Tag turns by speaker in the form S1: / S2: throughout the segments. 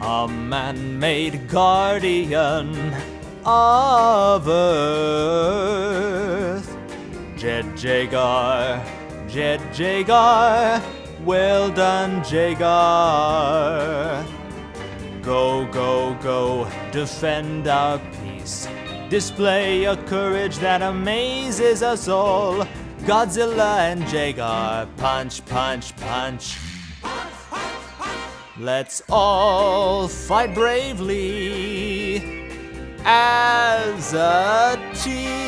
S1: a man-made guardian of Earth. Jet Jagar, Jet Jagar, well done, Jagar. Go, go, go, defend our peace. Display a courage that amazes us all. Godzilla and Jagar, punch, punch, punch. Let's all fight bravely as a team.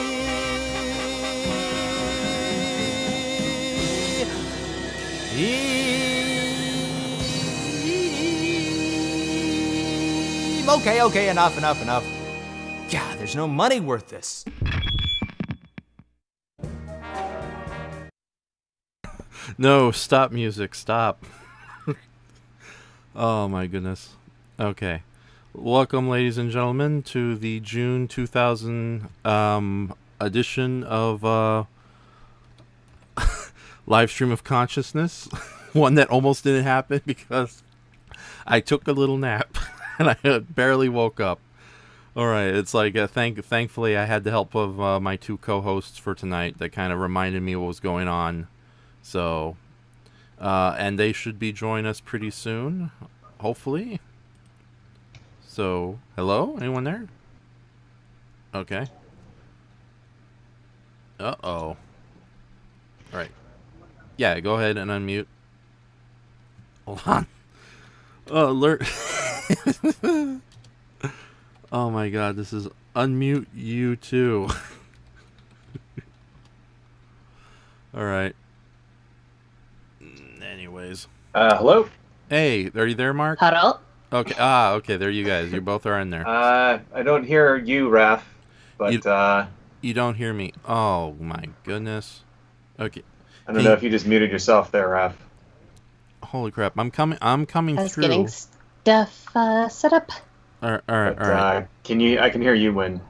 S1: Okay, enough. Yeah, there's no money worth this.
S2: No, stop music, stop. Oh my goodness. Okay. Welcome, ladies and gentlemen, to the June 2000 edition of Live Stream of Consciousness. One that almost didn't happen because I took a little nap and I barely woke up. Alright, it's like, thankfully I had the help of my two co-hosts for tonight that kind of reminded me what was going on. So, and they should be joining us pretty soon, hopefully. So, hello? Anyone there? Okay. Uh-oh. Alright. Yeah, go ahead and unmute. Hold on. Oh, alert. Oh my god, this is unmute you too. Alright. Anyways.
S3: Hello?
S2: Hey, are you there, Mark?
S4: Hello?
S2: Okay. Okay, there you guys. You both are in there.
S3: I don't hear you, Raph, but
S2: you don't hear me. Oh my goodness. Okay.
S3: I don't know if you just muted yourself there, Raph.
S2: Holy crap. I'm coming
S4: I was
S2: through.
S4: getting stuff set up.
S2: All right.
S3: I can hear you when.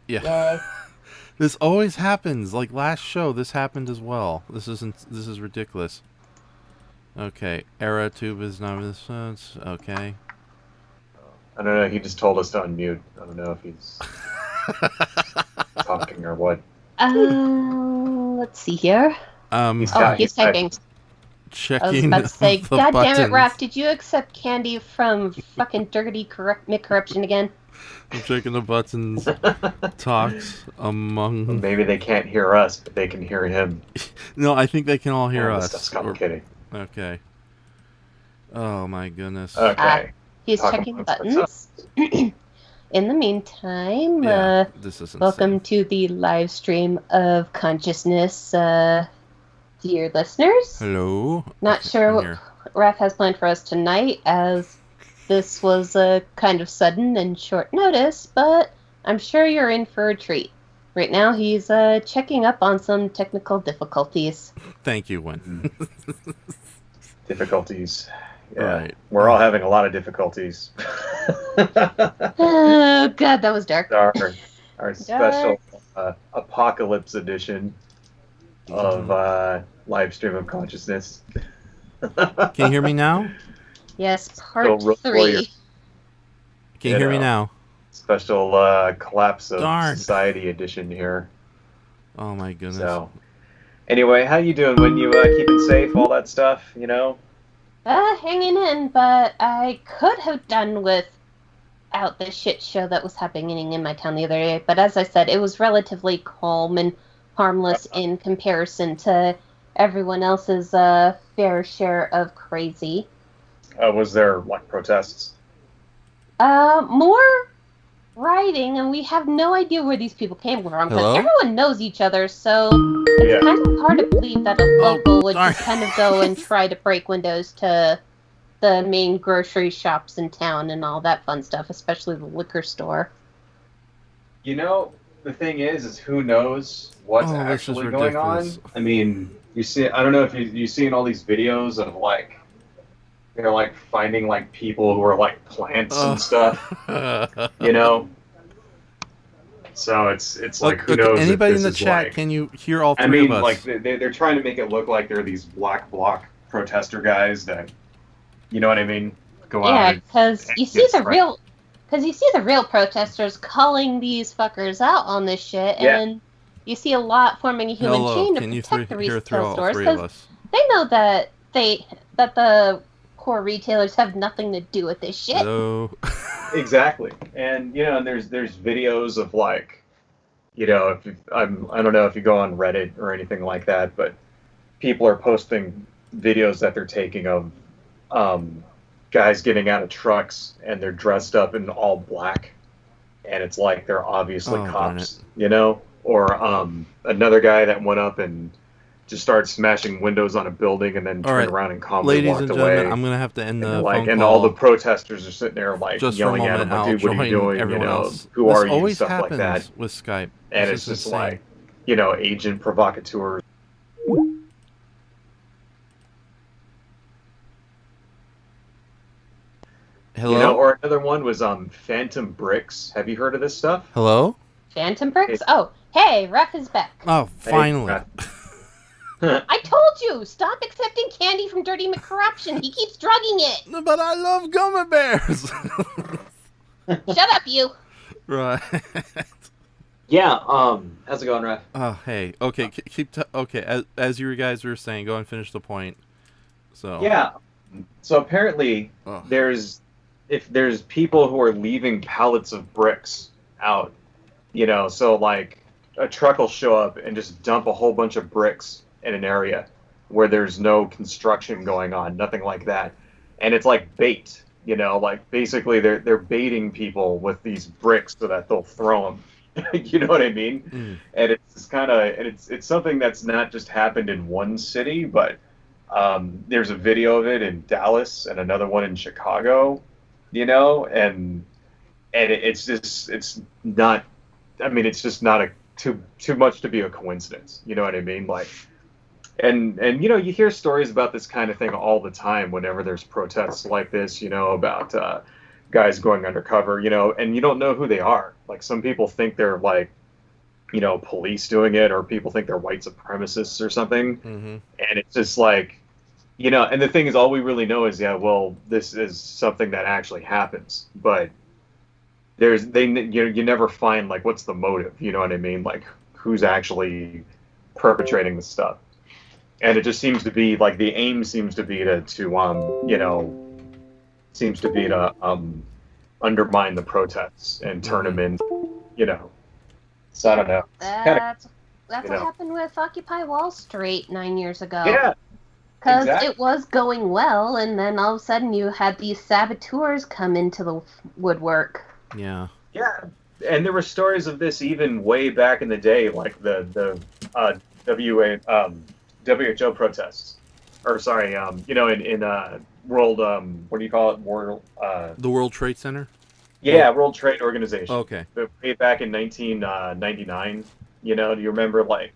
S2: Yeah.
S4: Yay.
S2: This always happens. Like last show, this happened as well. This is ridiculous. Okay. EraTube is not this. Okay.
S3: I don't know. He just told us to unmute. I don't know if he's talking or what.
S4: Let's see here.
S3: He's
S4: typing.
S2: Checking.
S4: I was about to say,
S2: the
S4: God damn it,
S2: buttons.
S4: Raph, did you accept candy from fucking Dirty McCorruption again?
S2: I'm checking the buttons. Talks among.
S3: Maybe they can't hear us, but they can hear him.
S2: No, I think they can all hear
S3: Oh,
S2: us.
S3: this stuff's complicated.
S2: Okay. Oh my goodness.
S3: Okay.
S4: He's
S3: Talk
S4: checking the
S3: amongst
S4: buttons. In the meantime,
S2: Yeah, this is
S4: welcome
S2: insane.
S4: to the live stream of consciousness, dear listeners.
S2: Hello.
S4: Not sure
S2: I'm
S4: what
S2: here.
S4: Raph has planned for us tonight, as this was a kind of sudden and short notice, but I'm sure you're in for a treat. Right now, he's checking up on some technical difficulties.
S2: Thank you, Win.
S3: Difficulties. Yeah.
S2: Right.
S3: We're all having a lot of difficulties.
S4: Oh, God, that was dark.
S3: Our special apocalypse edition of live stream of consciousness.
S2: Can you hear me now?
S4: Yes, part
S3: Still
S4: 3.
S2: Can you hear me now?
S3: Special collapse of
S2: Darn.
S3: society edition here.
S2: Oh my goodness.
S3: So, anyway, how you doing? When you keeping safe, all that stuff, you know?
S4: Hanging in, but I could have done without the shit show that was happening in my town the other day. But as I said, it was relatively calm and harmless in comparison to everyone else's fair share of crazy.
S3: Was there like protests?
S4: More rioting, and we have no idea where these people came from because
S2: Hello?
S4: everyone knows each other, so it's kind of hard to believe that a local would
S2: darn.
S4: just kind of go and try to break windows to the main grocery shops in town and all that fun stuff, especially the liquor store.
S3: You know, the thing is who knows what's
S2: Oh, this is
S3: actually going on?
S2: ridiculous.
S3: I mean, I don't know if you've seen all these videos of like, they're like finding like people who are like plants and stuff, you know? So it's like, who knows if
S2: anybody
S3: this
S2: in the
S3: is
S2: chat,
S3: like,
S2: can you hear all three
S3: I mean,
S2: of us?
S3: like they're trying to make it look like they're these black bloc protester guys that, you know what I mean? go out.
S4: Yeah,
S3: and
S4: because you see
S3: get
S4: the
S3: strike.
S4: real, because you see the real protesters calling these fuckers out on this shit,
S3: Yeah.
S4: and you see a lot forming a human
S2: Hello,
S4: chain to
S2: can you
S4: protect the
S2: hear through
S4: retail
S2: all
S4: stores
S2: three of
S4: because
S2: us?
S4: they know that the core retailers have nothing to do with this shit.
S2: Hello.
S3: Exactly, and and there's videos of like, if I don't know if you go on Reddit or anything like that, but people are posting videos that they're taking of guys getting out of trucks and they're dressed up in all black, and it's like they're obviously
S2: Oh, darn
S3: cops, or another guy that went up and just started smashing windows on a building and then
S2: All
S3: turned
S2: right.
S3: around and calmly
S2: Ladies
S3: walked
S2: and gentlemen,
S3: away.
S2: I'm gonna have to end the
S3: And
S2: phone
S3: and
S2: call.
S3: all the protesters are sitting there like
S2: Just for a
S3: yelling at
S2: moment,
S3: him, like,
S2: I'll
S3: dude, what are you
S2: join
S3: doing?
S2: everyone else.
S3: Who
S2: This
S3: are you?
S2: always
S3: Stuff
S2: happens
S3: like that.
S2: with Skype.
S3: And
S2: This
S3: it's
S2: is
S3: just
S2: insane.
S3: like, agent provocateurs.
S2: Hello.
S3: Or another one was Phantom Bricks. Have you heard of this stuff?
S2: Hello.
S4: Phantom bricks? Oh, hey, Ref is back.
S2: Oh, finally.
S4: I told you, stop accepting candy from Dirty McCorruption. He keeps drugging it.
S2: But I love gummy bears.
S4: Shut up, you.
S2: Right.
S3: Yeah. How's it going, Ref?
S2: Oh, hey. Okay, okay. As you guys were saying, go and finish the point. So.
S3: Yeah. So apparently,
S2: Ugh.
S3: there's people who are leaving pallets of bricks out. So like a truck will show up and just dump a whole bunch of bricks in an area where there's no construction going on, nothing like that, and it's like bait. Like basically they're baiting people with these bricks so that they'll throw them. You know what I mean?
S2: Mm.
S3: And it's something that's not just happened in one city, but there's a video of it in Dallas and another one in Chicago. And it's not. I mean, it's just not too much to be a coincidence. You know what I mean? Like, and you hear stories about this kind of thing all the time whenever there's protests like this. About guys going undercover. And you don't know who they are. Like, some people think they're like, police doing it, or people think they're white supremacists or something.
S2: Mm-hmm.
S3: And it's just like, and the thing is, all we really know is, this is something that actually happens, but you never find like what's the motive, you know what I mean? Like, who's actually perpetrating the stuff. And it just seems to be like the aim seems to be to undermine the protests and turn them into, so I don't know.
S4: That's what
S3: you know.
S4: happened with Occupy Wall Street 9 years ago.
S3: Yeah.
S4: Because
S3: exactly.
S4: it was going well, and then all of a sudden you had these saboteurs come into the woodwork.
S2: Yeah.
S3: Yeah, and there were stories of this even way back in the day, like the WHO protests, or sorry, in World, what do you call it? World.
S2: The World Trade Center.
S3: Yeah, World Trade Organization.
S2: Okay.
S3: But way back in 1999, do you remember like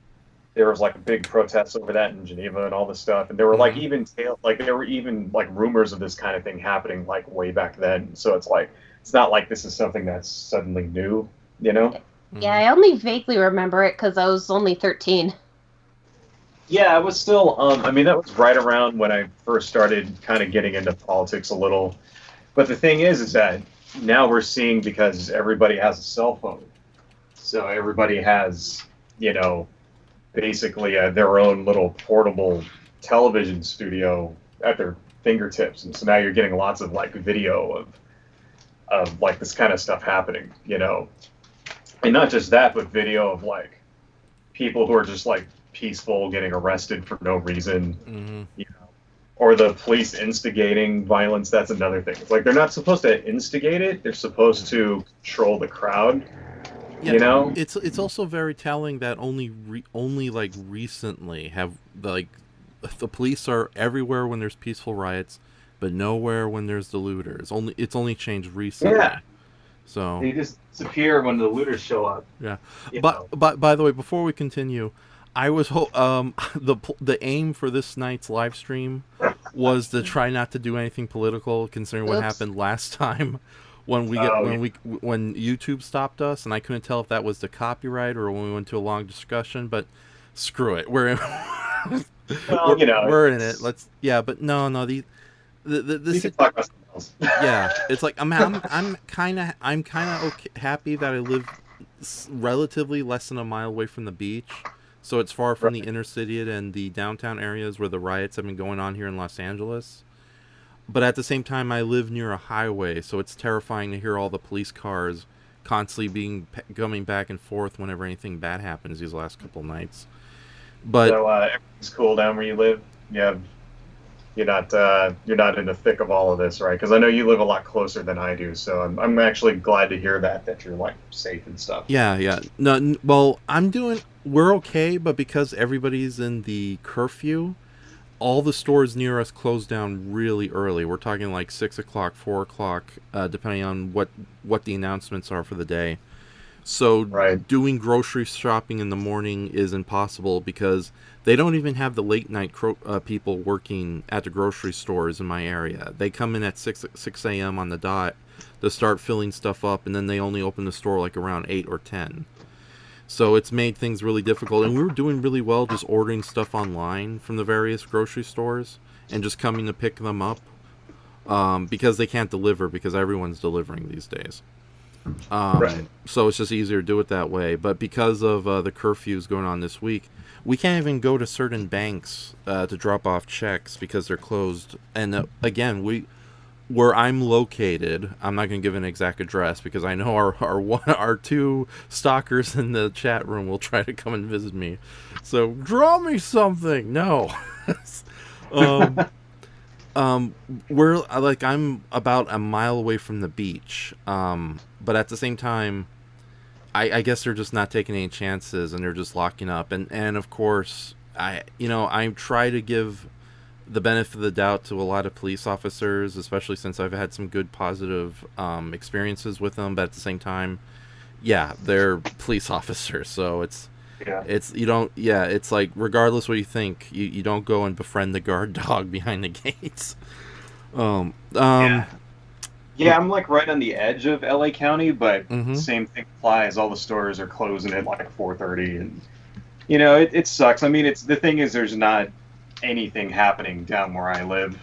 S3: there was like a big protest over that in Geneva and all this stuff, and there were like even rumors of this kind of thing happening like way back then. So it's like, it's not like this is something that's suddenly new,
S4: Yeah, I only vaguely remember it because I was only 13.
S3: Yeah, I was still, that was right around when I first started kind of getting into politics a little. But the thing is that now we're seeing, because everybody has a cell phone. So everybody has, basically their own little portable television studio at their fingertips. And so now you're getting lots of like video of like this kind of stuff happening, and not just that, but video of like people who are just like peaceful getting arrested for no reason, or the police instigating violence. That's another thing. It's like they're not supposed to instigate it; they're supposed to control the crowd.
S2: Yeah, it's also very telling that only like recently have the police are everywhere when there's peaceful riots, but nowhere when there's the looters. It's only changed recently.
S3: Yeah.
S2: So
S3: they just disappear when the looters show up.
S2: Yeah. But by the way, before we continue, I was the aim for this night's live stream was to try not to do anything political, considering what happened last time when when YouTube stopped us, and I couldn't tell if that was the copyright or when we went to a long discussion. But screw it, we're in it. But no, the
S3: You can talk about something else.
S2: yeah, it's like I'm kind of okay, happy that I live relatively less than a mile away from the beach, so it's far from the inner city and the downtown areas where the riots have been going on here in Los Angeles. But at the same time, I live near a highway, so it's terrifying to hear all the police cars constantly coming back and forth whenever anything bad happens these last couple nights. But
S3: So everything's cool down where you live. You're not in the thick of all of this, right? Because I know you live a lot closer than I do, so I'm actually glad to hear that you're like safe and stuff.
S2: yeah. No, well, we're okay, but because everybody's in the curfew, all the stores near us close down really early. We're talking like 6 o'clock, 4 o'clock, depending on what the announcements are for the day. So doing grocery shopping in the morning is impossible because they don't even have the late night people working at the grocery stores in my area. They come in at 6 a.m. on the dot to start filling stuff up, and then they only open the store like around 8 or 10. So it's made things really difficult, and we were doing really well just ordering stuff online from the various grocery stores and just coming to pick them up because they can't deliver because everyone's delivering these days. So it's just easier to do it that way. But because of the curfews going on this week, we can't even go to certain banks to drop off checks because they're closed. And again, where I'm located, I'm not going to give an exact address because I know our two stalkers in the chat room will try to come and visit me. So draw me something. No. We're like, I'm about a mile away from the beach. But at the same time, I guess they're just not taking any chances and they're just locking up. And of course, I try to give the benefit of the doubt to a lot of police officers, especially since I've had some good positive experiences with them. But at the same time, yeah, they're police officers, so it's like regardless what you think, you don't go and befriend the guard dog behind the gates.
S3: Yeah, I'm like right on the edge of LA County, but same thing applies. All the stores are closing at like 4:30, and it sucks. I mean, the thing is, there's not anything happening down where I live,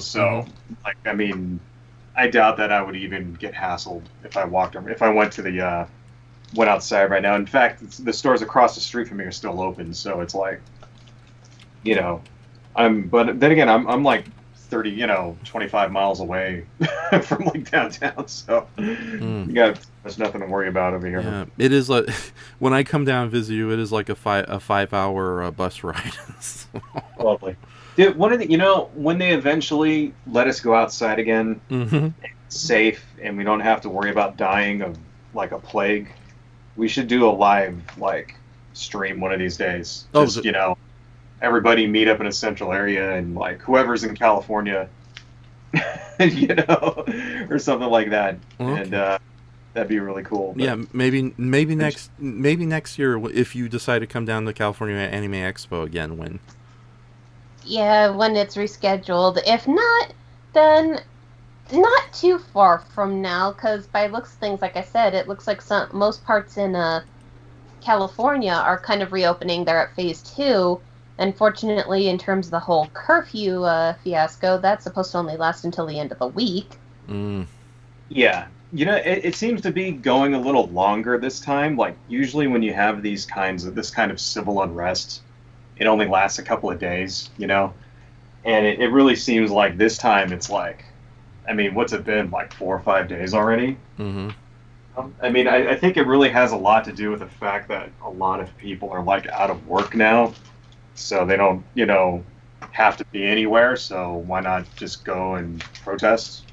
S3: so like, I mean, I doubt that I would even get hassled if I went to went outside right now. In fact, the stores across the street from me are still open, so it's like, but then again, I'm like 30, 25 miles away from like downtown, so there's nothing to worry about over here.
S2: Yeah, it is like when I come down and visit you, it is like a 5-hour bus ride.
S3: Lovely. Dude, when they eventually let us go outside again, it's safe, and we don't have to worry about dying of like a plague, we should do a live like stream one of these days. Just, everybody meet up in a central area, and like whoever's in California, or something like that. Okay. And that'd be really cool. But,
S2: yeah, maybe next year if you decide to come down to California Anime Expo again.
S4: When it's rescheduled. If not, then not too far from now, because by looks of things, like I said, it looks like most parts in California are kind of reopening. They're at phase 2. Unfortunately, in terms of the whole curfew fiasco, that's supposed to only last until the end of the week.
S3: Yeah. It seems to be going a little longer this time. Like, usually when you have this kind of civil unrest, it only lasts a couple of days, And it really seems like this time it's like, I mean, what's it been, like 4 or 5 days already? I mean, I think it really has a lot to do with the fact that a lot of people are like out of work now. So they don't, have to be anywhere. So why not just go and protest?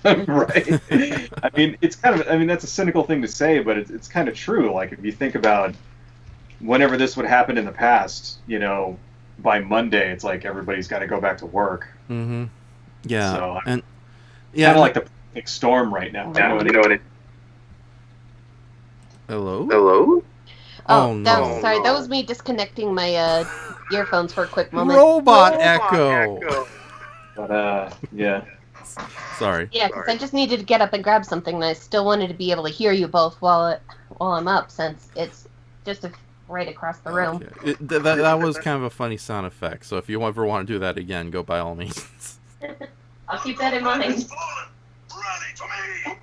S3: Right. I mean, that's a cynical thing to say, but it's kind of true. Like, if you think about whenever this would happen in the past, by Monday, it's like everybody's got to go back to work.
S2: Yeah.
S3: So,
S2: and
S3: kind of like the perfect storm right now.
S2: Hello?
S4: Oh no! Sorry, that was me disconnecting my earphones for a quick moment.
S2: Robot echo.
S3: But yeah.
S2: Sorry.
S4: Yeah, because I just needed to get up and grab something, and I still wanted to be able to hear you both while I'm up, since it's just right across the room.
S2: Okay. That was kind of a funny sound effect. So if you ever want to do that again, go by all means.
S4: I'll keep that in mind.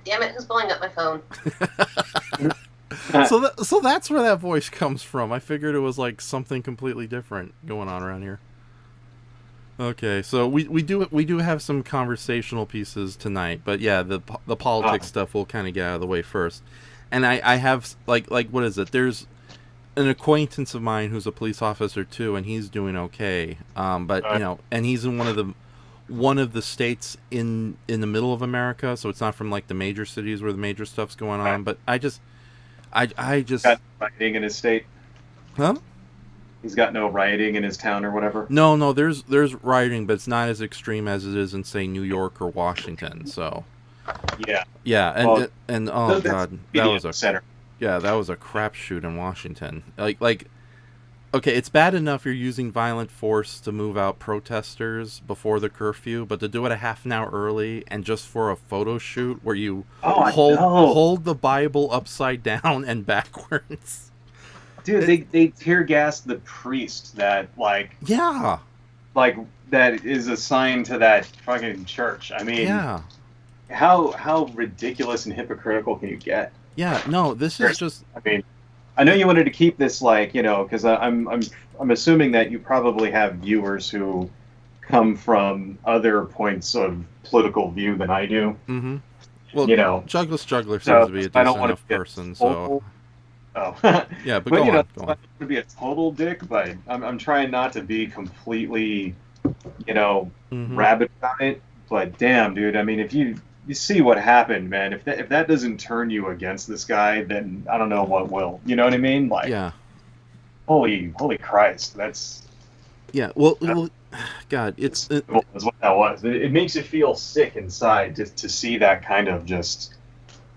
S4: Damn it, who's blowing up my phone?
S2: So that's where that voice comes from. I figured it was like something completely different going on around here. Okay, so we do have some conversational pieces tonight, but yeah, the politics stuff we'll kind of get out of the way first. And I have like what is it? There's an acquaintance of mine who's a police officer too, and he's doing okay. But you know, and he's in one of the states in the middle of America, so it's not from like the major cities where the major stuff's going on. But I just
S3: got rioting in his state.
S2: Huh?
S3: He's got no rioting in his town or whatever.
S2: No, there's rioting, but it's not as extreme as it is in say New York or Washington. So yeah, and oh god, that was a crapshoot in Washington. Like okay, it's bad enough you're using violent force to move out protesters before the curfew, but to do it a half an hour early and just for a photo shoot where you hold the Bible upside down and backwards.
S3: Dude, they tear gassed the priest that that is assigned to that fucking church. I mean, how ridiculous and hypocritical can you get?
S2: Yeah, no, this is just.
S3: I mean, I know you wanted to keep this because I'm assuming that you probably have viewers who come from other points of political view than I do.
S2: Mm-hmm. Well, Juggler seems to be a decent enough person, so.
S3: Oh.
S2: Yeah, but go on.
S3: I'm not to be a total dick, but I'm trying not to be completely, rabid about it. But damn, dude, I mean, if you see what happened, man, if that doesn't turn you against this guy, then I don't know what will. You know what I mean? Like,
S2: yeah.
S3: Holy Christ, that's.
S2: Yeah, well, God, it's
S3: what that was. It makes you feel sick inside just to see that kind of just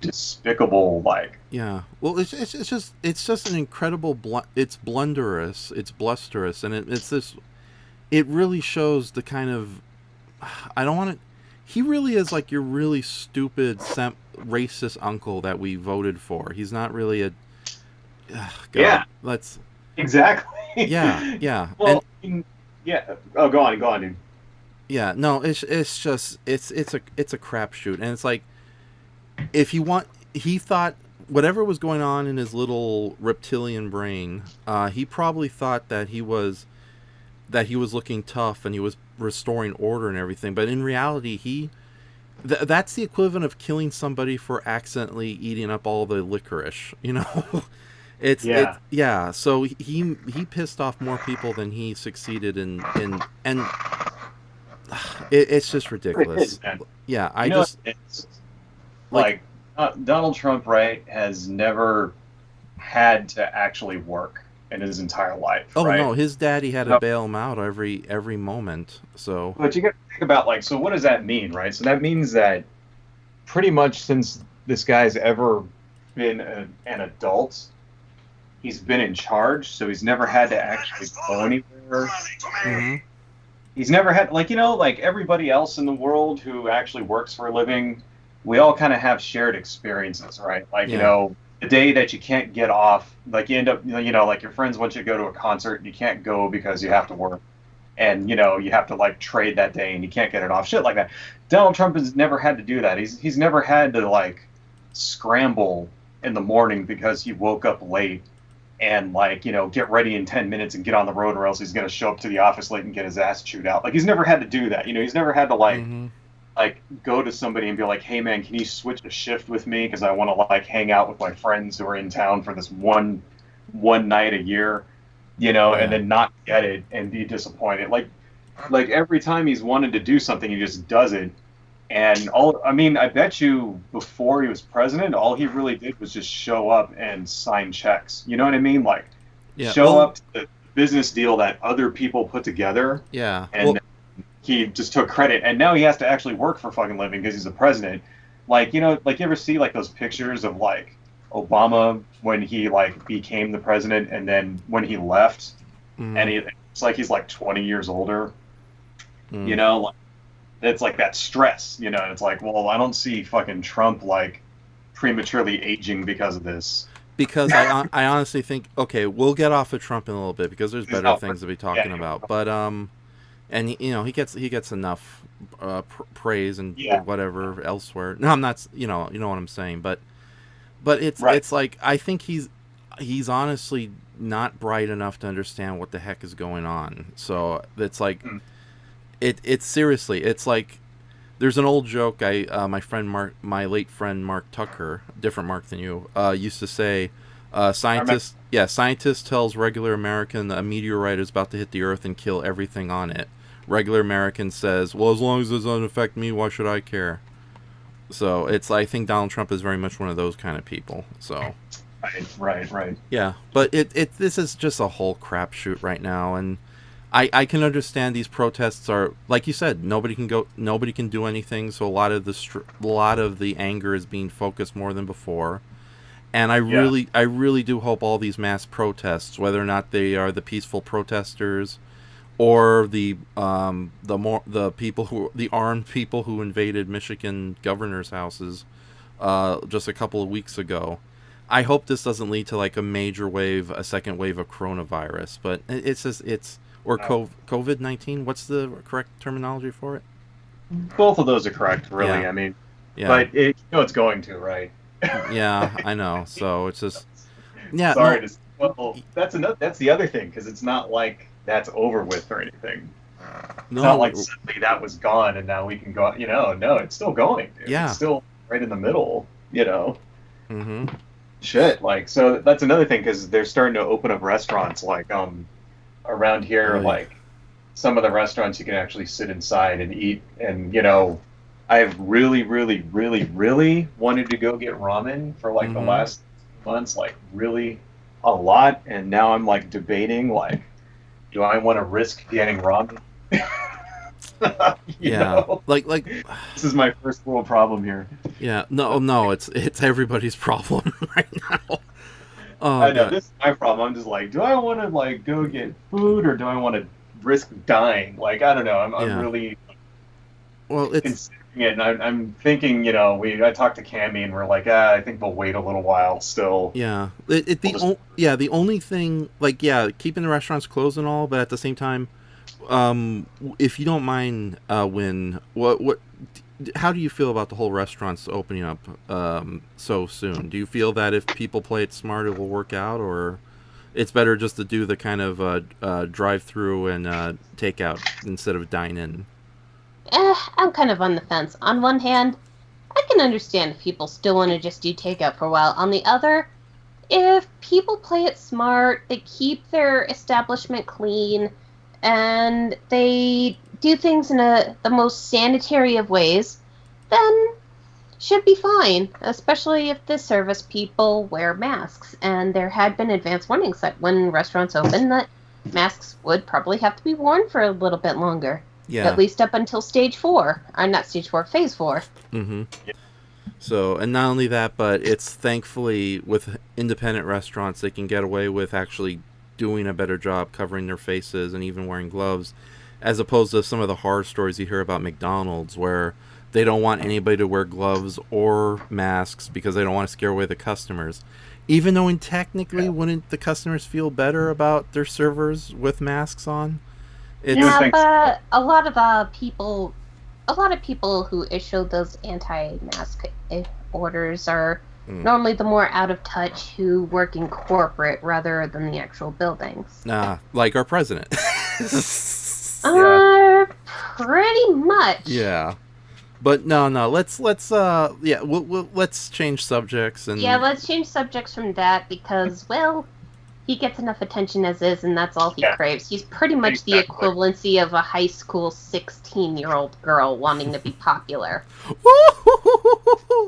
S3: despicable, like.
S2: Yeah, well, it's just an incredible. It's blunderous, it's blusterous, and it's this. It really shows the kind of. I don't want to. He really is like your really stupid, racist uncle that we voted for. He's not really a. God,
S3: yeah.
S2: Let's.
S3: Exactly.
S2: Yeah.
S3: Well, yeah. Oh, go on, dude.
S2: Yeah. No, it's just it's a crapshoot, and it's like, if you want, he thought whatever was going on in his little reptilian brain, he probably thought that he was looking tough and he was restoring order and everything, but in reality that's the equivalent of killing somebody for accidentally eating up all the licorice, so he pissed off more people than he succeeded in and it's just ridiculous.
S3: It's like Donald Trump, right, has never had to actually work in his entire life.
S2: Oh,
S3: right?
S2: No, his daddy had to bail him out every moment. So,
S3: but you got to think about so what does that mean, right? So that means that pretty much since this guy's ever been an adult, he's been in charge. So he's never had to actually go anywhere.
S2: Mm-hmm.
S3: He's never had like everybody else in the world who actually works for a living. We all kind of have shared experiences, right? The day that you can't get off, like you end up, like your friends want you to go to a concert and you can't go because you have to work. And, you have to trade that day and you can't get it off. Shit like that. Donald Trump has never had to do that. He's never had to scramble in the morning because he woke up late and get ready in 10 minutes and get on the road or else he's going to show up to the office late and get his ass chewed out. He's never had to do that. He's never had to
S2: mm-hmm.
S3: Go to somebody and be like, hey man, can you switch a shift with me? Because I want to hang out with my friends who are in town for this one night a year, and then not get it and be disappointed. Like every time he's wanted to do something, he just does it. And I bet you before he was president, all he really did was just show up and sign checks. You know what I mean? Show up to the business deal that other people put together.
S2: Yeah.
S3: And he just took credit, and now he has to actually work for fucking living because he's the president. You ever see those pictures of Obama when he became the president, and then when he left,
S2: mm-hmm.
S3: and it's he's 20 years older. Mm. It's that stress. It's well, I don't see fucking Trump prematurely aging because of this.
S2: Because I honestly think, okay, we'll get off of Trump in a little bit because there's better things to be talking about, but and he gets enough praise and
S3: Yeah.
S2: whatever elsewhere. No, I'm not. You know what I'm saying, but it's
S3: Right.
S2: it's like I think he's honestly not bright enough to understand what the heck is going on. So it's like it's seriously, it's like there's an old joke my late friend Mark Tucker, different Mark than you, used to say, scientist tells regular American a meteorite is about to hit the earth and kill everything on it. Regular American says, well, as long as it doesn't affect me, why should I care? So I think Donald Trump is very much one of those kind of people. So
S3: Right.
S2: yeah, but this is just a whole crapshoot right now, and I can understand these protests are, like you said, nobody can do anything, so a lot of the anger is being focused more than before. And I really do hope all these mass protests, whether or not they are the peaceful protesters or the armed people who invaded Michigan governors' houses just a couple of weeks ago, I hope this doesn't lead to like a second wave of coronavirus, but or COVID-19. What's the correct terminology for it?
S3: Both of those are correct, really.
S2: Yeah.
S3: I mean,
S2: Yeah.
S3: but it's going to, right?
S2: Yeah, I know. So it's just, yeah.
S3: Sorry
S2: no,
S3: well, that's the other thing, because it's not like that's over with or anything. It's
S2: no,
S3: not like suddenly that was gone and now we can go. No, it's still going. Dude.
S2: Yeah.
S3: It's still right in the middle.
S2: Mm-hmm.
S3: Shit. Like, so that's another thing, because they're starting to open up restaurants like around here.
S2: Right.
S3: Like some of the restaurants you can actually sit inside and eat, and I've really, really, really, really wanted to go get ramen for like the last months, like really a lot, and now I'm like debating, like, do I want to risk getting ramen? You know?
S2: like
S3: This is my first world problem here.
S2: yeah, no, it's everybody's problem right now. Oh,
S3: I know,
S2: God.
S3: this is my problem. I'm just like, do I want to like go get food, or do I want to risk dying? Like, I don't know. I'm really
S2: Well, it's
S3: considering it, and I'm thinking, I talked to Cammy, and we're like, I think we'll wait a little while still.
S2: yeah. The only thing, like, keeping the restaurants closed and all, but at the same time, if you don't mind, Win, how do you feel about the whole restaurants opening up so soon? Do you feel that if people play it smart, it will work out, or it's better just to do the kind of drive-through and takeout instead of dine-in?
S4: I'm kind of on the fence. On one hand, I can understand if people still want to just do takeout for a while. On the other, if people play it smart, they keep their establishment clean, and they do things in the most sanitary of ways, then should be fine, especially if the service people wear masks. And there had been advance warnings that when restaurants open that masks would probably have to be worn for a little bit longer.
S2: Yeah.
S4: At least up until phase 4.
S2: Mm-hmm. So, and not only that, but it's thankfully with independent restaurants, they can get away with actually doing a better job covering their faces and even wearing gloves, as opposed to some of the horror stories you hear about McDonald's, where they don't want anybody to wear gloves or masks because they don't want to scare away the customers. Even though technically, wouldn't the customers feel better about their servers with masks on?
S4: But a lot of people who issue those anti-mask orders are normally the more out of touch, who work in corporate rather than the actual buildings.
S2: Like our president.
S4: Pretty much.
S2: Yeah. But no. Let's change subjects and
S4: let's change subjects from that, because he gets enough attention as is, and that's all he craves. He's pretty much the equivalency of a high school 16-year-old girl wanting to be popular.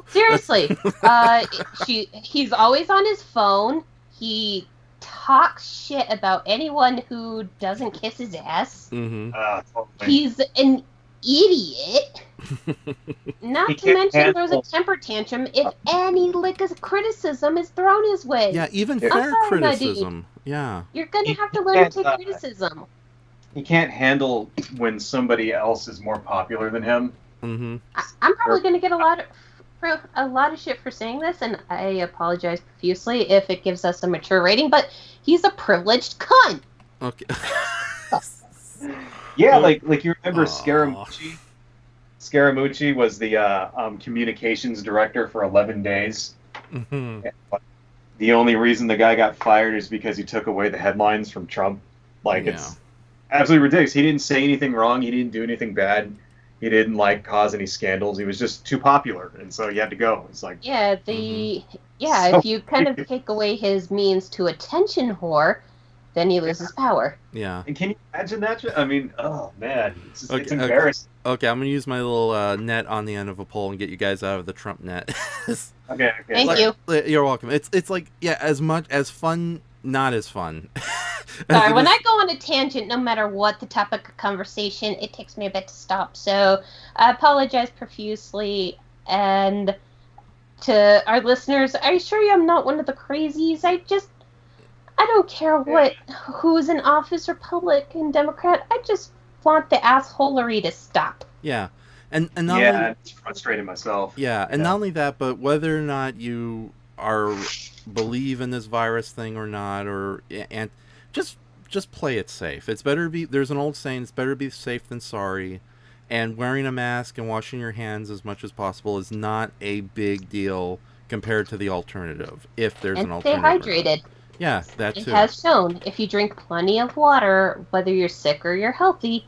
S4: Seriously. He's always on his phone. He talks shit about anyone who doesn't kiss his ass.
S2: Mm-hmm.
S3: Totally.
S4: He's an idiot. Not to mention there's a temper tantrum if any lick of criticism is thrown his way.
S2: Yeah, even
S3: I'm
S2: fair
S4: sorry,
S2: criticism. Yeah.
S4: You're gonna have to learn to take criticism.
S3: He can't handle when somebody else is more popular than him.
S2: Mm-hmm.
S4: I'm probably gonna get a lot of shit for saying this, and I apologize profusely if it gives us a mature rating, but he's a privileged cunt.
S2: Okay.
S3: Yeah, like you remember
S2: Aw.
S3: Scaramucci? Scaramucci was the communications director for 11 Days.
S2: Mhm.
S3: The only reason the guy got fired is because he took away the headlines from Trump. Like,
S2: Yeah.
S3: it's absolutely ridiculous. He didn't say anything wrong. He didn't do anything bad. He didn't like cause any scandals. He was just too popular, and so he had to go. It's like,
S4: Yeah,
S3: So-
S4: if you kind of take away his means to attention whore, then he loses power.
S2: Yeah.
S3: and can you imagine that? I mean, oh man, it's
S2: Okay,
S3: embarrassing.
S2: Okay, I'm gonna use my little net on the end of a pole and get you guys out of the Trump net.
S3: Okay,
S4: Thank
S3: sorry.
S4: you.
S2: You're welcome. It's like, yeah, as much as fun, not as fun.
S4: Sorry, when I go on a tangent, no matter what the topic of conversation, it takes me a bit to stop. So I apologize profusely. And to our listeners, I assure you I'm not one of the crazies. I don't care who's in office, Republican, Democrat. I just want the assholery to stop.
S2: Yeah, and not
S3: Yeah,
S2: only,
S3: it's frustrating myself.
S2: yeah, and
S3: Yeah.
S2: not only that, but whether or not you are believe in this virus thing or not, and just play it safe. It's better to be. There's an old saying: it's better to be safe than sorry. And wearing a mask and washing your hands as much as possible is not a big deal compared to the alternative. If there's an
S4: And stay
S2: alternative, or not.
S4: hydrated.
S2: Yeah, that
S4: It
S2: too.
S4: has shown if you drink plenty of water, whether you're sick or you're healthy,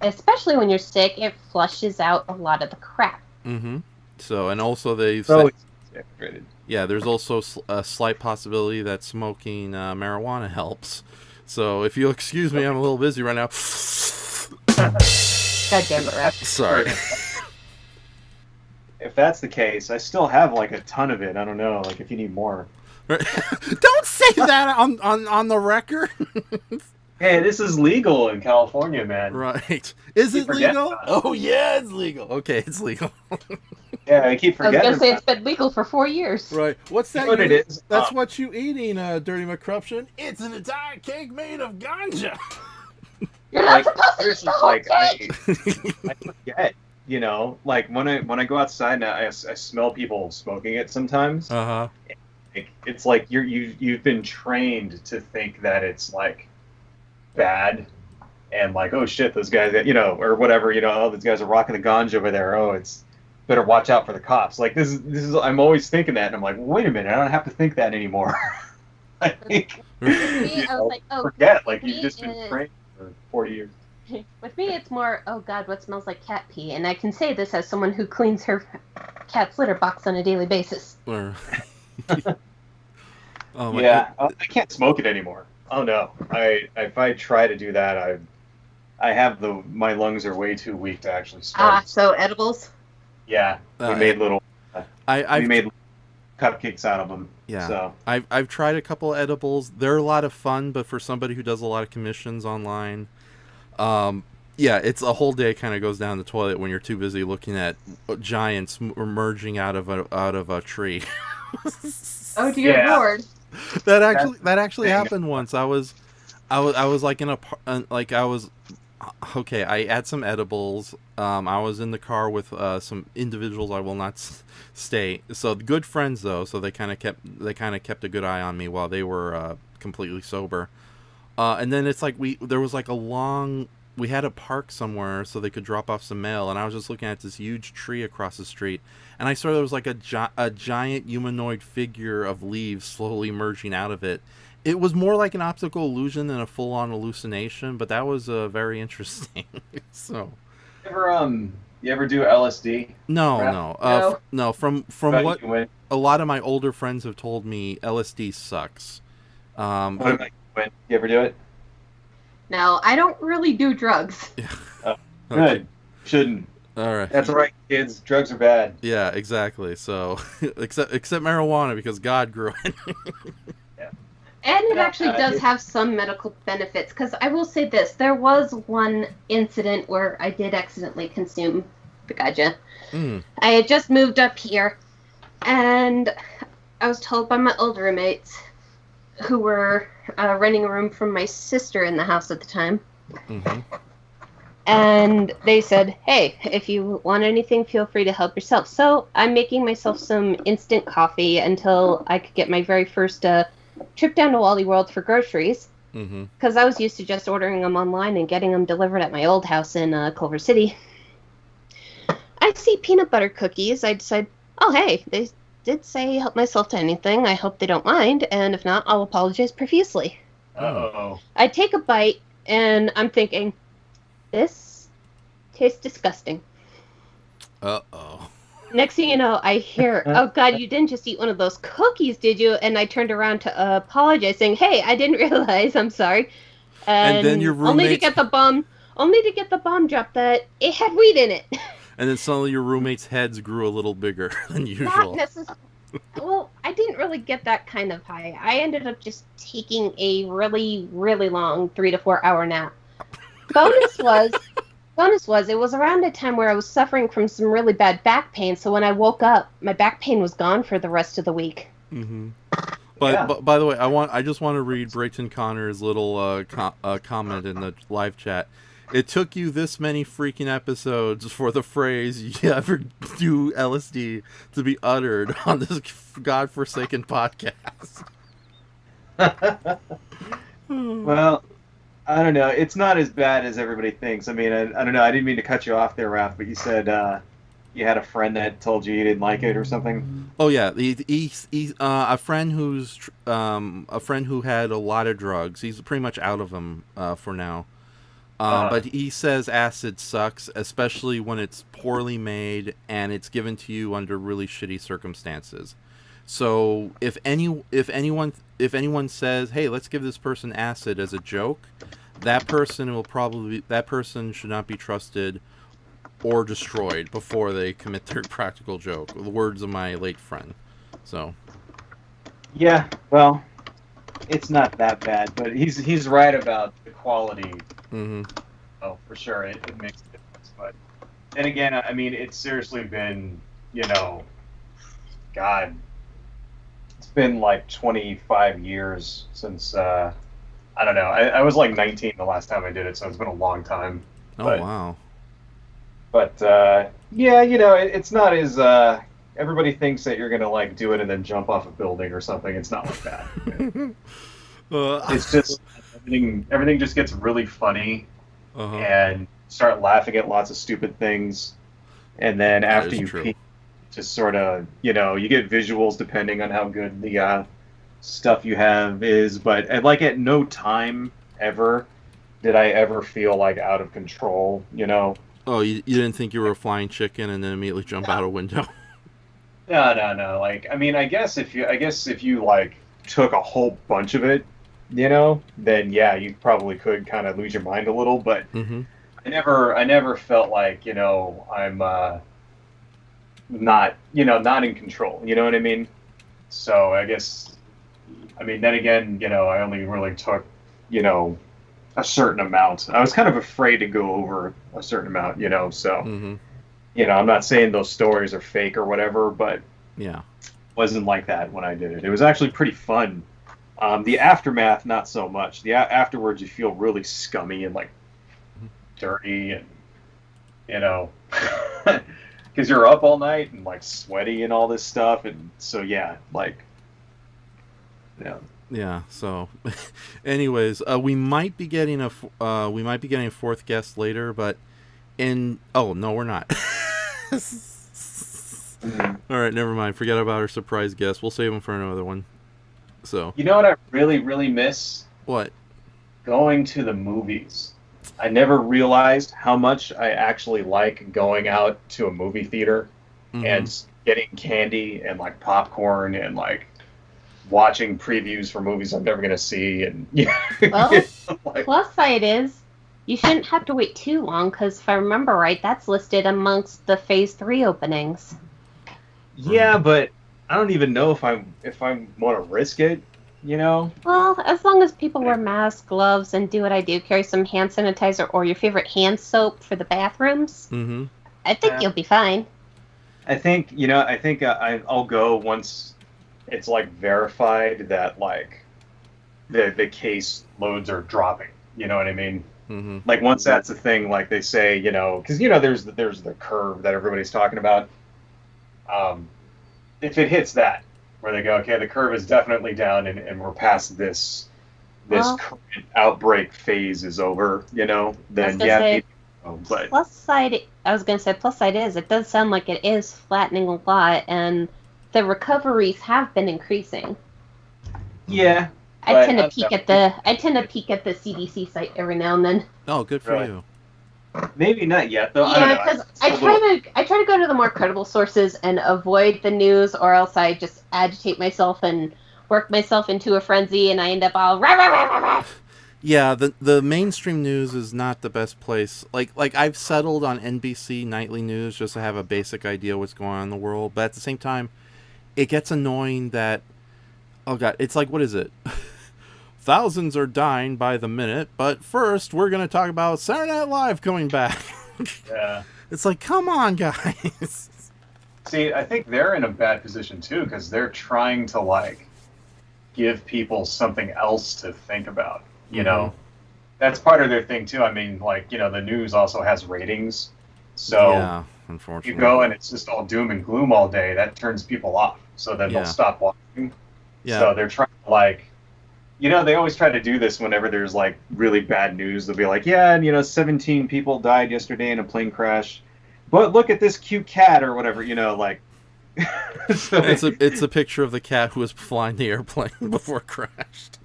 S4: especially when you're sick, it flushes out a lot of the crap.
S2: Mm-hmm. So, and also they've
S3: So
S2: said,
S3: it's
S2: yeah, there's also a slight possibility that smoking marijuana helps. So, if you'll excuse me, I'm a little busy right now.
S4: God damn it, Rap.
S2: Sorry.
S3: If that's the case, I still have like a ton of it. I don't know, like if you need more.
S2: Don't say that on the record.
S3: Hey, this is legal in California, man.
S2: Right. Is
S3: You
S2: it
S3: forget
S2: legal?
S3: about
S2: Oh, yeah, it's legal. Okay, it's legal.
S3: Yeah, I keep
S4: I was
S3: forgetting.
S4: gonna say
S3: about
S4: it's been legal for 4 years.
S2: Right. What's
S3: You
S2: that?
S3: know what it is?
S2: That's what you eating, Dirty McCruption. It's an entire cake made of ganja.
S4: You're not
S3: Like,
S4: supposed to
S3: seriously,
S4: smoke
S3: like
S4: it!
S3: I forget. You know, like when I go outside and I smell people smoking it sometimes.
S2: Uh-huh.
S3: It's like you've been trained to think that it's like bad, and like, oh shit, those guys, or whatever, oh, those guys are rocking the ganja over there. Oh, it's better watch out for the cops. Like this is I'm always thinking that, and I'm like, wait a minute, I don't have to think that anymore. I think
S4: Me, I was like, oh,
S3: forget, like
S4: me
S3: you've just been
S4: is-
S3: trained for 40 years.
S4: With me, it's more, oh god, what smells like cat pee? And I can say this as someone who cleans her cat's litter box on a daily basis.
S2: Or- oh, my
S3: Yeah, I can't smoke it anymore. Oh no, if I try to do that, I have my lungs are way too weak to actually smoke.
S4: So edibles?
S3: Yeah, we
S2: Uh,
S3: made little
S2: I've
S3: we made cupcakes out of them.
S2: Yeah.
S3: So
S2: I've tried a couple of edibles. They're a lot of fun, but for somebody who does a lot of commissions online, yeah, it's a whole day kind of goes down the toilet when you're too busy looking at giants emerging out of a tree.
S4: Oh dear
S3: Yeah.
S4: lord.
S2: that actually
S3: thing.
S2: happened once. I was like in okay, I had some edibles. I was in the car with some individuals I will not state. So good friends though, so they kind of kept a good eye on me while they were completely sober. And then it's like there was like we had a park somewhere so they could drop off some mail, and I was just looking at this huge tree across the street, and I saw there was like a giant humanoid figure of leaves slowly emerging out of it. It was more like an optical illusion than a full-on hallucination, but that was very interesting. So
S3: you ever do LSD?
S2: no,
S3: Right.
S2: no, no. From
S3: But
S2: what
S3: you went,
S2: a lot of my older friends have told me, LSD sucks.
S3: you ever do it?
S4: No, I don't really do drugs.
S2: Okay.
S3: Good. Shouldn't.
S2: All right.
S3: That's right, kids. Drugs are bad.
S2: Yeah, exactly. So, except marijuana, because God grew it.
S4: And it
S3: Yeah,
S4: actually does have some medical benefits, because I will say this, there was one incident where I did accidentally consume the ganja.
S2: Mm.
S4: I had just moved up here, and I was told by my old roommates, who were renting a room from my sister in the house at the time,
S2: Mm-hmm.
S4: and they said, hey, if you want anything, feel free to help yourself. So I'm making myself some instant coffee until I could get my very first trip down to Wally World for groceries.
S2: Mm-hmm.
S4: because I was used to just ordering them online and getting them delivered at my old house in Culver City. I see peanut butter cookies. I decide, oh, hey, they did say help myself to anything. I hope they don't mind, and if not, I'll apologize profusely.
S3: Uh-oh.
S4: I take a bite, and I'm thinking, this tastes disgusting.
S2: Uh-oh.
S4: Next thing you know, I hear, oh, God, you didn't just eat one of those cookies, did you? And I turned around to apologize, saying, hey, I didn't realize, I'm sorry.
S2: And then your
S4: only to
S2: roommates-
S4: get the bomb drop that it had weed in it.
S2: And then suddenly your roommates' heads grew a little bigger than
S4: Not
S2: usual.
S4: necessarily. Well, I didn't really get that kind of high. I ended up just taking a really, really long 3 to 4 hour nap. Bonus was, it was around a time where I was suffering from some really bad back pain. So when I woke up, my back pain was gone for the rest of the week.
S2: Mm-hmm. But by the way, I just want to read Brayton Connor's little comment in the live chat. It took you this many freaking episodes for the phrase "you ever do LSD" to be uttered on this godforsaken podcast.
S3: Well, I don't know. It's not as bad as everybody thinks. I mean, I don't know. I didn't mean to cut you off there, Ralph, but you said you had a friend that told you didn't like it or something.
S2: Oh yeah, he's a friend who had a lot of drugs. He's pretty much out of them for now. But he says acid sucks, especially when it's poorly made and it's given to you under really shitty circumstances. So if anyone says, "Hey, let's give this person acid as a joke," that person should not be trusted or destroyed before they commit their practical joke. The words of my late friend. So.
S3: Yeah, well, it's not that bad, but he's right about the quality.
S2: Mm-hmm.
S3: Oh, for sure, it makes a difference. But then again, I mean, it's seriously been, God, it's been like 25 years since, I don't know, I was like 19 the last time I did it, so it's been a long time.
S2: Oh, wow.
S3: But, yeah, it's not as, everybody thinks that you're going to, like, do it and then jump off a building or something. It's not like that. It's just, everything just gets really funny.
S2: Uh-huh.
S3: And start laughing at lots of stupid things, and then after you peak, just sort of, you get visuals depending on how good the stuff you have is. But at no time ever did I ever feel like out of control,
S2: Oh, you didn't think you were a flying chicken and then immediately jump out a window?
S3: No. Like, I mean, I guess if you like took a whole bunch of it, then yeah, you probably could kind of lose your mind a little, but
S2: mm-hmm.
S3: I never felt like, I'm not in control, you know what I mean? So I guess, I mean, then again, I only really took, a certain amount. I was kind of afraid to go over a certain amount, so,
S2: mm-hmm.
S3: I'm not saying those stories are fake or whatever, but
S2: yeah,
S3: it wasn't like that when I did it. It was actually pretty fun. The aftermath, not so much. The afterwards, you feel really scummy and like dirty, and because you're up all night and like sweaty and all this stuff, and so yeah, like,
S2: yeah. So, anyways, we might be getting a fourth guest later, but oh no, we're not. All right, never mind. Forget about our surprise guest. We'll save him for another one. So.
S3: You know what I really, really miss?
S2: What?
S3: Going to the movies. I never realized how much I actually like going out to a movie theater
S2: mm-hmm.
S3: and getting candy and like popcorn and like watching previews for movies I'm never gonna see. And
S4: well, plus side is you shouldn't have to wait too long because if I remember right, that's listed amongst the Phase 3 openings.
S3: Yeah, but I don't even know if I want to risk it,
S4: Well, as long as people wear masks, gloves, and do what I do, carry some hand sanitizer or your favorite hand soap for the bathrooms,
S2: mm-hmm.
S4: I think you'll be fine.
S3: I think, I'll go once it's, like, verified that, like, the case loads are dropping, you know what I mean?
S2: Mm-hmm.
S3: Like, once that's a thing, like, they say, because, there's the curve that everybody's talking about. If it hits that, where they go, okay, the curve is definitely down and we're past this, this
S4: Well-
S3: current outbreak phase is over, then
S4: gonna
S3: yeah,
S4: say-
S3: maybe, but
S4: I was going to say, plus side is, it does sound like it is flattening a lot, and the recoveries have been increasing.
S3: yeah,
S4: I
S3: But
S4: tend to
S3: I'm
S4: peek
S3: not-
S4: at the CDC site every now and then.
S2: Oh, good for
S3: Right.
S2: you.
S3: maybe not yet though. I don't
S4: Yeah,
S3: know.
S4: because
S3: It's a little-
S4: I try to go to the more credible sources and avoid the news, or else I just agitate myself and work myself into a frenzy, and I end up all rah, rah, rah, rah, rah.
S2: Yeah, the mainstream news is not the best place. Like I've settled on NBC nightly news just to have a basic idea what's going on in the world, but at the same time, it gets annoying that, oh god, it's like, what is it? Thousands are dying by the minute, but first we're gonna talk about Saturday Night Live coming back.
S3: Yeah.
S2: It's like, come on, guys.
S3: See, I think they're in a bad position too because they're trying to like give people something else to think about.
S2: Mhm.
S3: That's part of their thing too. I mean, like the news also has ratings, so
S2: Yeah,
S3: you
S2: unfortunately.
S3: go and it's just all doom and gloom all day. That turns people off, so then
S2: Yeah.
S3: they'll stop watching.
S2: Yeah.
S3: So they're trying to like, they always try to do this whenever there's like really bad news. They'll be like, yeah, and 17 people died yesterday in a plane crash, but look at this cute cat or whatever, like. So
S2: It's a picture of the cat who was flying the airplane before it crashed.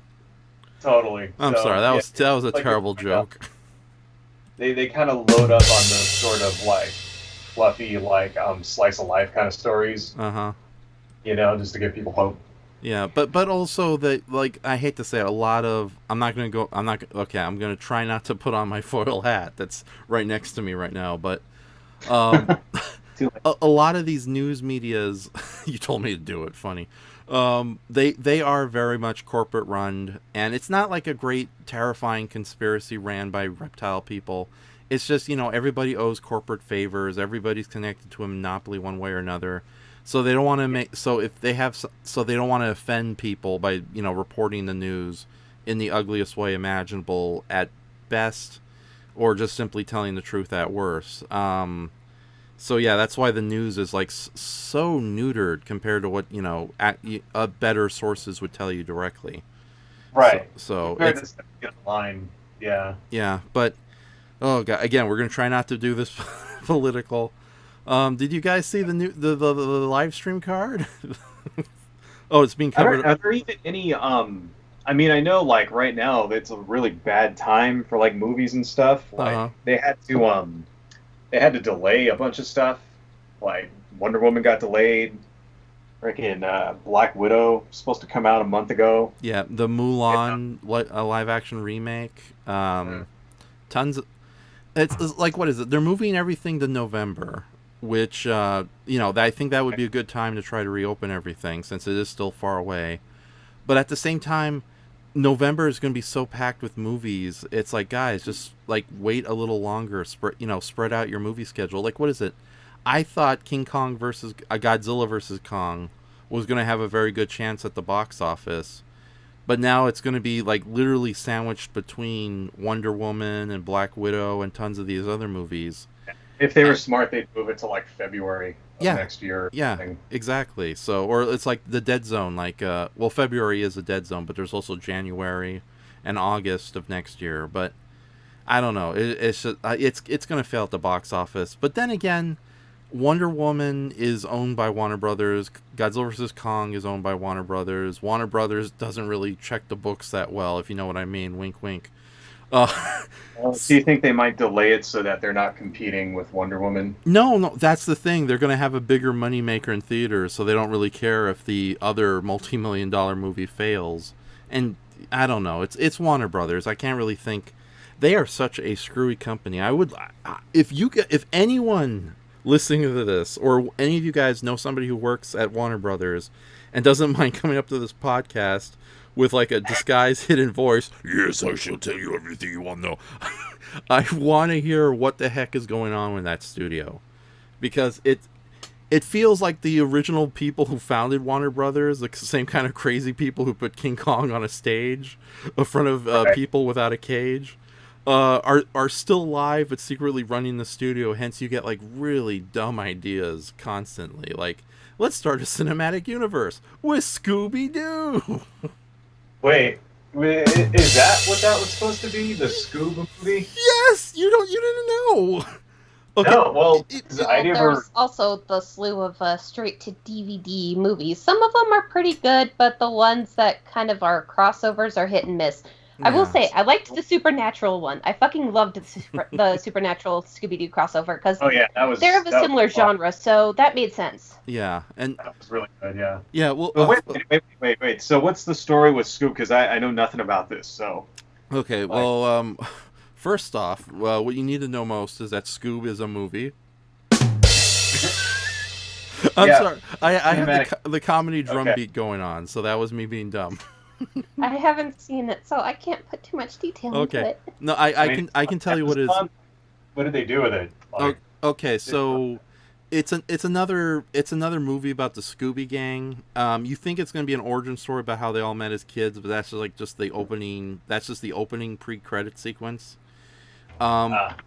S3: totally.
S2: I'm
S3: So,
S2: sorry, that was a
S3: like,
S2: terrible joke.
S3: They kind of load up on those sort of like fluffy like slice of life kind of stories,
S2: Uh-huh.
S3: just to give people hope.
S2: Yeah, but also that, like, I hate to say it, a lot of I'm gonna try not to put on my foil hat that's right next to me right now, but
S3: Too late.
S2: a lot of these news medias, you told me to do it, funny. They are very much corporate run, and it's not like a great terrifying conspiracy ran by reptile people. It's just, everybody owes corporate favors, everybody's connected to a monopoly one way or another. So they don't want to they don't want to offend people by, reporting the news in the ugliest way imaginable at best, or just simply telling the truth at worst. So yeah, that's why the news is like so neutered compared to what better sources would tell you directly.
S3: Right.
S2: So
S3: Compared
S2: it's,
S3: to stuff you get online, yeah.
S2: yeah, but oh god, again, we're gonna try not to do this political. Did you guys see the live stream card? Oh, it's being covered.
S3: Are there even any? I mean, I know like right now it's a really bad time for like movies and stuff. Like
S2: Uh-huh.
S3: they had to delay a bunch of stuff. Like Wonder Woman got delayed. Freaking Black Widow was supposed to come out a month ago.
S2: Yeah, the Mulan live action remake. Tons. It's like, what is it? They're moving everything to November, which I think that would be a good time to try to reopen everything since it is still far away. But at the same time, November is going to be so packed with movies. It's like, guys, just like wait a little longer. Spread out your movie schedule. Like, what is it? I thought Godzilla versus Kong was going to have a very good chance at the box office. But now it's going to be like literally sandwiched between Wonder Woman and Black Widow and tons of these other movies.
S3: If they were smart, they'd move it to like February of
S2: Yeah.
S3: next year. Or
S2: Yeah,
S3: something.
S2: exactly. So, or it's like the dead zone. Like, February is a dead zone, but there's also January and August of next year. But I don't know. It's just, it's going to fail at the box office. But then again, Wonder Woman is owned by Warner Brothers. Godzilla vs. Kong is owned by Warner Brothers. Warner Brothers doesn't really check the books that well, if you know what I mean. Wink, wink.
S3: Well, do you think they might delay it so that they're not competing with Wonder Woman?
S2: No, that's the thing. They're going to have a bigger moneymaker in theaters, so they don't really care if the other multi-million-dollar movie fails. And I don't know. It's Warner Brothers. I can't really think. They are such a screwy company. If anyone listening to this, or any of you guys know somebody who works at Warner Brothers and doesn't mind coming up to this podcast with like a disguised hidden voice, yes, I shall tell you everything you want to know. I want to hear what the heck is going on with that studio, because it feels like the original people who founded Warner Brothers, like the same kind of crazy people who put King Kong on a stage in front of
S3: Right.
S2: people without a cage, are still alive but secretly running the studio. Hence, you get like really dumb ideas constantly, like, let's start a cinematic universe with Scooby-Doo.
S3: Wait, Is that what that was supposed to be? The Scoob movie?
S2: Yes, you didn't know. Okay.
S3: No, well,
S2: it-
S3: 'cause I never.
S4: There's also the slew of straight-to-DVD movies. Some of them are pretty good, but the ones that kind of are crossovers are hit and miss. I will
S2: Yeah.
S4: say, I liked the Supernatural one. I fucking loved the Supernatural Scooby-Doo crossover, because
S3: Oh yeah, that was.
S4: they're of a
S3: that was
S4: similar
S3: fun.
S4: genre, so that made sense.
S2: Yeah, and
S3: That was really good. Yeah.
S2: yeah, well,
S3: But wait. So what's the story with Scoob? Because I know nothing about this. So.
S2: okay, well, first off, what you need to know most is that Scoob is a movie. I'm
S3: Yeah.
S2: sorry, I had
S3: Cinematic.
S2: the comedy drum
S3: Okay.
S2: beat going on, so that was me being dumb.
S4: I haven't seen it, so I can't put too much detail into
S2: Okay.
S4: it.
S2: No, I can tell you what it is.
S3: What did they do with it? Like,
S2: Okay, so it's another movie about the Scooby Gang. You think it's going to be an origin story about how they all met as kids, but that's just the opening. That's just the opening pre-credit sequence.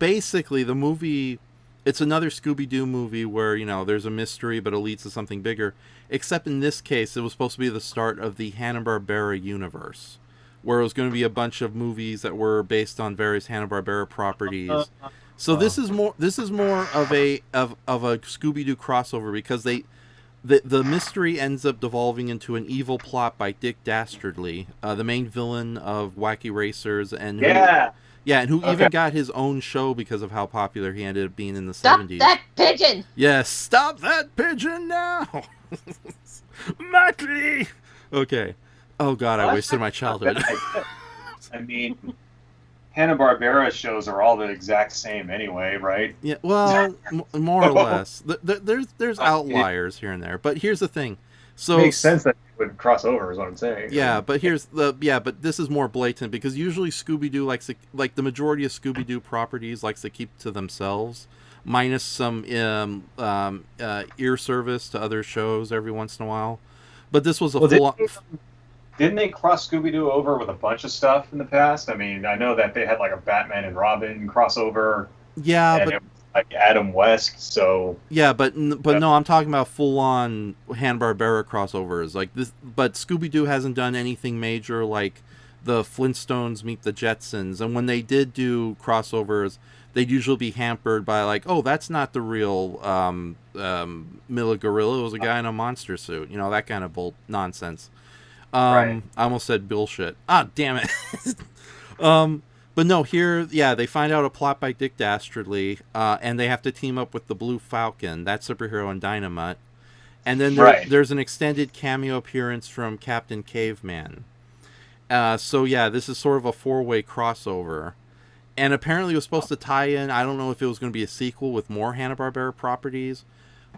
S2: Basically, the movie, it's another Scooby-Doo movie where there's a mystery, but it leads to something bigger. Except in this case, it was supposed to be the start of the Hanna-Barbera universe, where it was going to be a bunch of movies that were based on various Hanna-Barbera properties. So this is more of a Scooby-Doo crossover, because the mystery ends up devolving into an evil plot by Dick Dastardly, the main villain of Wacky Racers, and who even got his own show because of how popular he ended up being in the
S4: Stop
S2: 70s.
S4: that pigeon!
S2: Yes, stop that pigeon now, Mackley. Okay. Oh God, I wasted my childhood.
S3: I mean, Hanna-Barbera shows are all the exact same anyway, right?
S2: Yeah, well, more or less. There's outliers here and there, but here's the thing. So
S3: Makes sense that it would cross over, is what I'm saying.
S2: yeah, but but this is more blatant, because usually Scooby-Doo likes to, like the majority of Scooby-Doo properties, likes to keep to themselves, minus some ear service to other shows every once in a while. But this was a full.
S3: Didn't they cross Scooby-Doo over with a bunch of stuff in the past? I mean, I know that they had like a Batman and Robin crossover.
S2: Yeah,
S3: and
S2: but
S3: it was like Adam West. So
S2: yeah, but no, I'm talking about full-on Hanna-Barbera crossovers like this. But Scooby-Doo hasn't done anything major like the Flintstones meet the Jetsons, and when they did do crossovers, they'd usually be hampered by like, oh, that's not the real Mila Gorilla. It was a guy in a monster suit. That kind of nonsense.
S3: Right.
S2: I almost said bullshit. Ah, damn it. But no, here, yeah, they find out a plot by Dick Dastardly, and they have to team up with the Blue Falcon, that superhero in Dynamite. And then there's an extended cameo appearance from Captain Caveman. So yeah, this is sort of a 4-way crossover. And apparently it was supposed to tie in, I don't know if it was going to be a sequel with more Hanna-Barbera properties,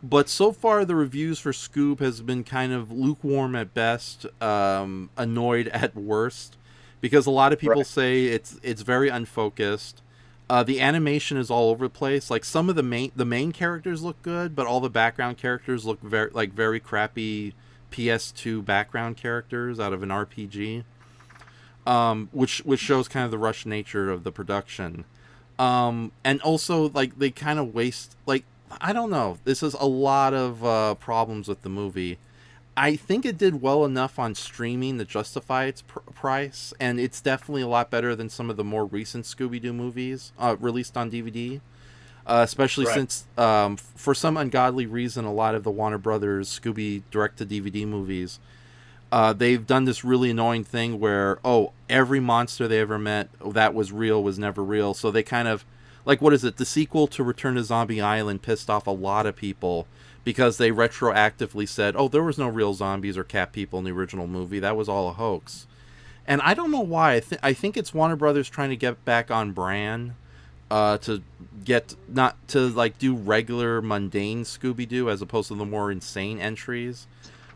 S2: but so far the reviews for Scoob has been kind of lukewarm at best, annoyed at worst, because a lot of people say it's very unfocused. The animation is all over the place. Like some of the main characters look good, but all the background characters look very crappy PS2 background characters out of an RPG, which shows kind of the rushed nature of the production. And also like they kind of waste, like, I don't know. This is a lot of problems with the movie. I think it did well enough on streaming to justify its price, and it's definitely a lot better than some of the more recent Scooby-Doo movies released on DVD. Especially since, for some ungodly reason, a lot of the Warner Brothers Scooby direct-to-DVD movies, they've done this really annoying thing where, every monster they ever met that was real was never real. So they kind of, like, what is it? The sequel to Return to Zombie Island pissed off a lot of people because they retroactively said, there was no real zombies or cat people in the original movie. That was all a hoax. And I don't know why. I think it's Warner Brothers trying to get back on brand, to get, not to, like, do regular mundane Scooby-Doo as opposed to the more insane entries,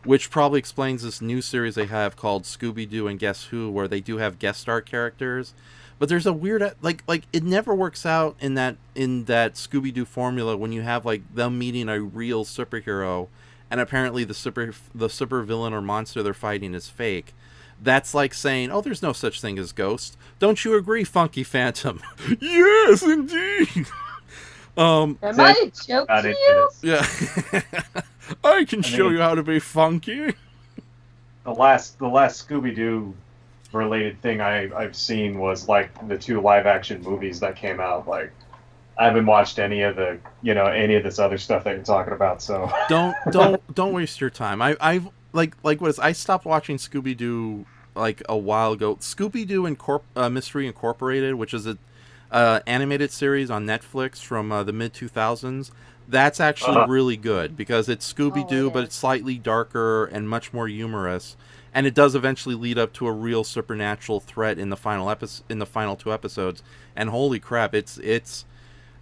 S2: which probably explains this new series they have called Scooby-Doo and Guess Who, where they do have guest star characters. But there's a weird, like it never works out in that Scooby-Doo formula when you have like them meeting a real superhero, and apparently the super villain or monster they're fighting is fake. That's like saying, there's no such thing as ghosts. Don't you agree, Funky Phantom? Yes, indeed.
S4: Am I joking you?
S2: Yeah. I can show you how to be funky.
S3: The last Scooby-Doo related thing I've seen was like the 2 live action movies that came out. Like I haven't watched any of the any of this other stuff that you're talking about. So
S2: Don't waste your time. I've like what is I stopped watching Scooby Doo like a while ago. Scooby Doo Mystery Incorporated, which is a animated series on Netflix from the mid 2000s. That's actually really good because it's Scooby Doo, but it's slightly darker and much more humorous. And it does eventually lead up to a real supernatural threat in the final final 2 episodes. And holy crap, it's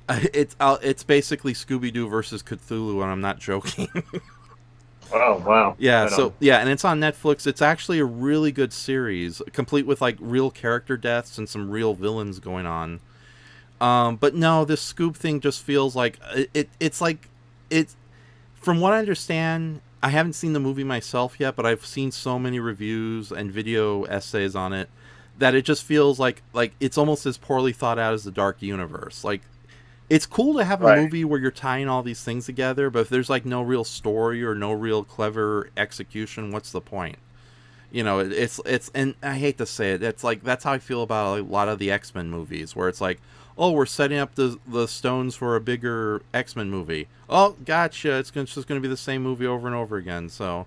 S2: basically Scooby Doo versus Cthulhu, and I'm not joking.
S3: Oh wow!
S2: Yeah, and it's on Netflix. It's actually a really good series, complete with like real character deaths and some real villains going on. But no, this Scoob thing just feels like it's like it's. From what I understand, I haven't seen the movie myself yet, but I've seen so many reviews and video essays on it that it just feels like it's almost as poorly thought out as the Dark Universe. Like, it's cool to have a movie where you're tying all these things together, but if there's like no real story or no real clever execution, what's the point? You know, it's and I hate to say it, it's like that's how I feel about a lot of the X-Men movies, where it's like, oh, we're setting up the stones for a bigger X-Men movie. Oh, gotcha. It's just going to be the same movie over and over again. So,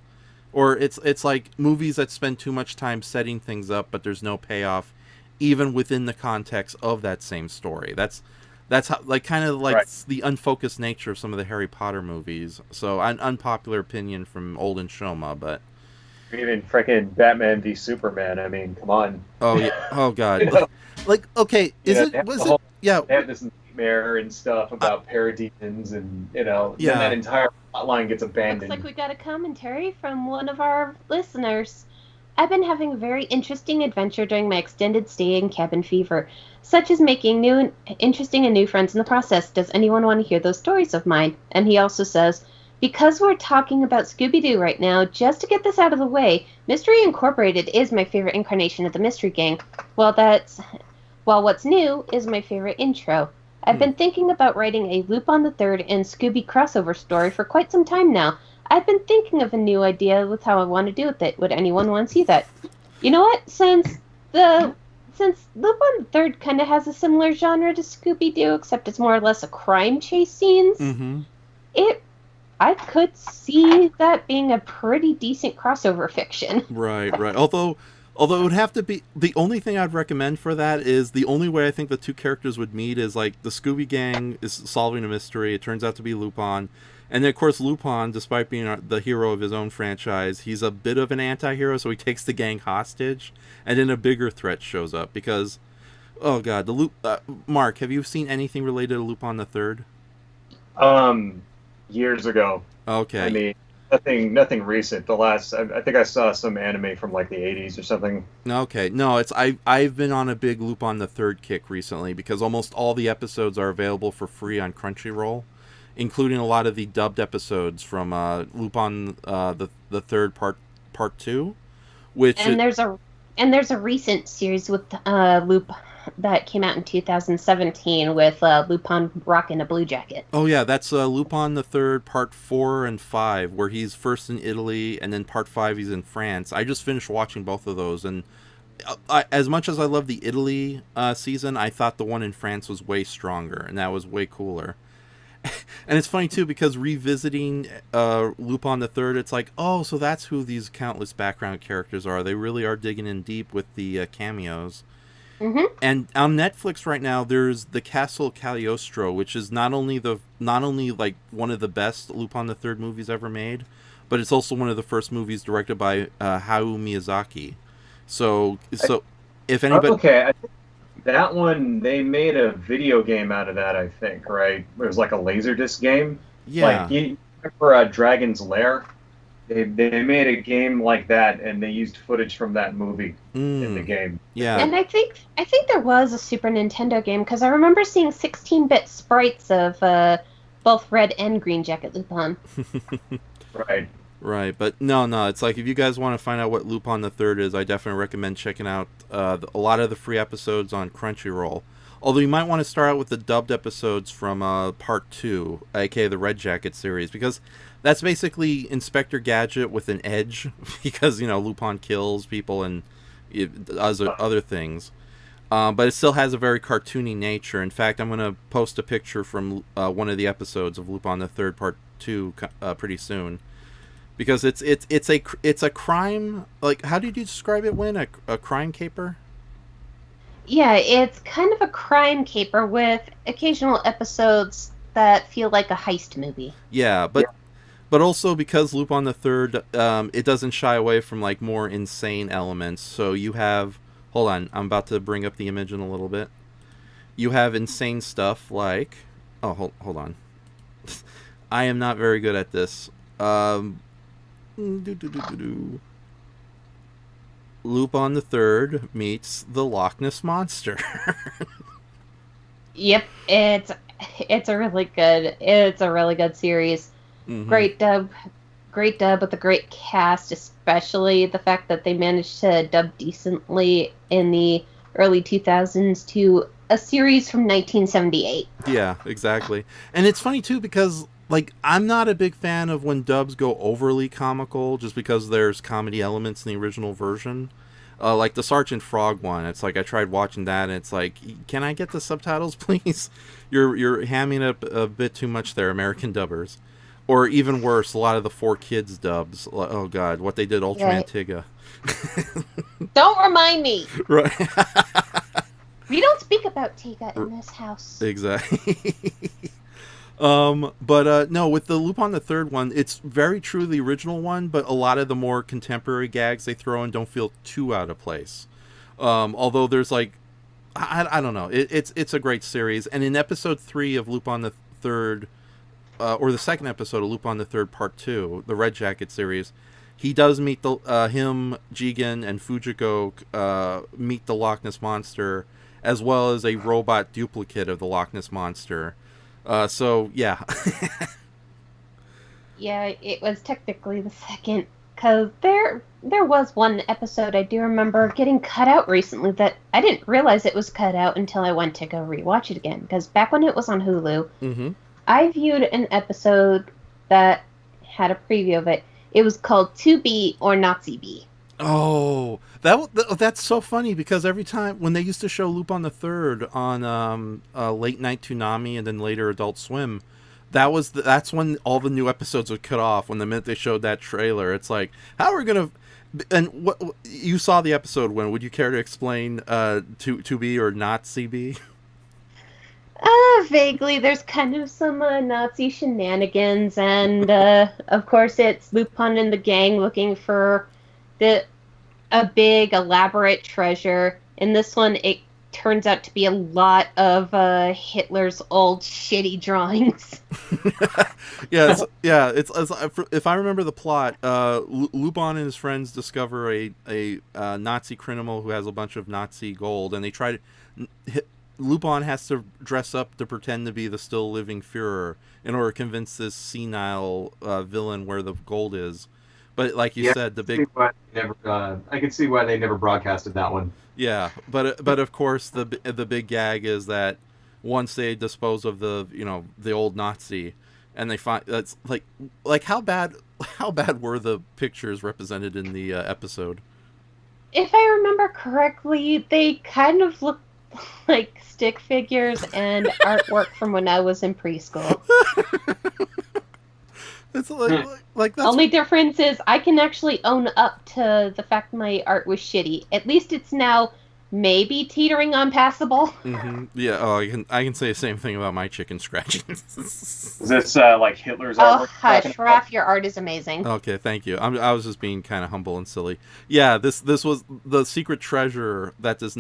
S2: or it's like movies that spend too much time setting things up, but there's no payoff, even within the context of that same story. That's how the unfocused nature of some of the Harry Potter movies. So, an unpopular opinion from Olden Shoma, but
S3: even freaking Batman v Superman. I mean, come on.
S2: Oh yeah. Oh god. Like, okay,
S3: They have this nightmare and stuff about parademons, and then that entire plotline gets abandoned.
S4: Looks like we got a commentary from one of our listeners. I've been having a very interesting adventure during my extended stay in Cabin Fever, such as making new and interesting and new friends in the process. Does anyone want to hear those stories of mine? And he also says, because we're talking about Scooby-Doo right now, just to get this out of the way, Mystery Incorporated is my favorite incarnation of the Mystery Gang. While what's new is my favorite intro. I've been thinking about writing a Lupin the Third and Scooby crossover story for quite some time now. I've been thinking of a new idea with how I want to do with it. Would anyone want to see that? You know what? Since Lupin the Third kind of has a similar genre to Scooby-Doo, except it's more or less a crime chase scenes, I could see that being a pretty decent crossover fiction.
S2: Right. Although it would have to be, the only thing I'd recommend for that is the only way I think the two characters would meet is like the Scooby Gang is solving a mystery. It turns out to be Lupin. And then, of course, Lupin, despite being the hero of his own franchise, he's a bit of an anti-hero, so he takes the gang hostage. And then a bigger threat shows up because, oh god, Mark, have you seen anything related to Lupin the Third?
S3: Years ago.
S2: Okay.
S3: I mean, nothing recent. I think I saw some anime from like the 80s or something.
S2: Okay, no, I've been on a big Lupin the Third kick recently because almost all the episodes are available for free on Crunchyroll, including a lot of the dubbed episodes from Lupin the Third Part 2, there's
S4: a recent series with Lupin that came out in 2017 with Lupin rocking a blue jacket.
S2: Oh yeah, that's Lupin the Third Part 4 and 5, where he's first in Italy and then Part 5 he's in France. I just finished watching both of those, and as much as I love the Italy season, I thought the one in France was way stronger, and that was way cooler. And it's funny too because revisiting Lupin the Third, it's like, oh, so that's who these countless background characters are. They really are digging in deep with the cameos.
S4: Mm-hmm.
S2: And on Netflix right now, there's the Castle Cagliostro, which is not only like one of the best Lupin the Third movies ever made, but it's also one of the first movies directed by Hayao Miyazaki. So if anybody,
S3: okay, I think that one they made a video game out of that. I think, right? It was like a Laserdisc game.
S2: Yeah.
S3: Like you remember Dragon's Lair? They made a game like that, and they used footage from that movie in the game.
S2: Yeah.
S4: And I think there was a Super Nintendo game, because I remember seeing 16-bit sprites of both Red and Green Jacket Lupin.
S3: Right.
S2: But no, it's like if you guys want to find out what Lupin the Third is, I definitely recommend checking out a lot of the free episodes on Crunchyroll. Although you might want to start out with the dubbed episodes from Part 2, aka the Red Jacket series, because that's basically Inspector Gadget with an edge, because, Lupin kills people and, it does other things. But it still has a very cartoony nature. In fact, I'm going to post a picture from one of the episodes of Lupin the Third Part 2 pretty soon. Because it's a crime, like, how did you describe it, Win? A crime caper?
S4: Yeah, it's kind of a crime caper with occasional episodes that feel like a heist movie.
S2: Yeah, but also because Lupin the Third, it doesn't shy away from like more insane elements. So you have, hold on, I'm about to bring up the image in a little bit. You have insane stuff like, oh, hold on. I am not very good at this. Lupin the Third meets the Loch Ness Monster.
S4: Yep, it's a really good series.
S2: Mm-hmm.
S4: Great dub with a great cast, especially the fact that they managed to dub decently in the early 2000s to a series from 1978.
S2: Yeah, exactly. And it's funny too because like I'm not a big fan of when dubs go overly comical just because there's comedy elements in the original version. Like the Sergeant Frog one, it's like I tried watching that and it's like, can I get the subtitles please? You're hamming up a bit too much there, American dubbers. Or even worse, a lot of the 4Kids dubs. Oh god, what they did Ultraman
S4: Right.
S2: Tiga.
S4: Don't remind me.
S2: Right.
S4: We don't speak about Tiga in this house.
S2: Exactly. But no, with the Lupin the Third one, it's very true the original one, but a lot of the more contemporary gags they throw in don't feel too out of place. Although there's like, I don't know, it's a great series. And in episode 3 of Lupin the Third, or the second episode of Lupin the Third Part 2, the Red Jacket series, he does meet him, Jigen, and Fujiko meet the Loch Ness Monster, as well as a robot duplicate of the Loch Ness Monster. So, yeah.
S4: Yeah, it was technically the second, because there was one episode I do remember getting cut out recently that I didn't realize it was cut out until I went to go rewatch it again. Because back when it was on Hulu,
S2: Mm-hmm.
S4: I viewed an episode that had a preview of it. It was called To Be or Not to Be.
S2: Oh, that's so funny because every time when they used to show Lupin the Third on late night Toonami and then later Adult Swim, that's when all the new episodes would cut off. When the minute they showed that trailer, it's like, how are we gonna? And what you saw the episode when? Would you care to explain to be or not CB?
S4: Vaguely. There's kind of some Nazi shenanigans, and of course it's Lupin and the gang looking for a big elaborate treasure. In this one, it turns out to be a lot of Hitler's old shitty drawings.
S2: Yeah, it's if I remember the plot, Lupin and his friends discover a Nazi criminal who has a bunch of Nazi gold, and they try to. Lupin has to dress up to pretend to be the still living Führer in order to convince this senile villain where the gold is. But like you said, the big
S3: I can see why they never broadcasted that one.
S2: yeah, but of course the big gag is that once they dispose of the old Nazi, and they find that's like how bad were the pictures represented in the episode?
S4: If I remember correctly, they kind of look like stick figures and artwork from when I was in preschool.
S2: It's like that's
S4: Only difference is I can actually own up to the fact my art was shitty. At least it's now maybe teetering on passable.
S2: Mm-hmm. Yeah. Oh, I can say the same thing about my chicken scratching.
S3: Is this like Hitler's
S4: Oh,
S3: artwork?
S4: hush, Raph, your art is amazing.
S2: Okay, thank you. I was just being kind of humble and silly. Yeah, this was the secret treasure that this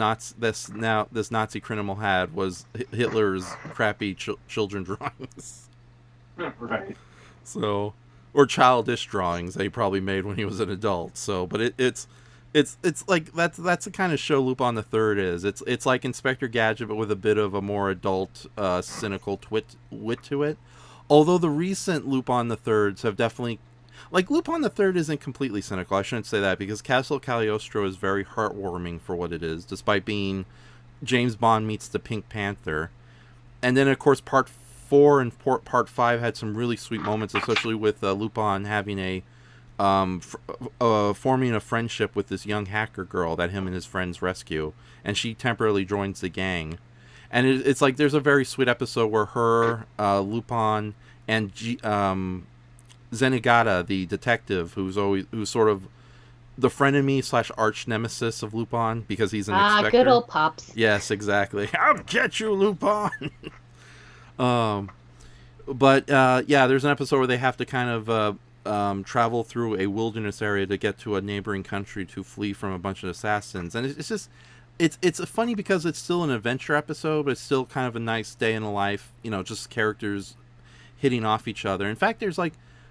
S2: Nazi criminal had was Hitler's crappy children drawings.
S3: Right.
S2: So, or childish drawings they probably made when he was an adult. So, but it's like that's the kind of show Lupin the Third is. It's like Inspector Gadget, but with a bit of a more adult, cynical wit to it. Although the recent Lupin the Thirds have definitely, like Lupin the Third isn't completely cynical. I shouldn't say that because Castle Cagliostro is very heartwarming for what it is, despite being James Bond meets the Pink Panther. And then of course Part 4 and Part 5 had some really sweet moments, especially with Lupin having a forming a friendship with this young hacker girl that him and his friends rescue, and she temporarily joins the gang. And it's like there's a very sweet episode where her, Lupin, and Zenigata, the detective, who's sort of the frenemy / arch nemesis of Lupin because he's an inspector.
S4: good old Pops.
S2: Yes, exactly. I'll get you, Lupin. But there's an episode where they have to kind of travel through a wilderness area to get to a neighboring country to flee from a bunch of assassins, and it's just it's funny because it's still an adventure episode, but it's still kind of a nice day in the life, just characters hitting off each other. In fact,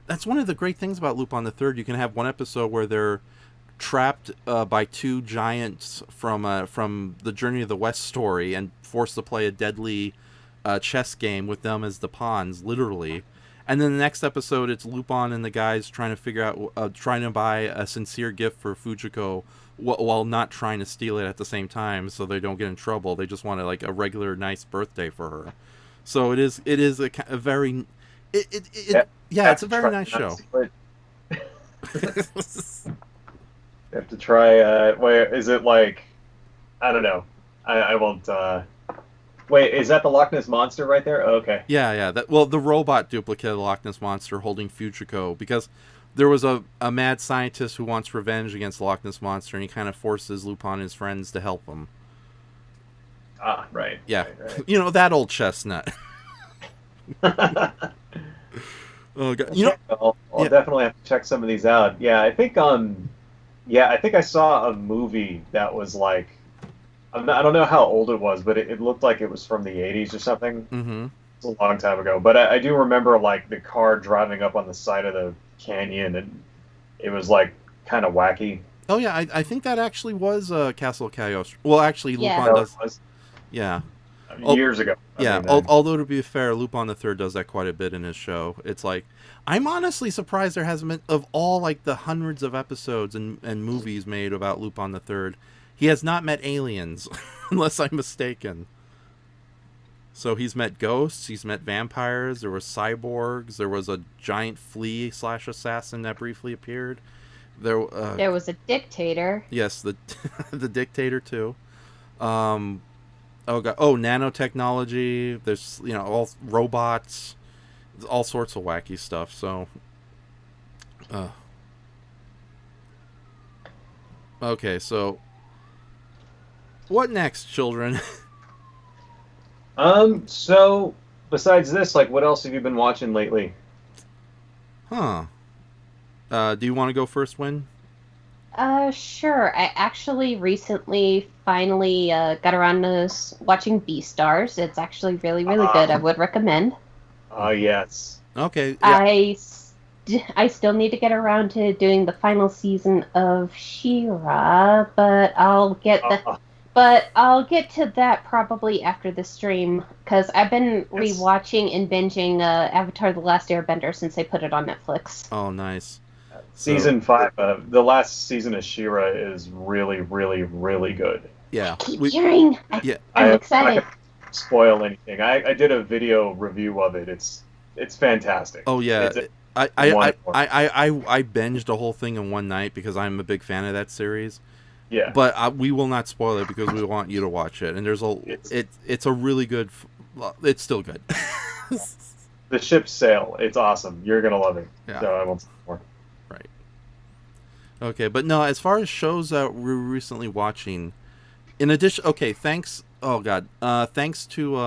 S2: that's one of the great things about Lupin the Third. You can have one episode where they're trapped by two giants from the Journey of the West story and forced to play a deadly chess game with them as the pawns, literally. And then the next episode, it's Lupin and the guys trying to figure out, trying to buy a sincere gift for Fujiko while not trying to steal it at the same time, so they don't get in trouble. They just want a regular nice birthday for her. So it is a very, it's a very nice show.
S3: You have to try. Wait, is it like? I don't know. I won't. Wait, is that the Loch Ness Monster right there? Oh, okay.
S2: Yeah. The robot duplicate of the Loch Ness Monster holding Fujiko, because there was a mad scientist who wants revenge against the Loch Ness Monster, and he kind of forces Lupin and his friends to help him.
S3: Ah, right.
S2: Yeah,
S3: right.
S2: That old chestnut. Oh God.
S3: I'll definitely have to check some of these out. Yeah, I think I saw a movie that was like, I don't know how old it was, but it looked like it was from the 80s or something.
S2: Mm-hmm.
S3: It's a long time ago, but I do remember like the car driving up on the side of the canyon, and it was like kind of wacky.
S2: Oh yeah, I think that actually was Castle Cagliostro. Well, actually,
S4: Yeah.
S2: Lupin does. Yeah.
S3: Years ago.
S2: Although to be fair, Lupin the Third does that quite a bit in his show. It's like, I'm honestly surprised there hasn't been, of all like the hundreds of episodes and movies made about Lupin the Third, he has not met aliens, unless I'm mistaken. So he's met ghosts, he's met vampires, there were cyborgs, there was a giant flea / assassin that briefly appeared. There
S4: was a dictator.
S2: Yes, the the dictator too. Oh God! Oh, nanotechnology. There's all robots, all sorts of wacky stuff. So, okay. So, what next, children?
S3: So besides this, like, what else have you been watching lately?
S2: Huh? Do you want to go first, Win?
S4: Sure. I actually recently finally got around to watching Beastars. It's actually really, really good. I would recommend.
S3: Yes.
S2: Okay. Yeah.
S4: I still need to get around to doing the final season of She-Ra, but I'll get to that probably after the stream, because I've been rewatching and binging Avatar: The Last Airbender since they put it on Netflix.
S2: Oh, nice.
S3: Season 5, the last season of She-Ra is really, really, really good.
S2: Yeah.
S4: Keep hearing. I'm excited.
S3: I'm not gonna spoil anything. I did a video review of it. It's fantastic.
S2: Oh yeah. I binged the whole thing in one night because I'm a big fan of that series.
S3: Yeah.
S2: But we will not spoil it because we want you to watch it. And it's a really good. It's still good.
S3: The ship's sail. It's awesome. You're gonna love it.
S2: Yeah.
S3: So I won't say more.
S2: Right. Okay, but no. As far as shows that we're recently watching, in addition, okay, thanks. Oh God. Thanks to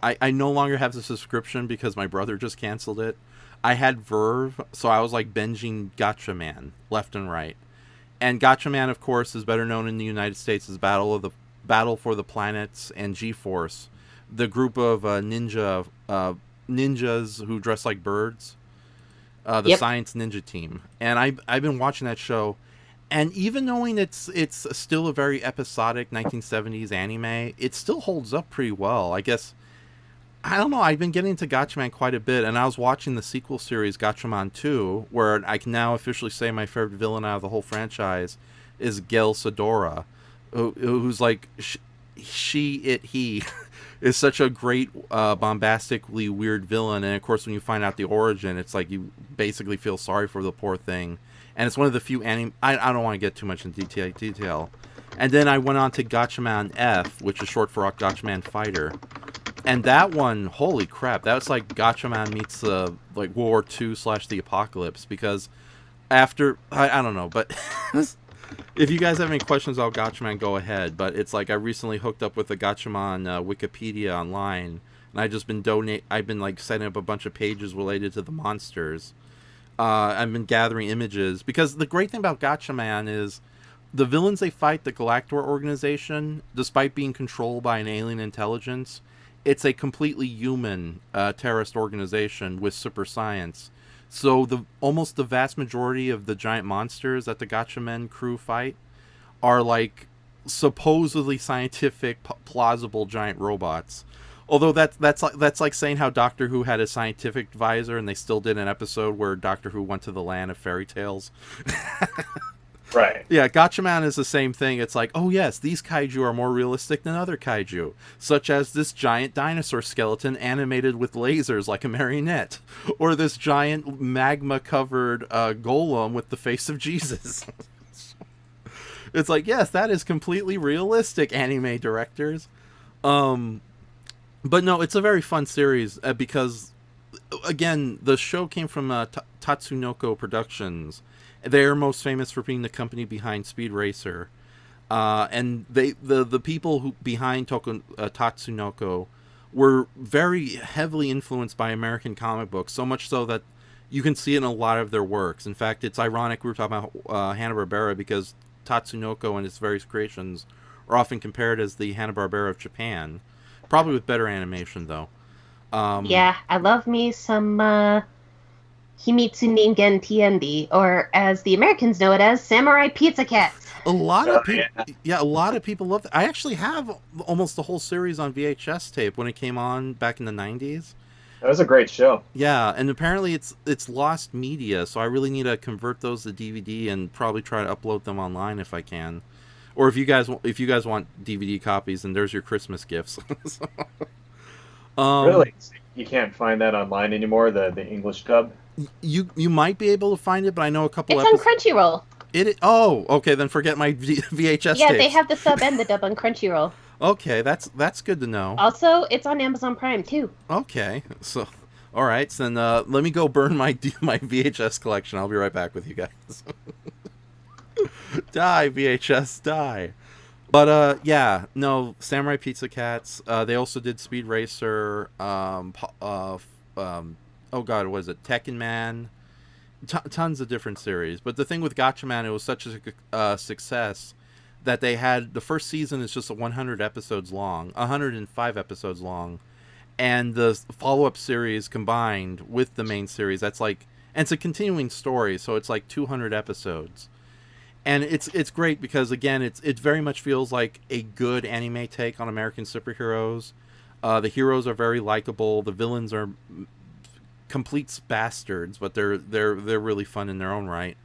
S2: I no longer have the subscription because my brother just canceled it. I had Verve, so I was like binging Gatchaman left and right. And Gatchaman, of course, is better known in the United States as Battle for the Planets and G-Force, the group of ninjas who dress like birds, the Science Ninja Team. And I've been watching that show, and even knowing it's still a very episodic 1970s anime, it still holds up pretty well. I guess, I don't know, I've been getting into Gatchaman quite a bit, and I was watching the sequel series, Gatchaman 2, where I can now officially say my favorite villain out of the whole franchise is Gale Sidora, who's like, he is such a great, bombastically weird villain. And of course, when you find out the origin, it's like you basically feel sorry for the poor thing. And it's one of the few I don't want to get too much in detail. And then I went on to Gatchaman F, which is short for Gatchaman Fighter. And that one, holy crap, that's like Gatchaman meets like World War II / the Apocalypse, because after, I don't know, but if you guys have any questions about Gatchaman, go ahead. But it's like I recently hooked up with the Gatchaman Wikipedia online, and I've been like setting up a bunch of pages related to the monsters. I've been gathering images, because the great thing about Gatchaman is the villains they fight, the Galactor organization, despite being controlled by an alien intelligence, it's a completely human terrorist organization with super science. So almost the vast majority of the giant monsters that the Gatchaman crew fight are like supposedly scientific, plausible giant robots. Although that's like saying how Doctor Who had a scientific advisor and they still did an episode where Doctor Who went to the land of fairy tales.
S3: Right.
S2: Yeah, Gatchaman is the same thing. It's like, oh yes, these kaiju are more realistic than other kaiju, such as this giant dinosaur skeleton animated with lasers like a marionette, or this giant magma-covered golem with the face of Jesus. It's like, yes, that is completely realistic, anime directors. But no, it's a very fun series because, again, the show came from Tatsunoko Productions. They're most famous for being the company behind Speed Racer, and the people who behind Tatsunoko were very heavily influenced by American comic books, so much so that you can see it in a lot of their works. In fact, it's ironic we were talking about Hanna-Barbera, because Tatsunoko and its various creations are often compared as the Hanna-Barbera of Japan, probably with better animation though.
S4: Yeah, I love me some Himitsu Ningen Tiendi, or as the Americans know it as, Samurai Pizza Cats.
S2: A lot of people, a lot of people love that. I actually have almost the whole series on VHS tape when it came on back in the 90s.
S3: That was a great show.
S2: Yeah, and apparently it's lost media, so I really need to convert those to DVD and probably try to upload them online if I can. Or if you guys want DVD copies, then there's your Christmas gifts.
S3: Really? You can't find that online anymore, the English dub?
S2: You might be able to find it, but I know a couple
S4: It's on Crunchyroll.
S2: Oh, okay, then forget my VHS
S4: Yeah,
S2: tapes.
S4: they have the sub and the dub on Crunchyroll.
S2: Okay, that's good to know.
S4: Also, it's on Amazon Prime too.
S2: Okay, so all right, so then let me go burn my VHS collection. I'll be right back with you guys. Die, VHS, die. But yeah, no, Samurai Pizza Cats. They also did Speed Racer. Oh God, what is it? Tekken Man. Tons of different series. But the thing with Gatchaman, it was such a success that they had the first season is just 100 episodes long, 105 episodes long, and the follow-up series combined with the main series, that's like, and it's a continuing story, so it's like 200 episodes. And it's great because, again, it very much feels like a good anime take on American superheroes. The heroes are very likable. The villains are complete bastards, but they're really fun in their own right.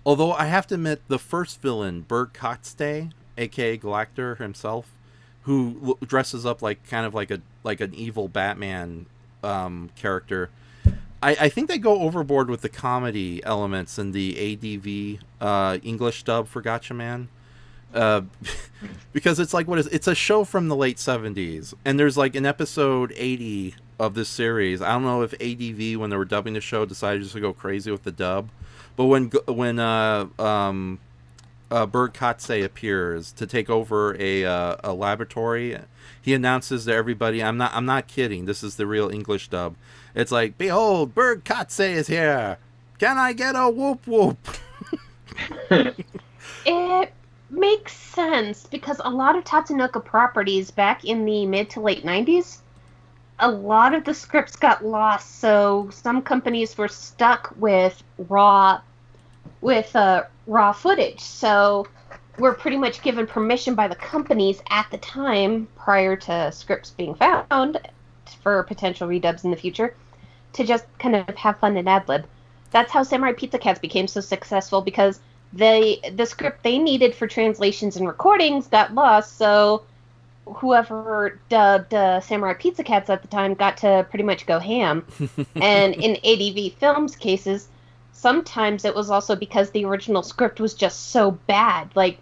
S2: Although I have to admit, the first villain, Berg Katsude, aka Galactor himself, who dresses up like kind of like an evil Batman character, I think they go overboard with the comedy elements in the ADV English dub for Gatchaman. Because it's like, it's a show from the late 70s, and there's like an episode 80 of this series. I don't know if ADV, when they were dubbing the show, decided just to go crazy with the dub, but when Berg Katsude appears to take over a laboratory, he announces to everybody, I'm not kidding, this is the real English dub. It's like, behold, Berg Katsude is here. Can I get a whoop whoop?
S4: It makes sense because a lot of Tatsunoko properties back in the mid to late 90s, a lot of the scripts got lost, so some companies were stuck with raw footage. So we're pretty much given permission by the companies at the time, prior to scripts being found for potential redubs in the future, to just kind of have fun and ad-lib. That's how Samurai Pizza Cats became so successful, because the script they needed for translations and recordings got lost, so whoever dubbed Samurai Pizza Cats at the time got to pretty much go ham. And in ADV Films cases, sometimes it was also because the original script was just so bad. Like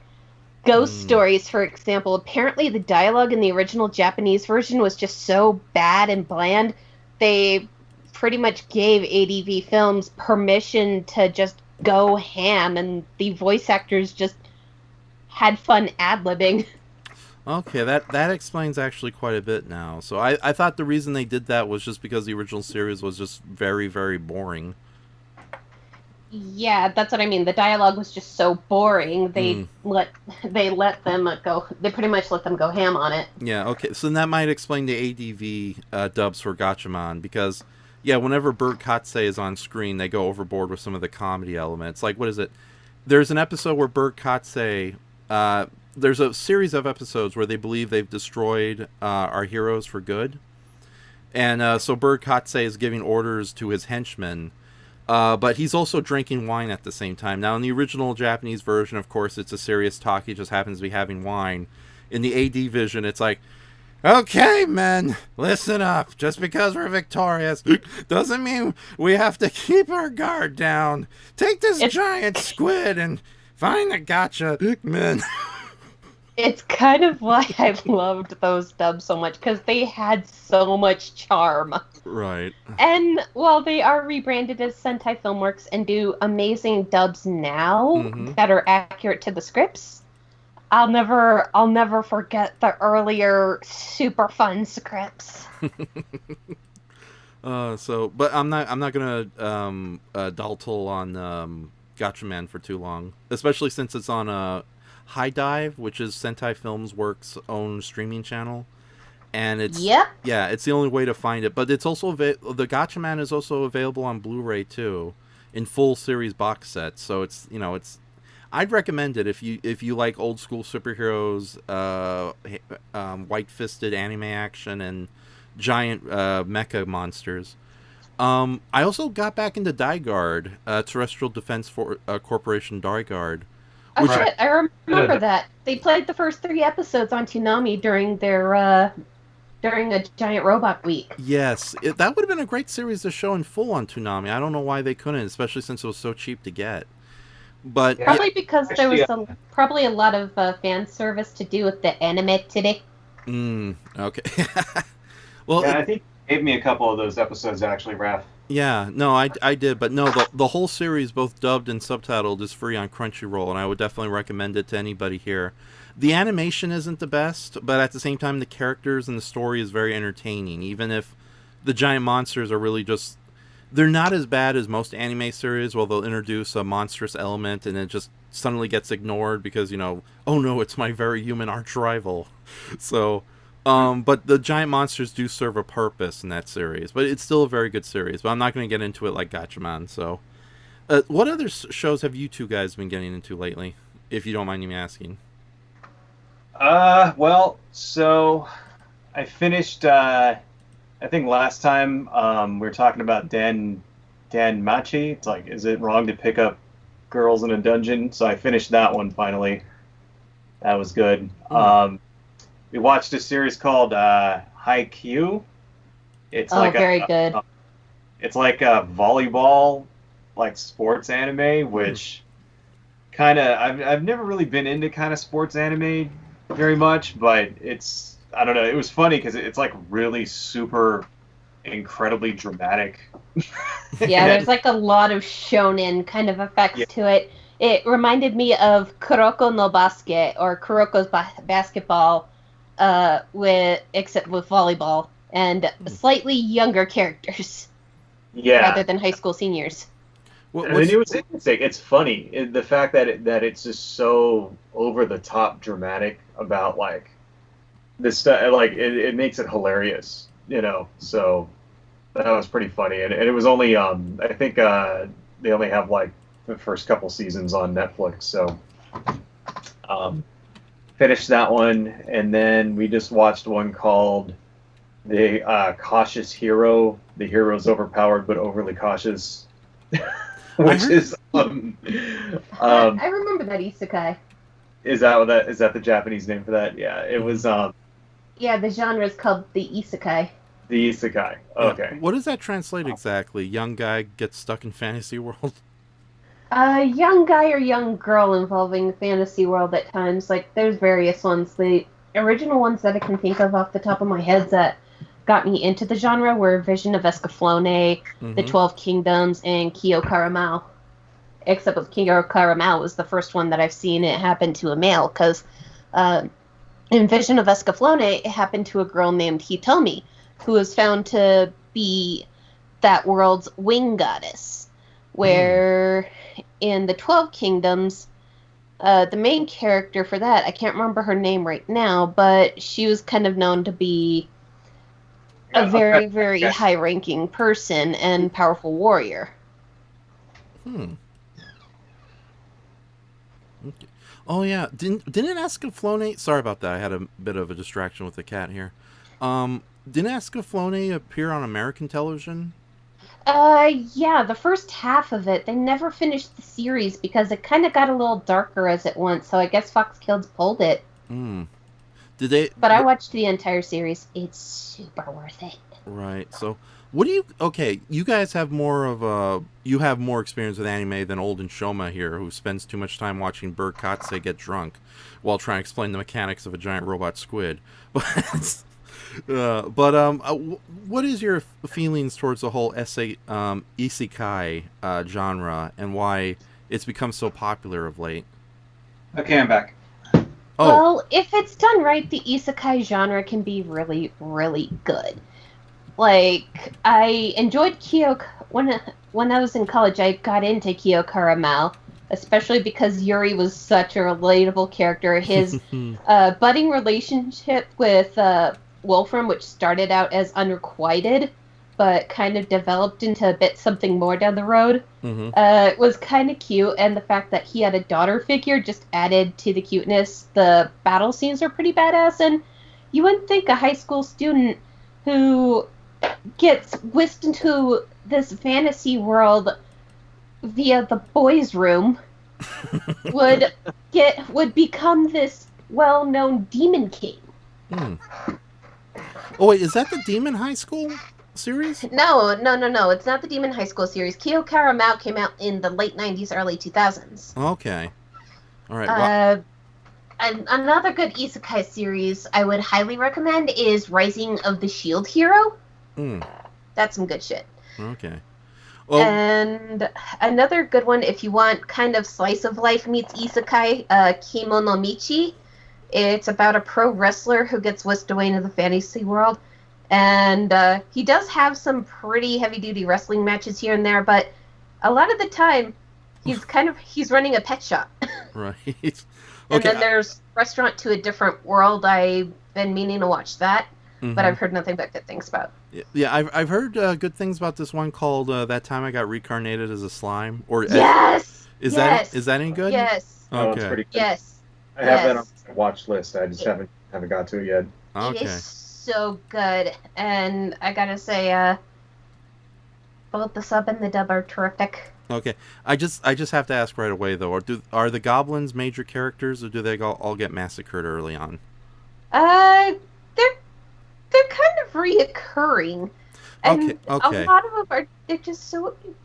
S4: Ghost Stories, for example, apparently the dialogue in the original Japanese version was just so bad and bland, they pretty much gave ADV Films permission to just go ham, and the voice actors just had fun ad-libbing.
S2: Okay, that explains actually quite a bit now. So I thought the reason they did that was just because the original series was just very, very boring.
S4: Yeah, that's what I mean. The dialogue was just so boring. They let them go. They pretty much let them go ham on it.
S2: Yeah, okay. So that might explain the ADV dubs for Gatchaman, because yeah, whenever Bird Katsei is on screen, they go overboard with some of the comedy elements. Like, what is it? There's an episode where Bird Katsei, there's a series of episodes where they believe they've destroyed our heroes for good. And so Bird Katsei is giving orders to his henchmen, but he's also drinking wine at the same time. Now, in the original Japanese version, of course, it's a serious talk. He just happens to be having wine. In the AD vision, it's like, okay, men, listen up. Just because we're victorious doesn't mean we have to keep our guard down. Take this giant squid and find the gotcha, men.
S4: It's kind of why I loved those dubs so much, because they had so much charm.
S2: Right.
S4: And while they are rebranded as Sentai Filmworks and do amazing dubs now that are accurate to the scripts, I'll never forget the earlier super fun scripts.
S2: But I'm not gonna dawdle on Gatchaman for too long, especially since it's on High Dive, which is Sentai Filmworks' own streaming channel, and it's it's the only way to find it. But it's also the Gatchaman is also available on Blu-ray too, in full series box set. So it's I'd recommend it if you like old school superheroes, white-fisted anime action, and giant mecha monsters. I also got back into Daiguard, Terrestrial Defense Corporation Daiguard.
S4: Oh shit, I remember that. They played the first 3 episodes on Toonami during a Giant Robot Week.
S2: Yes, that would have been a great series to show in full on Toonami. I don't know why they couldn't, especially since it was so cheap to get. But
S4: probably because there was probably a lot of fan service to do with the anime today.
S2: Okay. Well,
S3: yeah, I think you gave me a couple of those episodes actually, Raph.
S2: Yeah, no, I did, but no, the whole series, both dubbed and subtitled, is free on Crunchyroll, and I would definitely recommend it to anybody here. The animation isn't the best, but at the same time, the characters and the story is very entertaining, even if the giant monsters are really just... They're not as bad as most anime series, where they'll introduce a monstrous element and it just suddenly gets ignored because, oh no, it's my very human arch rival. So... but the giant monsters do serve a purpose in that series. But it's still a very good series. But I'm not going to get into it like Gatchaman. So, what other shows have you two guys been getting into lately, if you don't mind me asking?
S3: Well, so I finished. I think last time we were talking about Dan Machi. It's like, is it wrong to pick up girls in a dungeon? So I finished that one finally. That was good. We watched a series called Haikyuu. It's
S4: very good.
S3: It's like a volleyball, like sports anime, which kind of I've never really been into kind of sports anime very much, but it's, I don't know. It was funny because it's like really super, incredibly dramatic.
S4: Yeah, there's like a lot of shonen kind of effects to it. It reminded me of Kuroko no Basket or Kuroko's basketball. Except with volleyball and slightly younger characters, rather than high school seniors.
S3: I mean, it was interesting. It's funny the fact that it's just so over the top dramatic about like this stuff. Like it makes it hilarious, So that was pretty funny, and it was only I think they only have like the first couple seasons on Netflix, so. Finished that one, and then we just watched one called The Cautious Hero. The hero's overpowered but overly cautious, which is
S4: I remember that isekai.
S3: Is that the Japanese name for that? Yeah, it was
S4: Yeah, the genre is called the isekai.
S3: The isekai. Okay.
S2: What does that translate exactly? Young guy gets stuck in fantasy world?
S4: A young guy or young girl involving the fantasy world at times. Like, there's various ones. The original ones that I can think of off the top of my head that got me into the genre were Vision of Escaflowne, The 12 Kingdoms, and Kyo Karamao. Except with Kyo Karamao was the first one that I've seen it happen to a male, because in Vision of Escaflowne, it happened to a girl named Hitomi, who was found to be that world's wing goddess, where in the 12 Kingdoms, the main character for that, I can't remember her name right now, but she was kind of known to be a very, very high-ranking person and powerful warrior.
S2: Okay. Oh yeah, didn't Escaflowne? Sorry about that. I had a bit of a distraction with the cat here. Didn't Escaflowne appear on American television?
S4: Yeah, the first half of it. They never finished the series because it kind of got a little darker as it went. So I guess Fox Kids pulled it.
S2: Did they?
S4: But I watched the entire series. It's super worth it.
S2: Right. So, what do you? Okay, you guys have more of a. You have more experience with anime than Olden Shoma here, who spends too much time watching Bird Katse get drunk while trying to explain the mechanics of a giant robot squid. What is your feelings towards the whole isekai genre and why it's become so popular of late?
S3: Okay, I'm back.
S2: Oh.
S4: Well, if it's done right, the isekai genre can be really, really good. Like, I enjoyed when I was in college. I got into Kyo Karamao, especially because Yuri was such a relatable character. His budding relationship with Wolfram, which started out as unrequited, but kind of developed into a bit something more down the road, was kind of cute, and the fact that he had a daughter figure just added to the cuteness. The battle scenes are pretty badass, and you wouldn't think a high school student who gets whisked into this fantasy world via the boys' room would become this well-known demon king.
S2: Oh wait, is that the Demon High School series?
S4: No. It's not the Demon High School series. Kyo Karamao came out in the late 90s, early 2000s.
S2: Okay. All right.
S4: Another good isekai series I would highly recommend is Rising of the Shield Hero. That's some good shit.
S2: Okay. Well,
S4: and another good one, if you want kind of slice of life meets isekai, Kimono Michi. It's about a pro wrestler who gets whisked away into the fantasy world. And he does have some pretty heavy-duty wrestling matches here and there, but a lot of the time, he's running a pet shop.
S2: Right.
S4: And then there's Restaurant to a Different World. I've been meaning to watch that, but I've heard nothing but good things about.
S2: Yeah, I've heard good things about this one called That Time I Got Reincarnated as a Slime. Or
S4: yes!
S2: Is that any good?
S4: Yes.
S3: Oh, it's pretty good.
S4: Yes.
S3: I have that on my watch list. I just haven't got to it yet.
S2: Okay.
S4: It is so good, and I gotta say, both the sub and the dub are terrific.
S2: Okay, I just have to ask right away though: are the goblins major characters, or do they all get massacred early on?
S4: They're kind of reoccurring, and a lot of them they're just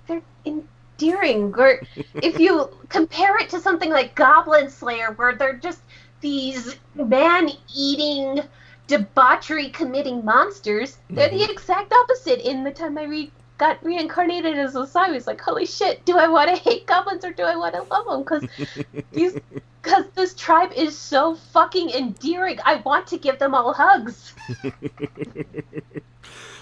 S4: they're endearing. Or if you compare it to something like Goblin Slayer, where they're just these man-eating, debauchery-committing monsters, they're the exact opposite. In the time I got reincarnated as a slime, it's like, holy shit, do I want to hate goblins or do I want to love them? Because this tribe is so fucking endearing. I want to give them all hugs.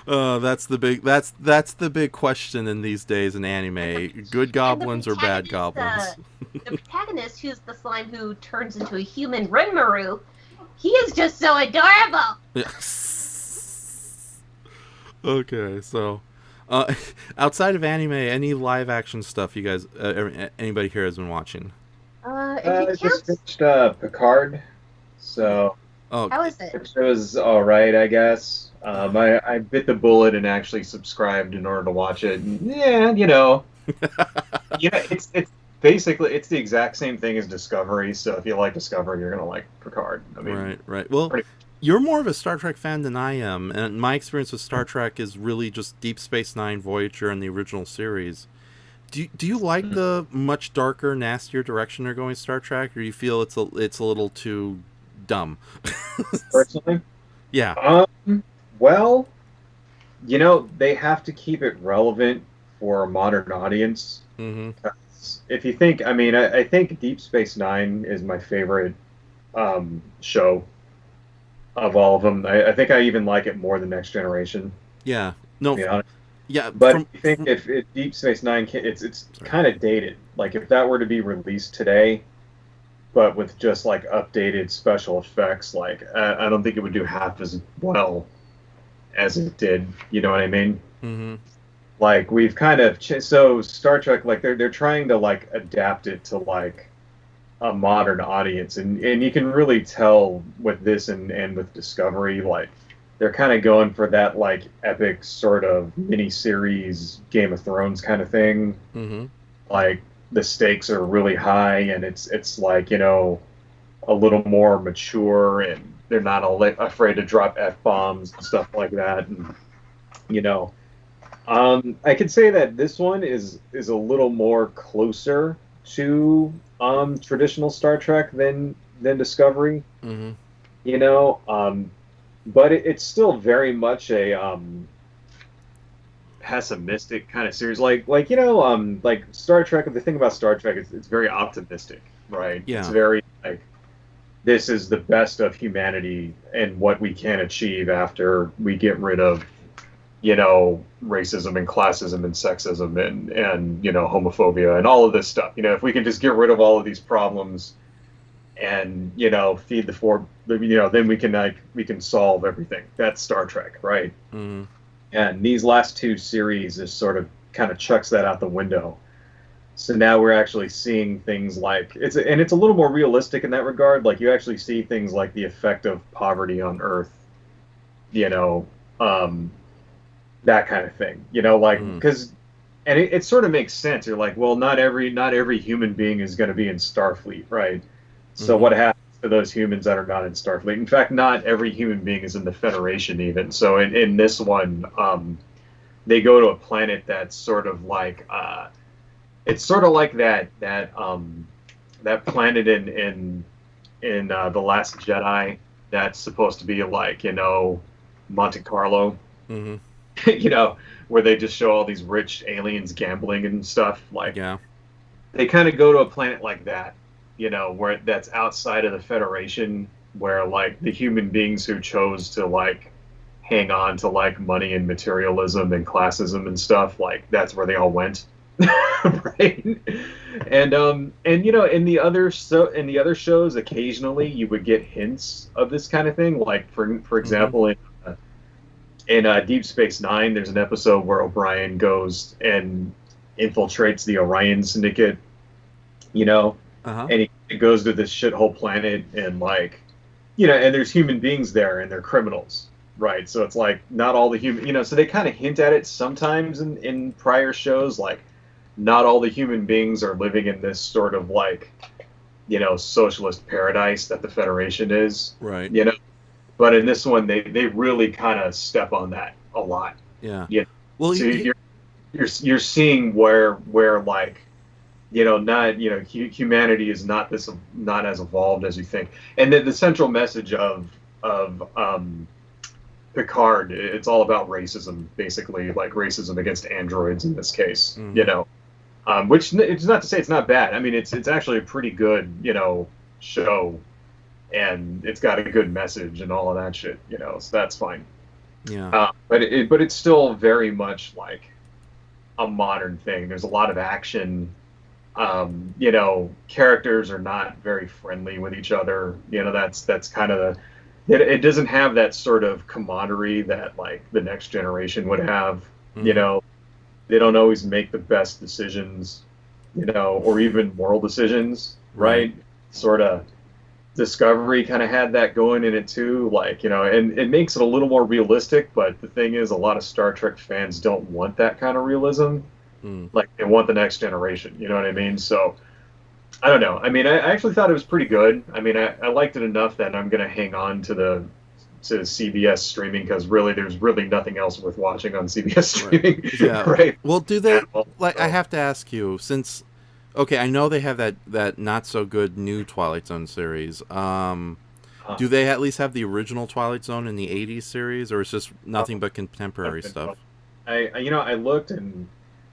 S2: That's the big question in these days in anime. Good goblins or bad goblins?
S4: The protagonist, who's the slime who turns into a human, Renmaru, he is just so adorable.
S2: Yes. Okay, so outside of anime, any live action stuff you guys, anybody here has been watching?
S3: I just finished Picard, so
S4: how is it?
S3: It was all right, I guess. I bit the bullet and actually subscribed in order to watch it. And, yeah, it's basically it's the exact same thing as Discovery. So if you like Discovery, you're gonna like Picard. I mean,
S2: right. Well, You're more of a Star Trek fan than I am, and my experience with Star Trek is really just Deep Space Nine, Voyager, and the original series. Do you like the much darker, nastier direction they're going Star Trek, or you feel it's a little too dumb?
S3: Personally,
S2: Yeah.
S3: well, you know, they have to keep it relevant for a modern audience.
S2: Mm-hmm.
S3: 'Cause if you think, I mean, I think Deep Space Nine is my favorite show of all of them. I think I even like it more than Next Generation.
S2: Yeah. No.
S3: To be honest.
S2: Yeah.
S3: But I think if Deep Space Nine, it's kind of dated. Like if that were to be released today, but with just like updated special effects, like I don't think it would do half as well as it did. You know what I mean?
S2: Mm-hmm.
S3: Like we've kind of so Star Trek, like they're trying to like adapt it to like a modern audience, and you can really tell with this and with Discovery, like they're kind of going for that like epic sort of mini series Game of Thrones kind of thing.
S2: Mm-hmm.
S3: Like the stakes are really high, and it's like, you know, a little more mature, and they're not afraid to drop F-bombs and stuff like that, and you know. I could say that this one is a little more closer to traditional Star Trek than Discovery.
S2: Mm-hmm.
S3: You know, but it's still very much a pessimistic kind of series. Like you know, like Star Trek. The thing about Star Trek is it's very optimistic, right?
S2: Yeah.
S3: It's very like this is the best of humanity and what we can achieve after we get rid of, you know, racism and classism and sexism and you know, homophobia and all of this stuff. You know, if we can just get rid of all of these problems and, you know, feed you know, then we can solve everything. That's Star Trek, right?
S2: Mm-hmm.
S3: And these last two series is sort of kind of chucks that out the window. So now we're actually seeing things like it's a little more realistic in that regard. Like you actually see things like the effect of poverty on Earth, you know, that kind of thing, you know, like because and it sort of makes sense. You're like, well, not every human being is going to be in Starfleet, right? So what happens to those humans that are not in Starfleet? In fact, not every human being is in the Federation even. So in this one, they go to a planet that's sort of like it's sort of like that planet in The Last Jedi that's supposed to be like, you know, Monte Carlo.
S2: Mm-hmm.
S3: You know, where they just show all these rich aliens gambling and stuff. Like,
S2: Yeah.
S3: They kind of go to a planet like that, you know, where that's outside of the Federation, where like the human beings who chose to like hang on to like money and materialism and classism and stuff, like that's where they all went, right? And you know, in the other shows, occasionally you would get hints of this kind of thing. Like for example, in Deep Space Nine, there's an episode where O'Brien goes and infiltrates the Orion Syndicate, you know, and he goes to this shithole planet, and like, you know, and there's human beings there, and they're criminals, right? So it's like not all the human, you know, so they kind of hint at it sometimes in prior shows, like not all the human beings are living in this sort of like, you know, socialist paradise that the Federation is,
S2: Right.
S3: you know. But in this one, they really kind of step on that a lot.
S2: Yeah.
S3: Yeah.
S2: Well,
S3: So you're seeing where like, you know, not, you know, humanity is not as evolved as you think. And then the central message of Picard, it's all about racism, basically, like racism against androids in this case.
S2: Mm-hmm.
S3: You know, which it's not to say it's not bad. I mean, it's actually a pretty good, you know, show. And it's got a good message and all of that shit, you know, so that's fine.
S2: Yeah.
S3: But it's still very much like a modern thing. There's a lot of action. You know, characters are not very friendly with each other. You know, that's kind of it doesn't have that sort of camaraderie that like the Next Generation would have.
S2: Mm-hmm.
S3: You know, they don't always make the best decisions, you know, or even moral decisions, right? Sort of. Discovery kind of had that going in it too, like, you know, and it makes it a little more realistic, but the thing is a lot of Star Trek fans don't want that kind of realism. Like they want the Next Generation, you know what I mean? So I don't know. I mean, I actually thought it was pretty good. I mean, I liked it enough that I'm going to hang on to to CBS streaming because really there's really nothing else worth watching on CBS streaming.
S2: Yeah.
S3: Right.
S2: Well, do they like? I
S3: So,
S2: have to ask you since. Okay, I know they have that not so good new Twilight Zone series. Do they at least have the original Twilight Zone in the '80s series, or is just nothing but contemporary stuff?
S3: I looked and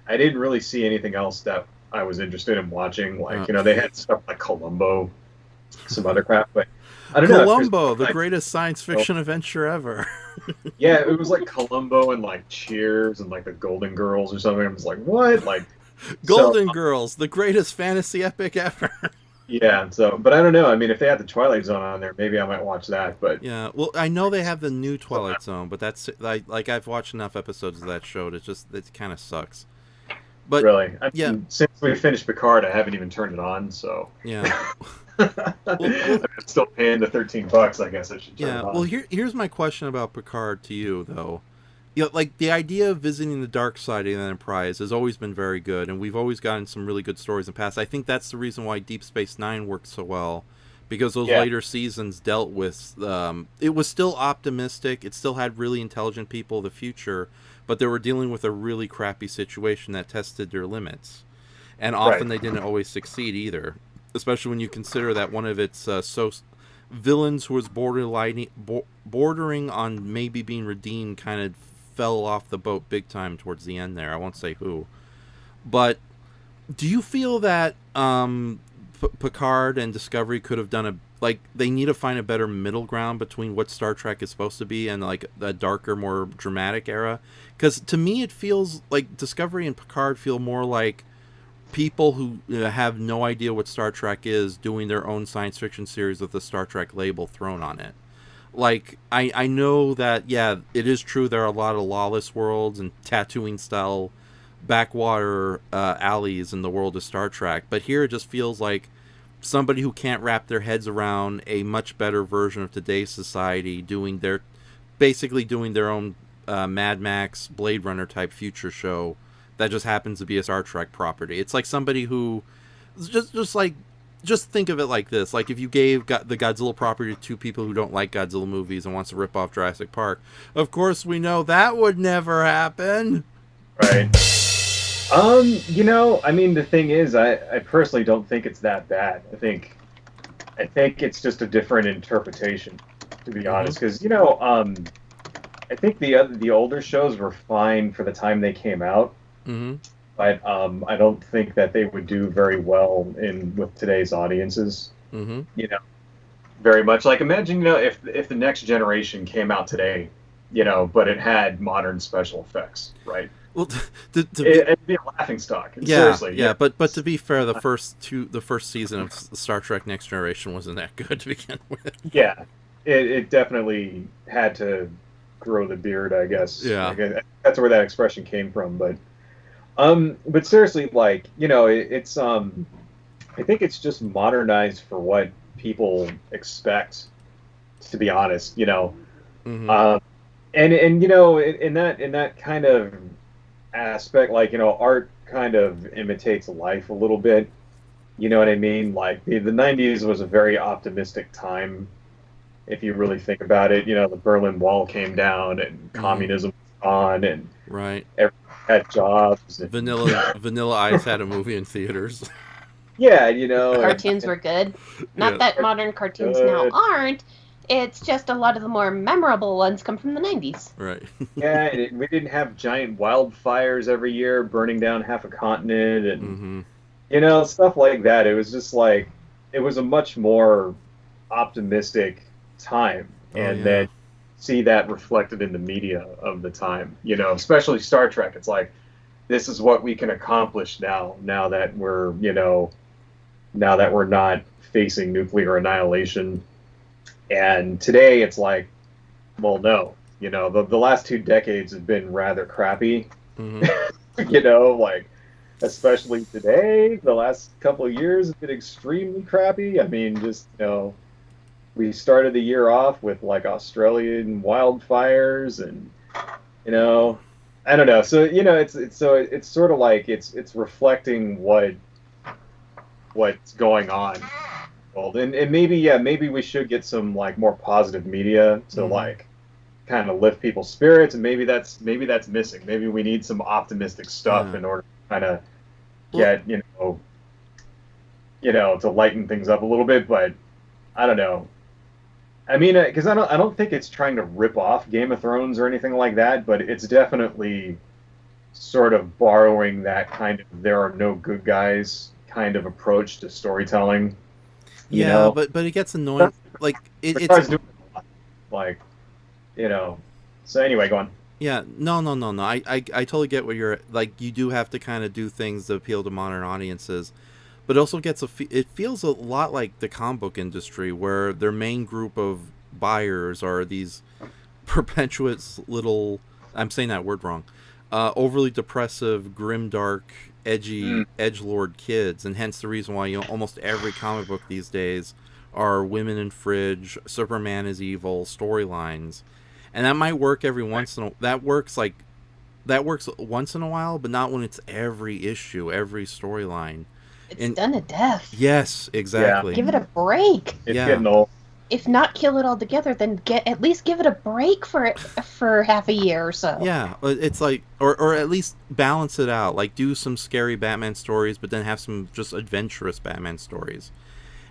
S3: I didn't really see anything else that I was interested in watching. Like, they had stuff like Columbo, some other crap, but I don't know.
S2: Columbo, the greatest science fiction adventure ever.
S3: Yeah, it was like Columbo and like Cheers and like the Golden Girls or something. I was like, what? Like
S2: Golden Girls, the greatest fantasy epic ever.
S3: Yeah, but I don't know. I mean, if they had the Twilight Zone on there, maybe I might watch that. But
S2: yeah, well, I know they have the new Twilight Zone, but that's like I've watched enough episodes of that show. It kind of sucks. But
S3: really, I mean, since we finished Picard, I haven't even turned it on. So
S2: yeah,
S3: I'm still paying the $13. I guess I should turn it on.
S2: Well, here's my question about Picard to you though. Like the idea of visiting the dark side of the Enterprise has always been very good, and we've always gotten some really good stories in the past. I think that's the reason why Deep Space Nine worked so well, because those later seasons dealt with. It was still optimistic. It still had really intelligent people of the future, but they were dealing with a really crappy situation that tested their limits, and often they didn't always succeed either. Especially when you consider that one of its villains who was bordering on maybe being redeemed kind of fell off the boat big time towards the end there. I won't say who. But do you feel that Picard and Discovery could have done they need to find a better middle ground between what Star Trek is supposed to be and like a darker, more dramatic era? Because to me it feels like Discovery and Picard feel more like people who have no idea what Star Trek is doing their own science fiction series with the Star Trek label thrown on it. Like, I know that, it is true there are a lot of lawless worlds and Tatooine style backwater alleys in the world of Star Trek, but here it just feels like somebody who can't wrap their heads around a much better version of today's society basically doing their own Mad Max, Blade Runner type future show that just happens to be a Star Trek property. It's like somebody who just think of it like this. Like if you gave the Godzilla property to two people who don't like Godzilla movies and wants to rip off Jurassic Park, of course we know that would never happen.
S3: Right. I mean, the thing is, I personally don't think it's that bad. I think it's just a different interpretation, to be honest. Because I think the older shows were fine for the time they came out.
S2: Mm-hmm.
S3: But I don't think that they would do very well with today's audiences.
S2: Mm-hmm.
S3: Very much like imagine if the Next Generation came out today, but it had modern special effects, right?
S2: Well,
S3: it'd be a laughingstock. Seriously.
S2: Yeah. But to be fair, the first season of Star Trek Next Generation wasn't that good to begin with.
S3: Yeah, it definitely had to grow the beard, I guess.
S2: Yeah,
S3: that's where that expression came from, but. But seriously, it's I think it's just modernized for what people expect, to be honest,
S2: Mm-hmm.
S3: And in that kind of aspect, art kind of imitates life a little bit. You know what I mean? Like the 90s was a very optimistic time, if you really think about it. The Berlin Wall came down and communism was on, and
S2: right.
S3: Everyone had jobs. And,
S2: Vanilla Ice had a movie in theaters.
S3: Yeah,
S4: cartoons were good. Not that modern cartoons now aren't. It's just a lot of the more memorable ones come from the 90s.
S2: Right.
S3: Yeah, we didn't have giant wildfires every year burning down half a continent and stuff like that. It was just like it was a much more optimistic time, and then see that reflected in the media of the time, especially Star Trek. It's like, this is what we can accomplish now that we're not facing nuclear annihilation. And today it's like, well, no, the last 2 decades have been rather crappy, especially today, the last couple of years have been extremely crappy. I mean, just, we started the year off with like Australian wildfires, and I don't know. So it's sort of like it's reflecting what's going on in the difficult. And maybe we should get some like more positive media to like kind of lift people's spirits, and maybe that's missing. Maybe we need some optimistic stuff in order to kind of get to lighten things up a little bit. But I don't know. I mean, because I don't think it's trying to rip off Game of Thrones or anything like that, but it's definitely sort of borrowing that kind of there are no good guys kind of approach to storytelling. You know?
S2: but it gets annoying. Like it's
S3: doing a lot. Like, So anyway, go on.
S2: Yeah, no. I totally get what you're like. You do have to kind of do things to appeal to modern audiences, but it also gets it feels a lot like the comic book industry, where their main group of buyers are these perpetuous little, I'm saying that word wrong, overly depressive, grimdark, edgy edgelord kids, and hence the reason why almost every comic book these days are women in fridge, Superman is evil storylines. And that might work every once in a that works once in a while, but not when it's every issue, every storyline.
S4: It's done to death.
S2: Yes, exactly.
S3: Yeah.
S4: Give it a break.
S3: It's getting old.
S4: If not kill it altogether, then at least give it a break for half a year or so.
S2: Yeah, it's like, or at least balance it out. Like, do some scary Batman stories, but then have some just adventurous Batman stories.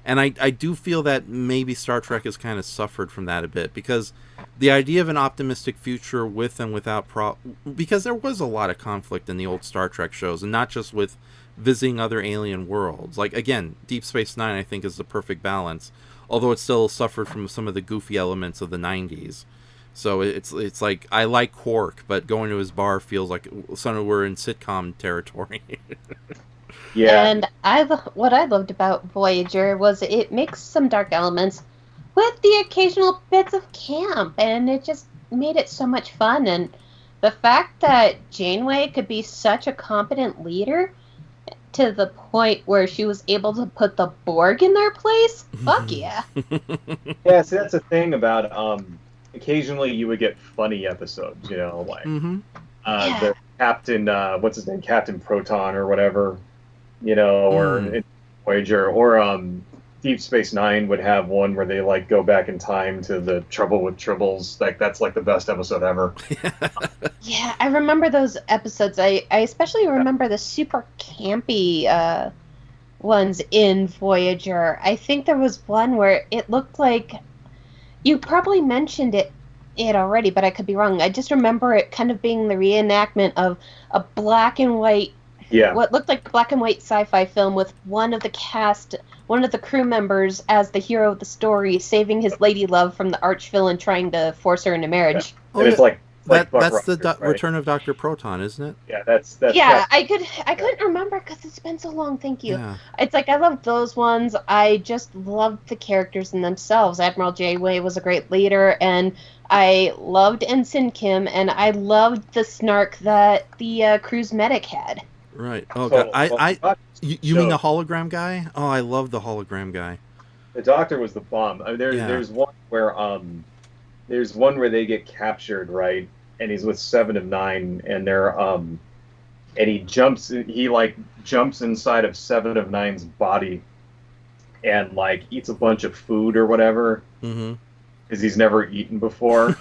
S2: And I do feel that maybe Star Trek has kind of suffered from that a bit, because the idea of an optimistic future with and without because there was a lot of conflict in the old Star Trek shows, and not just with visiting other alien worlds. Like, again, Deep Space Nine, I think, is the perfect balance, although it still suffered from some of the goofy elements of the 90s. So it's like, I like Quark, but going to his bar feels like suddenly we're in sitcom territory.
S3: Yeah.
S4: And what I loved about Voyager was it mixed some dark elements with the occasional bits of camp, and it just made it so much fun. And the fact that Janeway could be such a competent leader to the point where she was able to put the Borg in their place, fuck yeah.
S3: Yeah, see, that's the thing about occasionally you would get funny episodes, like the Captain, what's his name, Captain Proton or whatever, or in Voyager, or Deep Space Nine would have one where they like go back in time to the Trouble with Tribbles. Like, that's like the best episode ever.
S4: Yeah, I remember those episodes. I especially remember the super campy ones in Voyager. I think there was one where it looked like, you probably mentioned it already, but I could be wrong. I just remember it kind of being the reenactment of a black and white, what looked like black and white sci-fi film with one of the crew members as the hero of the story, saving his lady love from the archvillain trying to force her into marriage.
S3: And it's like
S2: that's
S3: Buck
S2: the
S3: Rogers, right?
S2: Return of Dr. Proton, isn't it?
S3: Yeah, that's
S4: Yeah, I couldn't remember because it's been so long. Thank you.
S2: Yeah.
S4: It's like I loved those ones. I just loved the characters in themselves. Admiral Janeway was a great leader, and I loved Ensign Kim, and I loved the snark that the cruise medic had.
S2: Right. Oh, God. You mean the hologram guy? Oh, I love the hologram guy.
S3: The Doctor was the bomb. I mean, there's one where they get captured, right? And he's with Seven of Nine, and they're and he jumps inside of Seven of Nine's body, and like eats a bunch of food or whatever, because he's never eaten before,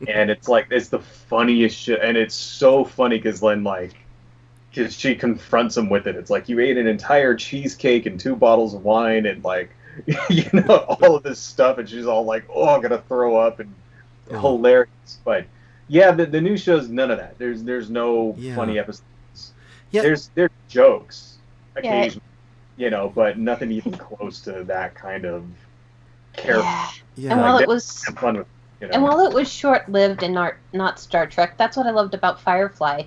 S3: and it's the funniest shit, and it's so funny because then because she confronts him with it. It's like, you ate an entire cheesecake and 2 bottles of wine and all of this stuff, and she's all like, oh, I'm gonna throw up, and hilarious. But yeah, the new show's none of that. There's no funny episodes.
S2: Yeah.
S3: There's jokes occasionally, but nothing even close to that kind of character.
S4: Yeah. And while it was
S3: fun with,
S4: and while it was short-lived and not Star Trek, that's what I loved about Firefly.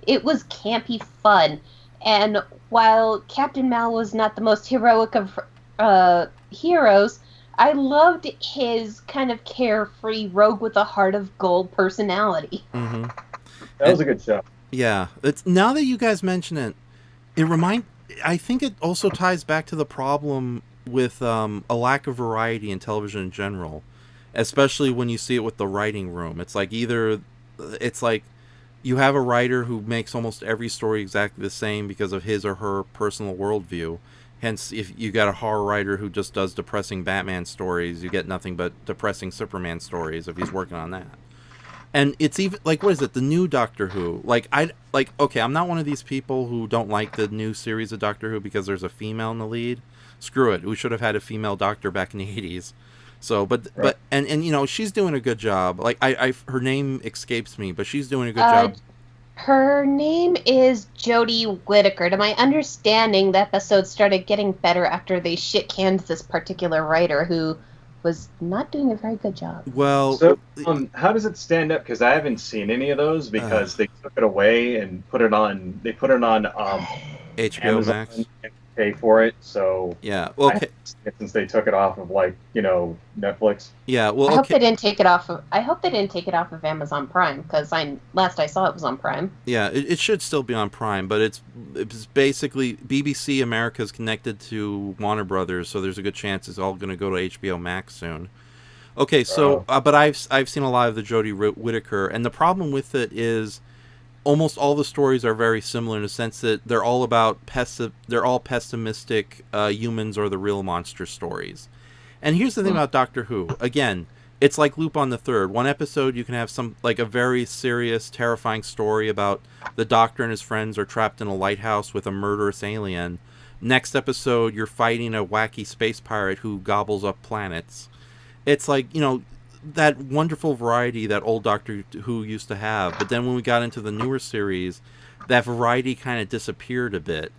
S4: It was campy fun, and while Captain Mal was not the most heroic of heroes, I loved his kind of carefree rogue with a heart of gold personality.
S3: That was a good show.
S2: Yeah, now that you guys mention it, I think it also ties back to the problem with a lack of variety in television in general, especially when you see it with the writing room. It's like you have a writer who makes almost every story exactly the same because of his or her personal worldview, Hence, if you got a horror writer who just does depressing Batman stories, you get nothing but depressing Superman stories if he's working on that. And it's even like, what is it? The new Doctor Who. Okay, I'm not one of these people who don't like the new series of Doctor Who because there's a female in the lead. Screw it. We should have had a female Doctor back in the 80s. So, but you know, she's doing a good job. Like her name escapes me, but she's doing a good job.
S4: Her name is Jodie Whittaker. To my understanding, the episode started getting better after they shit-canned this particular writer who was not doing a very good job.
S2: Well,
S3: so how does it stand up? Because I haven't seen any of those because they took it away and put it on. They put it on
S2: HBO
S3: Amazon
S2: Max.
S3: and pay for it. So
S2: Yeah. Well, okay.
S3: Since they took it off of Netflix.
S2: Yeah. Well,
S4: I hope
S2: okay.
S4: they didn't take it off of Amazon Prime because last I saw it was on Prime.
S2: Yeah, it should still be on Prime, but it's basically BBC America's connected to Warner Brothers, so there's a good chance it's all going to go to HBO Max soon. Okay, so but I've seen a lot of the Jodie Whittaker, and the problem with it is almost all the stories are very similar in the sense that they're all about pessimistic humans or the real monster stories. And here's the thing about Doctor Who. Again, it's like Lupin the Third. One episode you can have a very serious, terrifying story about the Doctor and his friends are trapped in a lighthouse with a murderous alien. Next episode, you're fighting a wacky space pirate who gobbles up planets. It's like, you know, that wonderful variety that old Doctor Who used to have. But then when we got into the newer series, that variety kind of disappeared a bit.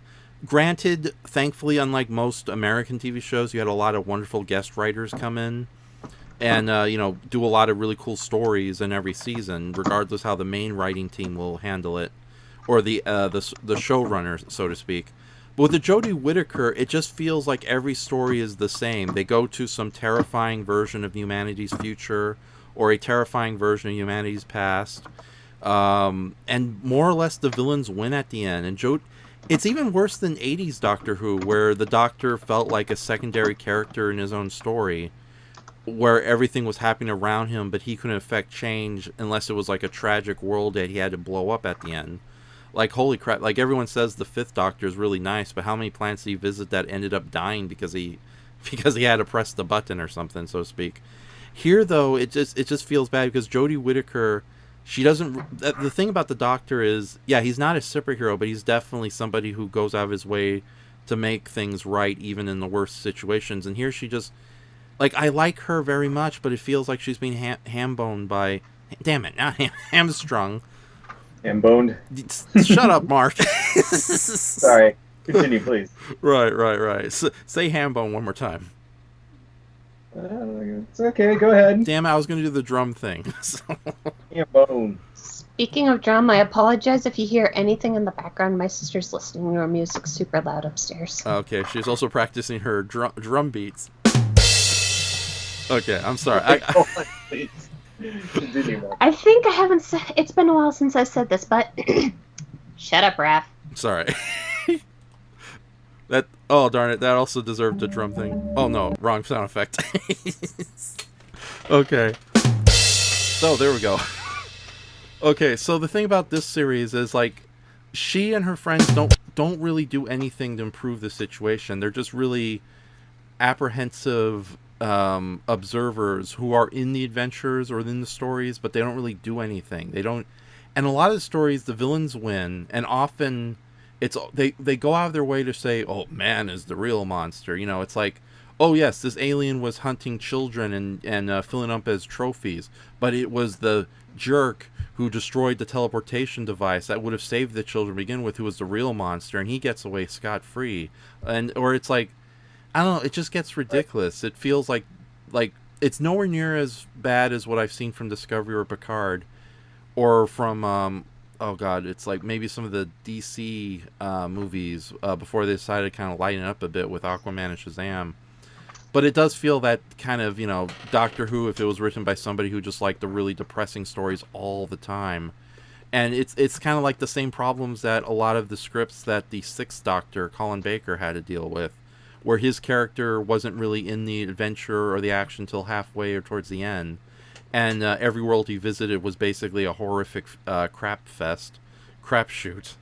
S2: Granted, thankfully, unlike most American TV shows, you had a lot of wonderful guest writers come in and do a lot of really cool stories in every season, regardless how the main writing team will handle it, or the showrunner, so to speak. But with the Jodie Whittaker, it just feels like every story is the same. They go to some terrifying version of humanity's future, or a terrifying version of humanity's past, and more or less the villains win at the end. And it's even worse than 80s Doctor Who, where the Doctor felt like a secondary character in his own story, where everything was happening around him, but he couldn't affect change unless it was like a tragic world that he had to blow up at the end. Like, holy crap, like everyone says the Fifth Doctor is really nice, but how many planets did he visit that ended up dying because he had to press the button or something, so to speak. Here, though, it just feels bad because Jodie Whittaker, she doesn't... The thing about the Doctor is, yeah, he's not a superhero, but he's definitely somebody who goes out of his way to make things right, even in the worst situations. And here she just... Like, I like her very much, but it feels like she's being ham-boned by... Damn it, not hamstrung.
S3: Ham-boned?
S2: Shut up, Mark.
S3: Sorry. Continue, please.
S2: Right. Say ham-bone one more time.
S3: It's okay, go ahead.
S2: Damn it, I was going to do the drum thing.
S3: Ham-bone.
S4: Speaking of drum, I apologize if you hear anything in the background. My sister's listening to her music super loud upstairs.
S2: Okay, she's also practicing her drum beats. Okay, I'm sorry.
S4: I think I haven't said... It's been a while since I said this, but... Shut up, Raph.
S2: Sorry. Oh, darn it. That also deserved a drum thing. Oh, no. Wrong sound effect. Okay. So, there we go. Okay, so the thing about this series is, like, she and her friends don't really do anything to improve the situation. They're just really apprehensive observers who are in the adventures or in the stories, but they don't really do anything. And a lot of the stories, the villains win, and often they go out of their way to say, oh, man is the real monster. You know, it's like, oh yes, this alien was hunting children and filling up as trophies, but it was the jerk who destroyed the teleportation device that would have saved the children to begin with, who was the real monster, and he gets away scot-free. Or it's like, I don't know, it just gets ridiculous. It feels like it's nowhere near as bad as what I've seen from Discovery or Picard, or from it's like maybe some of the DC movies before they decided to kind of lighten up a bit with Aquaman and Shazam. But it does feel that kind of, Doctor Who, if it was written by somebody who just liked the really depressing stories all the time. And it's kind of like the same problems that a lot of the scripts that the Sixth Doctor, Colin Baker, had to deal with, where his character wasn't really in the adventure or the action till halfway or towards the end. And every world he visited was basically a horrific crap shoot.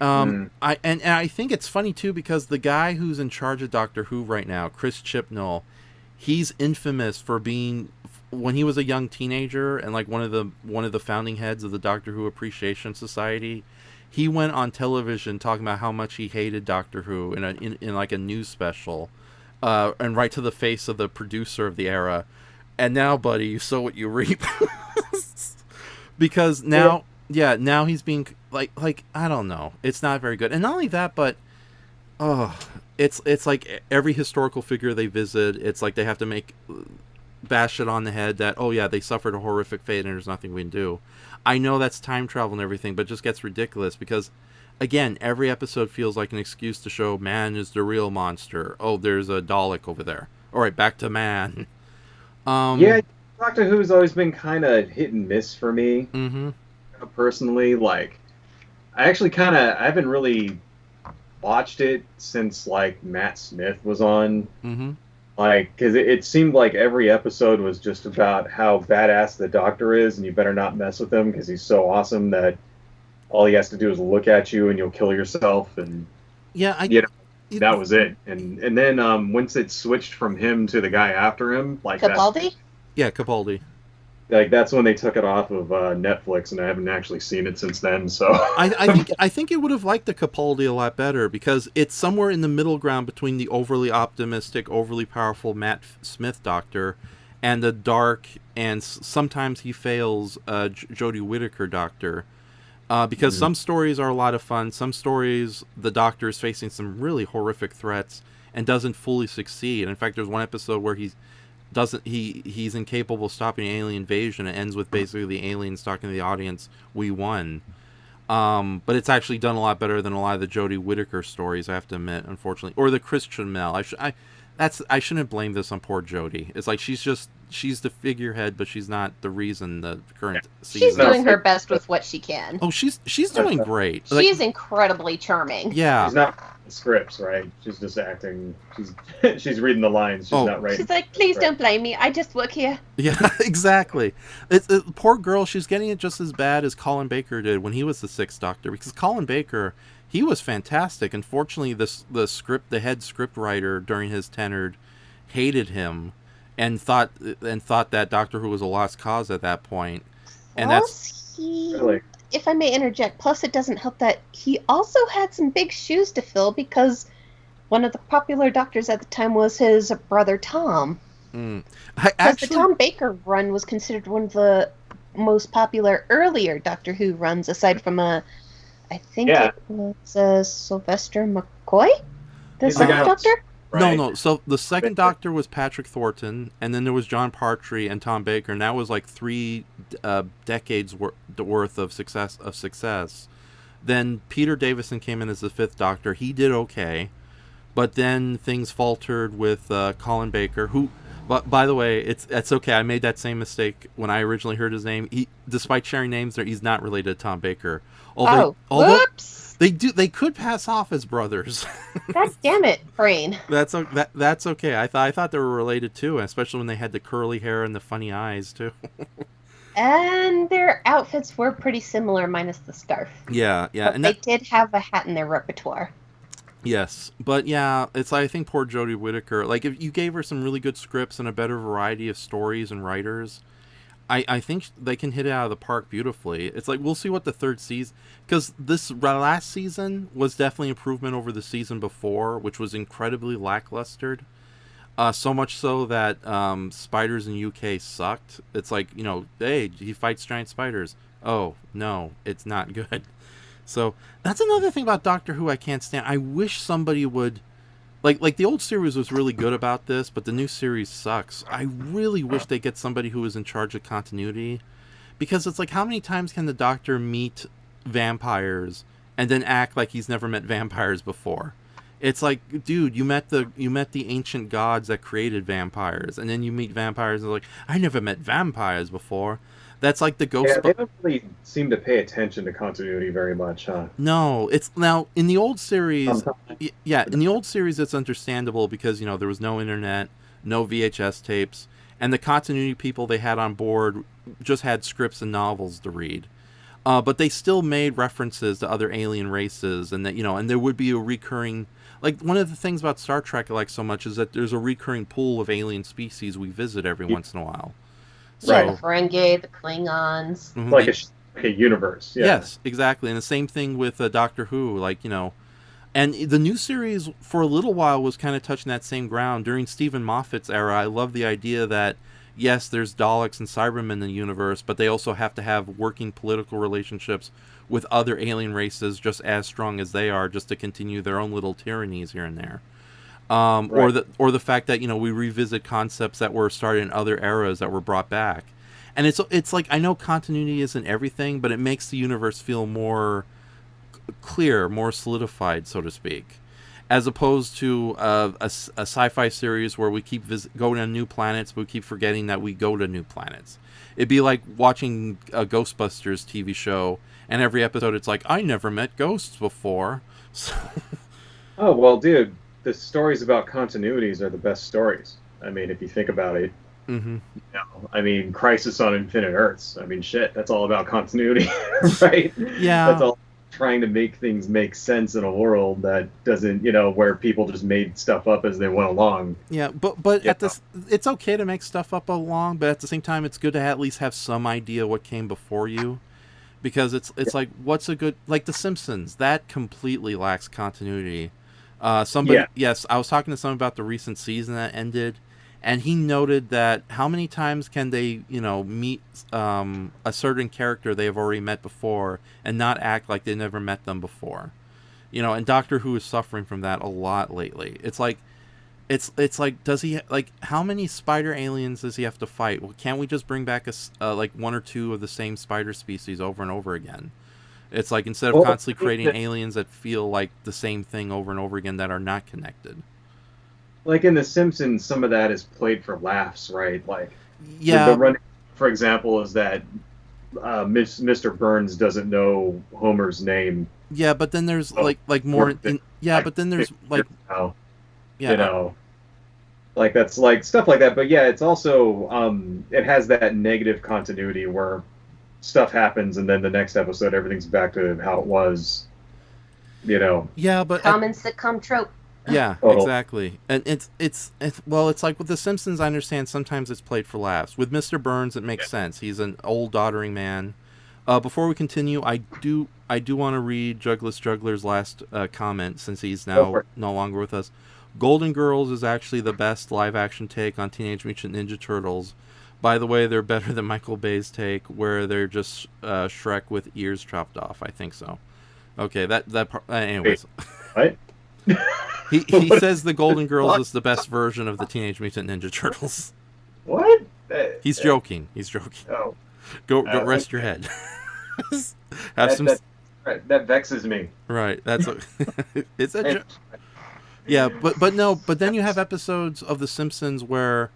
S2: And I think it's funny too because the guy who's in charge of Doctor Who right now, Chris Chibnall, he's infamous for being, when he was a young teenager and like one of the founding heads of the Doctor Who Appreciation Society, he went on television talking about how much he hated Doctor Who in like a news special, and right to the face of the producer of the era. And now, buddy, you sow what you reap. Because now, now he's being like I don't know, it's not very good. And not only that, but it's like every historical figure they visit, it's like they have to bash it on the head that, oh yeah, they suffered a horrific fate and there's nothing we can do. I know that's time travel and everything, but it just gets ridiculous because, again, every episode feels like an excuse to show man is the real monster. Oh, there's a Dalek over there. All right, back to man.
S3: Yeah, Doctor Who's always been kind of hit and miss for me. Personally, like, I haven't really watched it since like Matt Smith was on. Like, because it seemed like every episode was just about how badass the Doctor is, and you better not mess with him because he's so awesome that all he has to do is look at you and you'll kill yourself. And that was it. And then once it switched from him to the guy after him, like
S4: Capaldi?
S2: Yeah, Capaldi.
S3: Like that's when they took it off of Netflix, and I haven't actually seen it since then. So
S2: I think it would have liked the Capaldi a lot better because it's somewhere in the middle ground between the overly optimistic, overly powerful Matt Smith Doctor, and the dark and sometimes he fails Jodie Whittaker Doctor. Because some stories are a lot of fun. Some stories the Doctor is facing some really horrific threats and doesn't fully succeed. In fact, there's one episode where he's incapable of stopping alien invasion. It ends with basically the aliens talking to the audience, "We won." But it's actually done a lot better than a lot of the Jodie Whittaker stories, I have to admit, unfortunately, or the Christian Mel. I shouldn't blame this on poor Jodie. It's like she's the figurehead, but she's not the reason the current season.
S4: She's doing her best with what she can.
S2: Oh, she's doing great.
S4: She's incredibly charming.
S2: Yeah.
S3: She's not scripts, right? She's just acting. She's reading the lines. She's not writing.
S4: She's like, please don't blame me. I just work here.
S2: Yeah, exactly. Poor girl. She's getting it just as bad as Colin Baker did when he was the Sixth Doctor. Because Colin Baker, he was fantastic. Unfortunately, the head script writer during his tenure hated him and thought that Doctor Who was a lost cause at that point. And
S3: really?
S4: If I may interject, plus it doesn't help that he also had some big shoes to fill because one of the popular doctors at the time was his brother Tom. Because the Tom Baker run was considered one of the most popular earlier Doctor Who runs, aside from I think it was Sylvester McCoy, the second Doctor?
S3: Right.
S2: No. So the second Doctor was Patrick Thornton, and then there was John Partry and Tom Baker, and that was like 3 decades worth of success. Then Peter Davison came in as the fifth Doctor. He did okay, but then things faltered with Colin Baker, who, but by the way, it's okay. I made that same mistake when I originally heard his name. Despite sharing names, he's not related to Tom Baker. Although
S4: whoops!
S2: They could pass off as brothers.
S4: God damn it, brain.
S2: That's okay. I thought they were related too, especially when they had the curly hair and the funny eyes too.
S4: And their outfits were pretty similar, minus the scarf.
S2: Yeah.
S4: But
S2: And
S4: they did have a hat in their repertoire.
S2: Yes, but yeah, I think poor Jodie Whittaker. Like, if you gave her some really good scripts and a better variety of stories and writers, I think they can hit it out of the park beautifully. It's like, we'll see what the third season, because this last season was definitely improvement over the season before, which was incredibly lackluster. So much so that spiders in UK sucked. It's like, hey, he fights giant spiders. Oh, no, it's not good. So that's another thing about Doctor Who I can't stand. I wish somebody would... Like the old series was really good about this, but the new series sucks. I really wish they get somebody who is in charge of continuity, because it's like, how many times can the Doctor meet vampires and then act like he's never met vampires before? It's like, dude, you met the ancient gods that created vampires, and then you meet vampires and like, I never met vampires before. That's like the ghost.
S3: Yeah, they don't really seem to pay attention to continuity very much, huh?
S2: No, it's now in the old series. Yeah, in the old series, it's understandable because there was no internet, no VHS tapes, and the continuity people they had on board just had scripts and novels to read. But they still made references to other alien races, and that, and there would be a recurring, like, one of the things about Star Trek I like so much is that there's a recurring pool of alien species we visit every once in a while. So,
S4: Yeah, the Ferengi, the Klingons.
S2: mhm,
S3: Like a universe. Yeah.
S2: Yes, exactly. And the same thing with Doctor Who, like, and the new series for a little while was kind of touching that same ground. During Stephen Moffat's era, I love the idea that, yes, there's Daleks and Cybermen in the universe, but they also have to have working political relationships with other alien races just as strong as they are, just to continue their own little tyrannies here and there. Or the fact that, we revisit concepts that were started in other eras that were brought back. And it's like, I know continuity isn't everything, but it makes the universe feel more clear, more solidified, so to speak, as opposed to a sci-fi series where we keep going on new planets, but we keep forgetting that we go to new planets. It'd be like watching a Ghostbusters TV show, and every episode it's like, I never met ghosts before. So,
S3: Oh, well, dude, the stories about continuities are the best stories. I mean, if you think about it,
S2: mhm.
S3: I mean, Crisis on Infinite Earths. I mean, shit, that's all about continuity, right?
S2: Yeah.
S3: That's all trying to make things make sense in a world that doesn't, where people just made stuff up as they went along.
S2: Yeah, but it's okay to make stuff up along, but at the same time, it's good to at least have some idea what came before you, because it's like, what's a good, like The Simpsons, that completely lacks continuity. Yes, I was talking to someone about the recent season that ended, and he noted that how many times can they, meet a certain character they have already met before and not act like they never met them before, and Doctor Who is suffering from that a lot lately. It's like, does he, like, how many spider aliens does he have to fight? Well, can't we just bring back like one or two of the same spider species over and over again? It's like, instead of constantly creating aliens that feel like the same thing over and over again that are not connected.
S3: Like in The Simpsons, some of that is played for laughs, right? Like,
S2: yeah,
S3: the running, for example, is that Mr. Burns doesn't know Homer's name.
S2: Yeah, but then there's but then there's like,
S3: like that's like stuff like that. But yeah, it's also it has that negative continuity where stuff happens and then the next episode everything's back to how it was.
S2: Yeah, but
S4: Common sitcom trope.
S2: Yeah, exactly. And it's like with The Simpsons, I understand sometimes it's played for laughs. With Mr. Burns, it makes sense. He's an old doddering man. Before we continue, I do want to read Juggler's last comment, since he's now no longer with us. Golden Girls is actually the best live-action take on Teenage Mutant Ninja Turtles. By the way, they're better than Michael Bay's take, where they're just Shrek with ears chopped off. I think so. Okay, anyways.
S3: What?
S2: He says the Golden Girls is the best version of the Teenage Mutant Ninja Turtles.
S3: What?
S2: He's joking.
S3: Oh.
S2: Go rest your head.
S3: That vexes me.
S2: Right. It's a yeah, but then you have episodes of The Simpsons where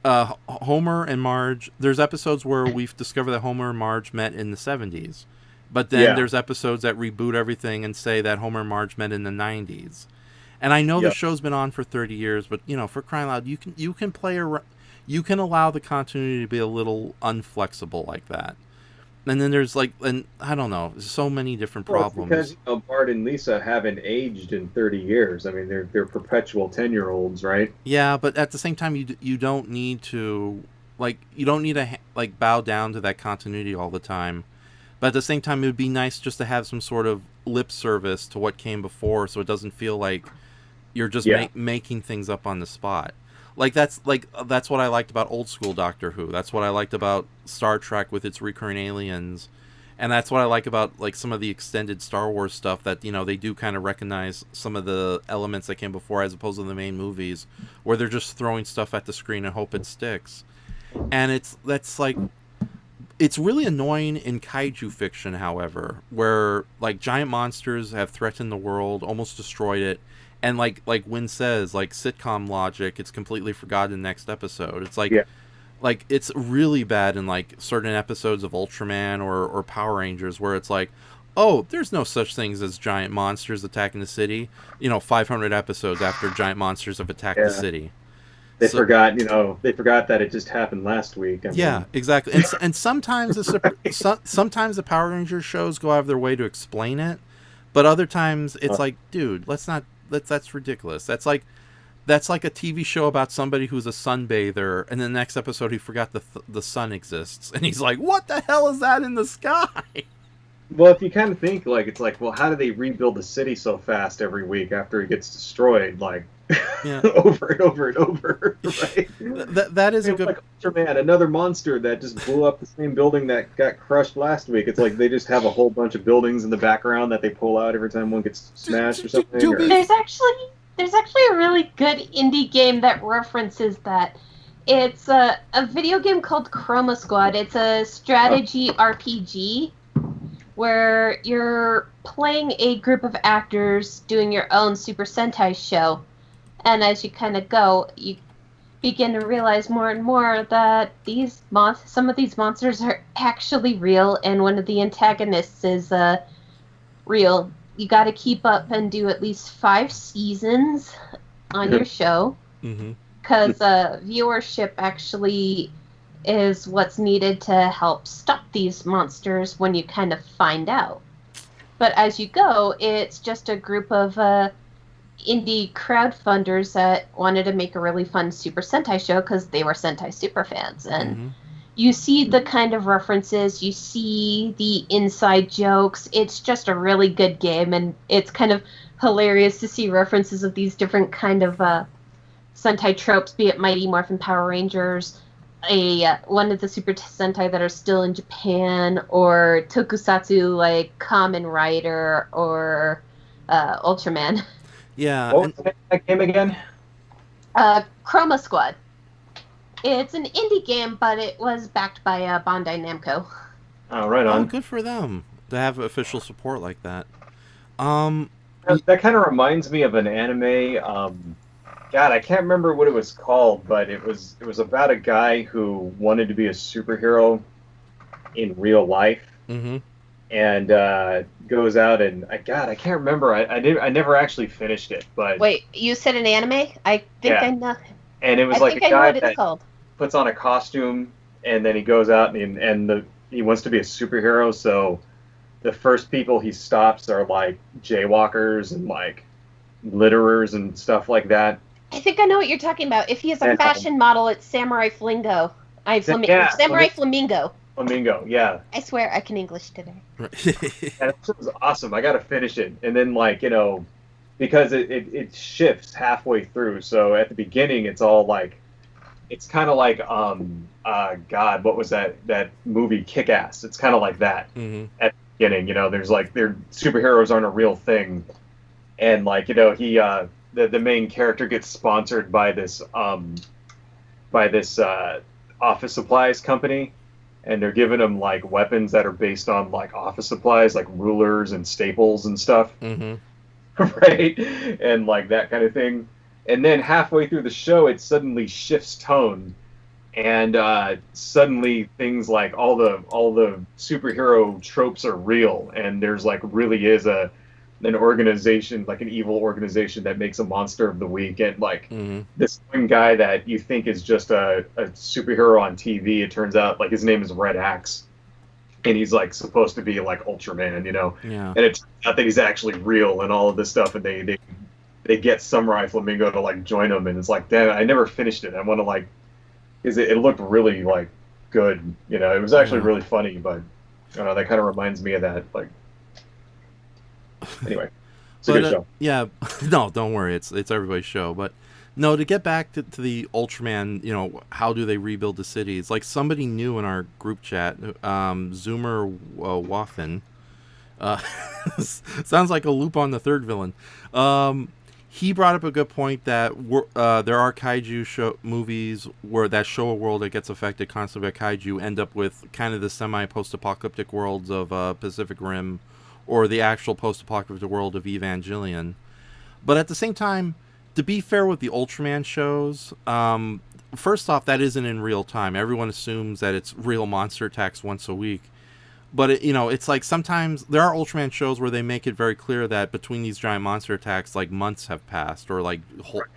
S2: Homer and Marge. There's episodes where we've discovered that Homer and Marge met in the 70s, but then there's episodes that reboot everything and say that Homer and Marge met in the 90s. And I know the show's been on for 30 years, but for crying out loud, you can allow the continuity to be a little unflexible like that. And then there's and I don't know, so many different problems.
S3: Because Bart and Lisa haven't aged in 30 years. I mean, they're perpetual 10-year-olds, right?
S2: Yeah, but at the same time, you don't need to bow down to that continuity all the time. But at the same time, it would be nice just to have some sort of lip service to what came before, so it doesn't feel like you're just making things up on the spot. That's what I liked about old school Doctor Who. That's what I liked about Star Trek with its recurring aliens, and that's what I like about some of the extended Star Wars stuff, that they do kind of recognize some of the elements that came before, as opposed to the main movies where they're just throwing stuff at the screen and hope it sticks. And it's really annoying in kaiju fiction, however, where giant monsters have threatened the world, almost destroyed it. And like Wynn says, sitcom logic, it's completely forgotten in the next episode. It's it's really bad in certain episodes of Ultraman or Power Rangers, where it's oh, there's no such things as giant monsters attacking the city. 500 episodes after giant monsters have attacked the city.
S3: They
S2: So-
S3: forgot, they forgot that it just happened last week. I
S2: Yeah,
S3: mean,
S2: exactly. And sometimes sometimes the Power Rangers shows go out of their way to explain it, but other times it's like, dude, that's ridiculous. That's like a TV show about somebody who's a sunbather, and then the next episode he forgot the sun exists, and he's like, what the hell is that in the sky?
S3: well, if you kind of think like it's like, well, how do they rebuild the city so fast every week after it gets destroyed? Like,
S2: Yeah.
S3: over and over and over, right?
S2: That is a
S3: It's
S2: good.
S3: like Ultraman, another monster that just blew up the same building that got crushed last week. It's like they just have a whole bunch of buildings in the background that they pull out every time one gets smashed or something.
S2: do
S3: or-
S2: we-
S4: There's actually a really good indie game that references that. It's a video game called Chroma Squad. It's a strategy RPG where you're playing a group of actors doing your own Super Sentai show. And as you kind of go, you begin to realize more and more that some of these monsters are actually real, and one of the antagonists is real. You got to keep up and do at least 5 seasons on your show,
S2: Mhm.
S4: because viewership actually is what's needed to help stop these monsters when you kind of find out. But as you go, it's just a group of indie crowdfunders that wanted to make a really fun Super Sentai show because they were Sentai super fans. And
S2: Mhm.
S4: you see the kind of references, you see the inside jokes. It's just a really good game, and it's kind of hilarious to see references of these different kind of Sentai tropes, be it Mighty Morphin Power Rangers, one of the Super Sentai that are still in Japan, or Tokusatsu like Kamen Rider or Ultraman.
S2: Yeah.
S3: What
S2: and-
S3: was the name of that game again?
S4: Chroma Squad. It's an indie game, but it was backed by Bandai Namco.
S3: Oh, right
S2: oh,
S3: on.
S2: good for them to have official support like that.
S3: That kind of reminds me of an anime. God, I can't remember what it was called, but it was about a guy who wanted to be a superhero in real life,
S2: Mm-hmm.
S3: and goes out and I can't remember. I never actually finished it, but
S4: Wait, you said an anime? I think
S3: Yeah.
S4: I know.
S3: and it was
S4: I
S3: like
S4: think
S3: a
S4: I know
S3: guy
S4: what it's
S3: that
S4: called.
S3: puts on a costume and then he goes out and he wants to be a superhero. So the first people he stops are like jaywalkers and like litterers and stuff like that.
S4: I think I know what you're talking about. If he is a
S3: And,
S4: fashion model, it's Samurai Flamingo.
S3: Yeah,
S4: Samurai Flamingo.
S3: Flamingo, yeah.
S4: I swear I can English today.
S3: And that was awesome. I got to finish it, and then because it shifts halfway through. So at the beginning, it's all like, it's kind of like God, what was that movie Kick-Ass? It's kind of like that
S2: Mm-hmm.
S3: at the beginning. There's like their superheroes aren't a real thing, and the main character gets sponsored by this office supplies company. And they're giving them like weapons that are based on like office supplies, like rulers and staples and stuff,
S2: Mm-hmm.
S3: right? And like that kind of thing. And then halfway through the show, it suddenly shifts tone, and suddenly things like all the superhero tropes are real, and there's like really is an organization, like an evil organization that makes a monster of the week, and like
S2: Mm-hmm.
S3: this one guy that you think is just a superhero on TV, it turns out like his name is Red Axe, and he's like supposed to be like Ultraman,
S2: Yeah.
S3: and it turns out that he's actually real and all of this stuff, and they get Samurai Flamingo to like join them, and it's like, damn, I never finished it. I want to like, because it looked really like good, it was actually
S2: Yeah.
S3: really funny, but I don't know, that kind of reminds me of that, like. Anyway, it's a good show.
S2: Yeah, no, don't worry. It's everybody's show. But no, to get back to the Ultraman, how do they rebuild the city? It's like somebody new in our group chat, Zoomer Wathen. Sounds like a loop on the third villain. He brought up a good point that there are kaiju movies where that show a world that gets affected constantly by kaiju end up with kind of the semi-post-apocalyptic worlds of Pacific Rim, or the actual post-apocalyptic world of Evangelion. But at the same time, to be fair with the Ultraman shows, first off, that isn't in real time. Everyone assumes that it's real monster attacks once a week. But, it's like sometimes there are Ultraman shows where they make it very clear that between these giant monster attacks, like months have passed, or like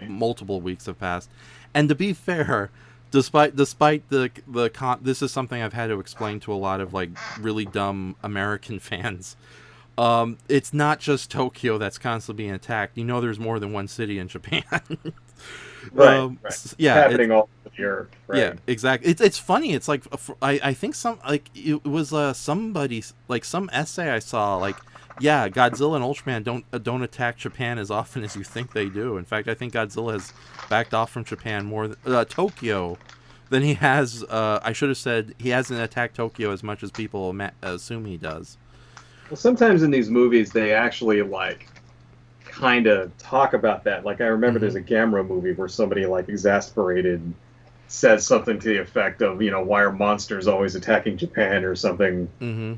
S2: multiple weeks have passed. And to be fair, despite this is something I've had to explain to a lot of like really dumb American fans. It's not just Tokyo that's constantly being attacked. You know, there's more than one city in Japan.
S3: Right.
S2: Yeah,
S3: happening all over the earth. Right.
S2: yeah, exactly. It's funny. It's like I think it was somebody like some essay I saw like, yeah, Godzilla and Ultraman don't attack Japan as often as you think they do. In fact, I think Godzilla has backed off from Japan more Tokyo than he has. I should have said he hasn't attacked Tokyo as much as people assume he does.
S3: Well, sometimes in these movies they actually like kind of talk about that. Like I remember there's a Gamera movie where somebody like exasperated says something to the effect of, why are monsters always attacking Japan or something.
S2: Mm-hmm.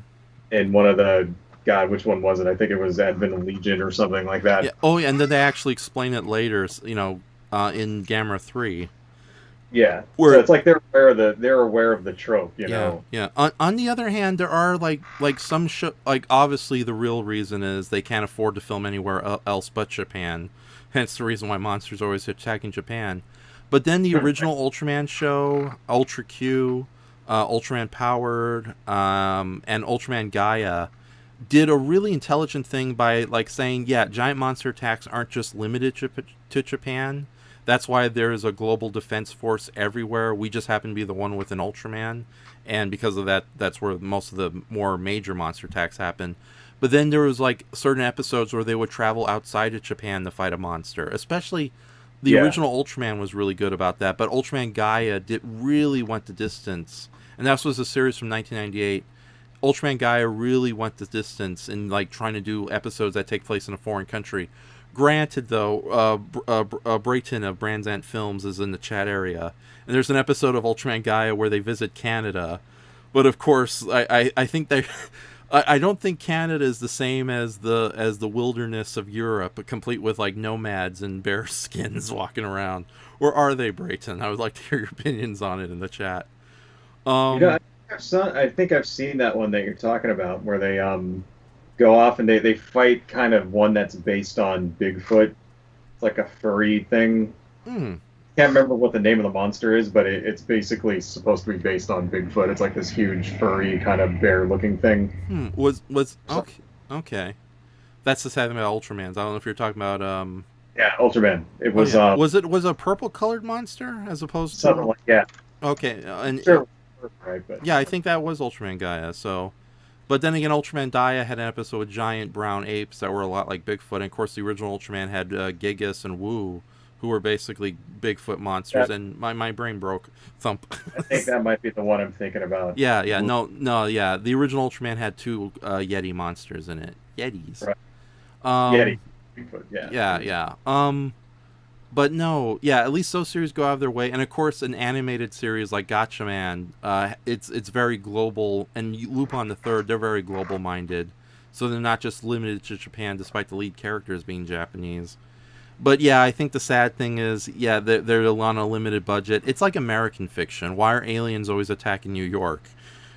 S3: And one of the God, which one was it? I think it was Advent of Legion or something like that.
S2: Yeah. Oh, and then they actually explain it later. In Gamera 3.
S3: Yeah,
S2: Where,
S3: so it's like they're aware of the trope, know.
S2: Yeah. On the other hand, there are like some obviously the real reason is they can't afford to film anywhere else but Japan. Hence the reason why monsters are always attacking Japan. But then the original Ultraman show, Ultra Q, Ultraman Powered, and Ultraman Gaia did a really intelligent thing by like saying, yeah, giant monster attacks aren't just limited to Japan. That's why there is a global defense force everywhere. We just happen to be the one with an Ultraman. And because of that, that's where most of the more major monster attacks happen. But then there was like certain episodes where they would travel outside of Japan to fight a monster. Especially the original Ultraman was really good about that. But Ultraman Gaia really went the distance. And that was a series from 1998. Ultraman Gaia really went the distance in like trying to do episodes that take place in a foreign country. Granted, though, Brayton of Brands Ant Films is in the chat area, and there's an episode of Ultraman Gaia where they visit Canada, but of course, I think I don't think Canada is the same as the wilderness of Europe, complete with like nomads and bear skins walking around. Or are they, Brayton? I would like to hear your opinions on it in the chat.
S3: I think I've seen that one that you're talking about, where they go off and they fight kind of one that's based on Bigfoot. It's like a furry thing. Can't remember what the name of the monster is, but it's basically supposed to be based on Bigfoot. It's like this huge furry kind of bear-looking thing.
S2: Was okay. That's the sad thing about Ultramans. I don't know if you're talking about
S3: Yeah, Ultraman. It was
S2: was a purple colored monster as opposed to
S3: something like
S2: Okay, and
S3: sure, right, but
S2: yeah, I think that was Ultraman Gaia. So. But then again, Ultraman Gaia had an episode with giant brown apes that were a lot like Bigfoot. And of course, the original Ultraman had Gigas and Wu, who were basically Bigfoot monsters. And my brain broke. Thump.
S3: I think that might be the one I'm thinking about.
S2: Yeah. Yeah. The original Ultraman had two Yeti monsters in it. Yetis.
S3: Right. Yeti. Bigfoot, yeah.
S2: Yeah. But no, yeah, at least those series go out of their way. And of course, an animated series like Gatchaman, it's very global. And Lupin the Third, they're very global-minded. So they're not just limited to Japan, despite the lead characters being Japanese. But yeah, I think the sad thing is, yeah, they're on a limited budget. It's like American fiction. Why are aliens always attacking New York?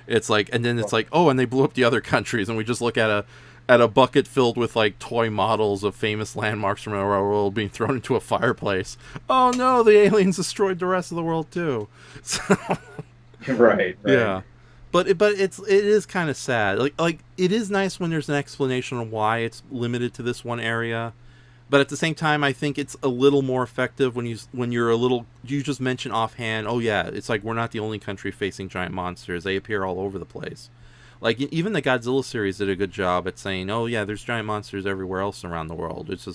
S2: It's like, and then it's like, oh, and they blew up the other countries. And we just look at a bucket filled with like toy models of famous landmarks from our world being thrown into a fireplace. Oh no, the aliens destroyed the rest of the world too. So,
S3: right.
S2: Yeah, but it is kind of sad. Like it is nice when there's an explanation of why it's limited to this one area, but at the same time, I think it's a little more effective when you just mention offhand. Oh yeah, it's like we're not the only country facing giant monsters. They appear all over the place. Like, even the Godzilla series did a good job at saying, oh, yeah, there's giant monsters everywhere else around the world. It's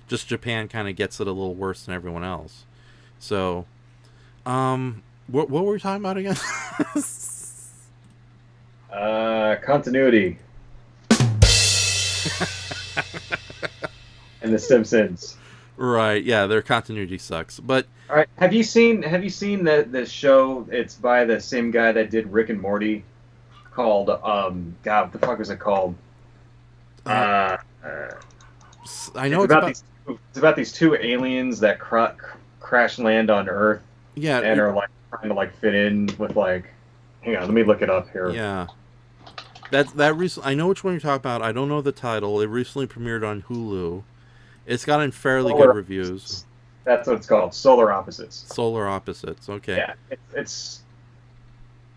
S2: just Japan kind of gets it a little worse than everyone else. So, what were we talking about again?
S3: Continuity. And The Simpsons.
S2: Right, yeah, their continuity sucks. But
S3: all right, have you seen the show? It's by the same guy that did Rick and Morty. Called God, what the fuck was it called?
S2: I know
S3: it's about these two aliens that crash land on Earth.
S2: Yeah,
S3: and are like trying to like fit in with like. Hang on, let me look it up here.
S2: Yeah, I know which one you're talking about. I don't know the title. It recently premiered on Hulu. It's gotten fairly good reviews.
S3: That's what it's called. Solar Opposites.
S2: Solar Opposites. Okay.
S3: Yeah, it's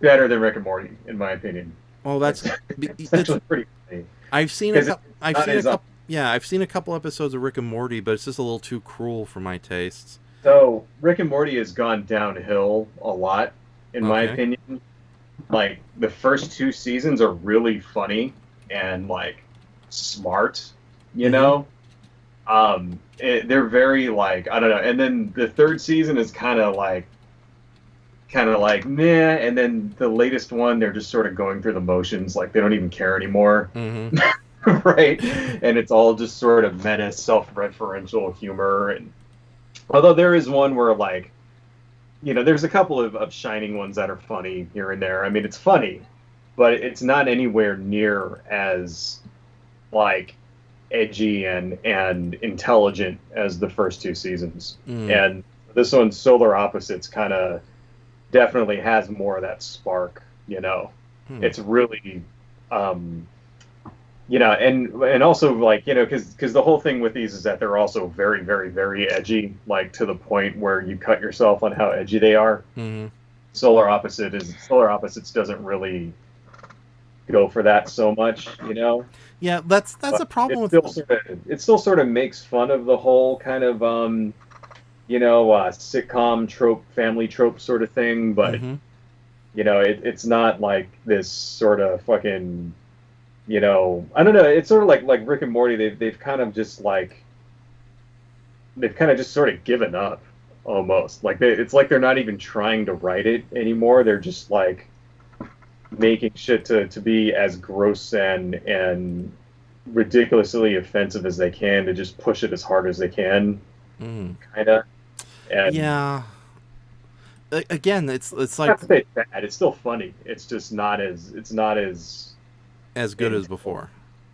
S3: better than Rick and Morty, in my opinion.
S2: Well, that's
S3: It's actually pretty funny.
S2: I've seen
S3: Because
S2: a I've
S3: not
S2: seen a
S3: as
S2: couple. Yeah, I've seen a couple episodes of Rick and Morty, but it's just a little too cruel for my tastes.
S3: So Rick and Morty has gone downhill a lot, in my
S2: Okay.
S3: opinion. Like the first 2 seasons are really funny and like smart, you
S2: Mhm.
S3: know. They're very like I don't know, and then the 3rd season is kind of like meh, and then the latest one they're just sort of going through the motions, like they don't even care anymore,
S2: Mm-hmm.
S3: right? And it's all just sort of meta, self-referential humor, and although there is one where like there's a couple of shining ones that are funny here and there. I mean, it's funny, but it's not anywhere near as like edgy and intelligent as the first 2 seasons.
S2: Mm.
S3: And this one, Solar Opposites, kind of definitely has more of that spark.
S2: Hmm.
S3: It's really, and also like because the whole thing with these is that they're also very, very, very edgy, like to the point where you cut yourself on how edgy they are.
S2: Mm-hmm.
S3: Solar Opposites doesn't really go for that so much.
S2: Yeah, that's
S3: But
S2: a problem with.
S3: it still sort of makes fun of the whole kind of sitcom trope, family trope sort of thing, but
S2: Mhm.
S3: it's not like this sort of fucking I don't know, it's sort of like Rick and Morty. They've kind of just sort of given up almost, like it's like they're not even trying to write it anymore. They're just like making shit to be as gross and ridiculously offensive as they can, to just push it as hard as they can,
S2: Mm.
S3: kind of. And
S2: Yeah. Again, it's
S3: not
S2: like
S3: to say it's bad. It's still funny. It's just not as
S2: as good as before.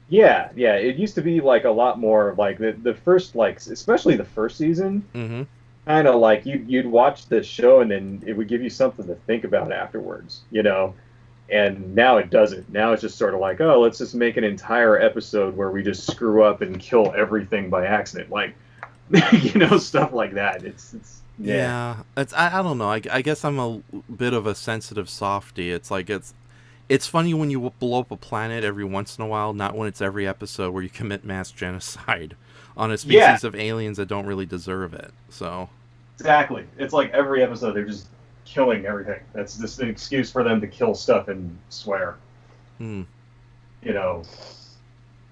S3: yeah. It used to be like a lot more like the first, like especially the first season.
S2: Mm-hmm.
S3: Kind of like you'd watch the show and then it would give you something to think about afterwards, And now it doesn't. Now it's just sort of like, oh, let's just make an entire episode where we just screw up and kill everything by accident, like stuff like that. It's
S2: Yeah, I don't know. I guess I'm a bit of a sensitive softie. It's like it's funny when you blow up a planet every once in a while, not when it's every episode where you commit mass genocide on a species of aliens that don't really deserve it. So
S3: exactly. It's like every episode they're just killing everything. That's just an excuse for them to kill stuff and swear.
S2: hmm.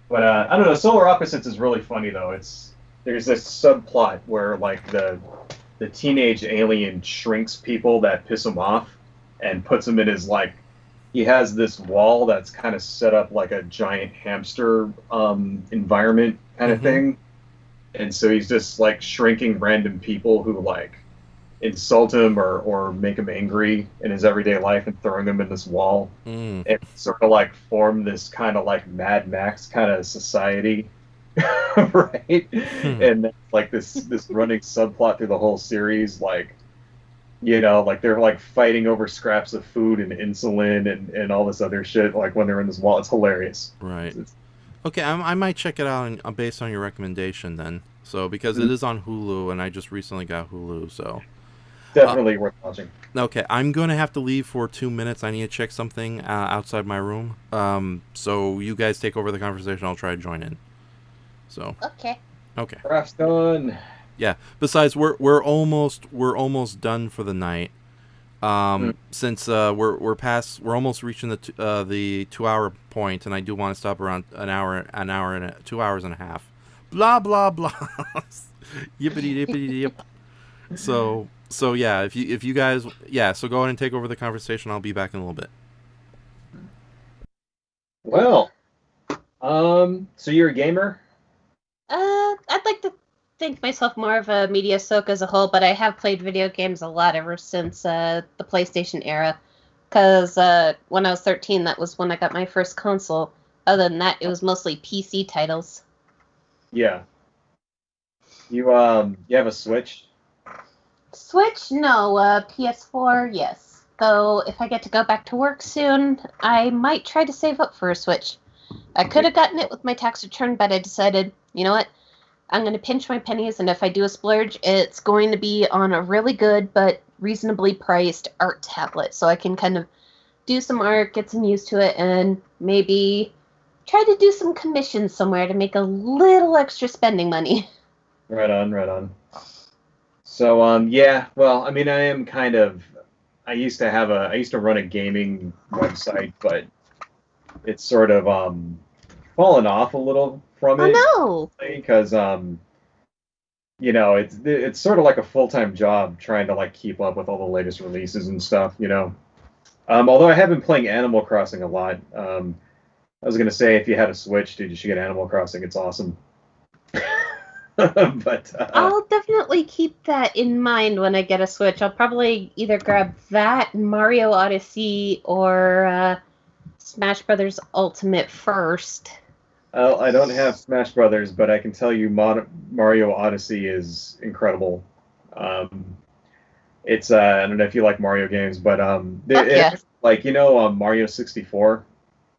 S3: But I don't know. Solar Opposites is really funny though. There's this subplot where like the teenage alien shrinks people that piss him off and puts them in his like. He has this wall that's kind of set up like a giant hamster environment kind of
S2: Mhm.
S3: thing, and so he's just like shrinking random people who like insult him or make him angry in his everyday life and throwing them in this wall
S2: Mm.
S3: and sort of like form this kind of like Mad Max kind of society. Right? And that's like this running subplot through the whole series, like like they're like fighting over scraps of food and insulin and all this other shit, like when they're in this wall. It's hilarious.
S2: Right.
S3: It's-
S2: Okay, I might check it out based on your recommendation then. So because it is on Hulu and I just recently got Hulu, so
S3: definitely worth watching.
S2: okay, I'm going to have to leave for 2 minutes. I need to check something outside my room. So you guys take over the conversation. I'll try to join in. So
S4: Okay.
S2: okay.
S3: Craft's done.
S2: Yeah. Besides, we're almost done for the night. Since we're almost reaching the 2 hour point, and I do want to stop around an hour and 2 hours and a half. Blah blah blah. Yippity yippity yip. So yeah, if you guys so go ahead and take over the conversation. I'll be back in a little bit.
S3: Well, so you're a gamer?
S4: I'd like to think myself more of a media soak as a whole, but I have played video games a lot ever since the PlayStation era. Because when I was 13, that was when I got my first console. Other than that, it was mostly PC titles.
S3: Yeah. You have a Switch?
S4: Switch? No. PS4? Yes. Though, if I get to go back to work soon, I might try to save up for a Switch. I could have gotten it with my tax return, but I decided, you know what? I'm going to pinch my pennies, and if I do a splurge, it's going to be on a really good but reasonably priced art tablet, so I can kind of do some art, get some used to it, and maybe try to do some commissions somewhere to make a little extra spending money.
S3: Right on, right on. So, yeah, well, I mean, I used to run a gaming website, but it's sort of, fallen off a little from it.
S4: Oh
S3: Because, it's sort of like a full-time job trying to, like, keep up with all the latest releases and stuff, you know? Although I have been playing Animal Crossing a lot. I was gonna say, if you had a Switch, dude, you should get Animal Crossing. It's awesome. But
S4: I'll definitely keep that in mind when I get a Switch. I'll probably either grab that, Mario Odyssey, or Smash Brothers Ultimate first.
S3: I don't have Smash Brothers, but I can tell you Mario Odyssey is incredible. It's I don't know if you like Mario games, but
S4: Yeah.
S3: like Mario 64.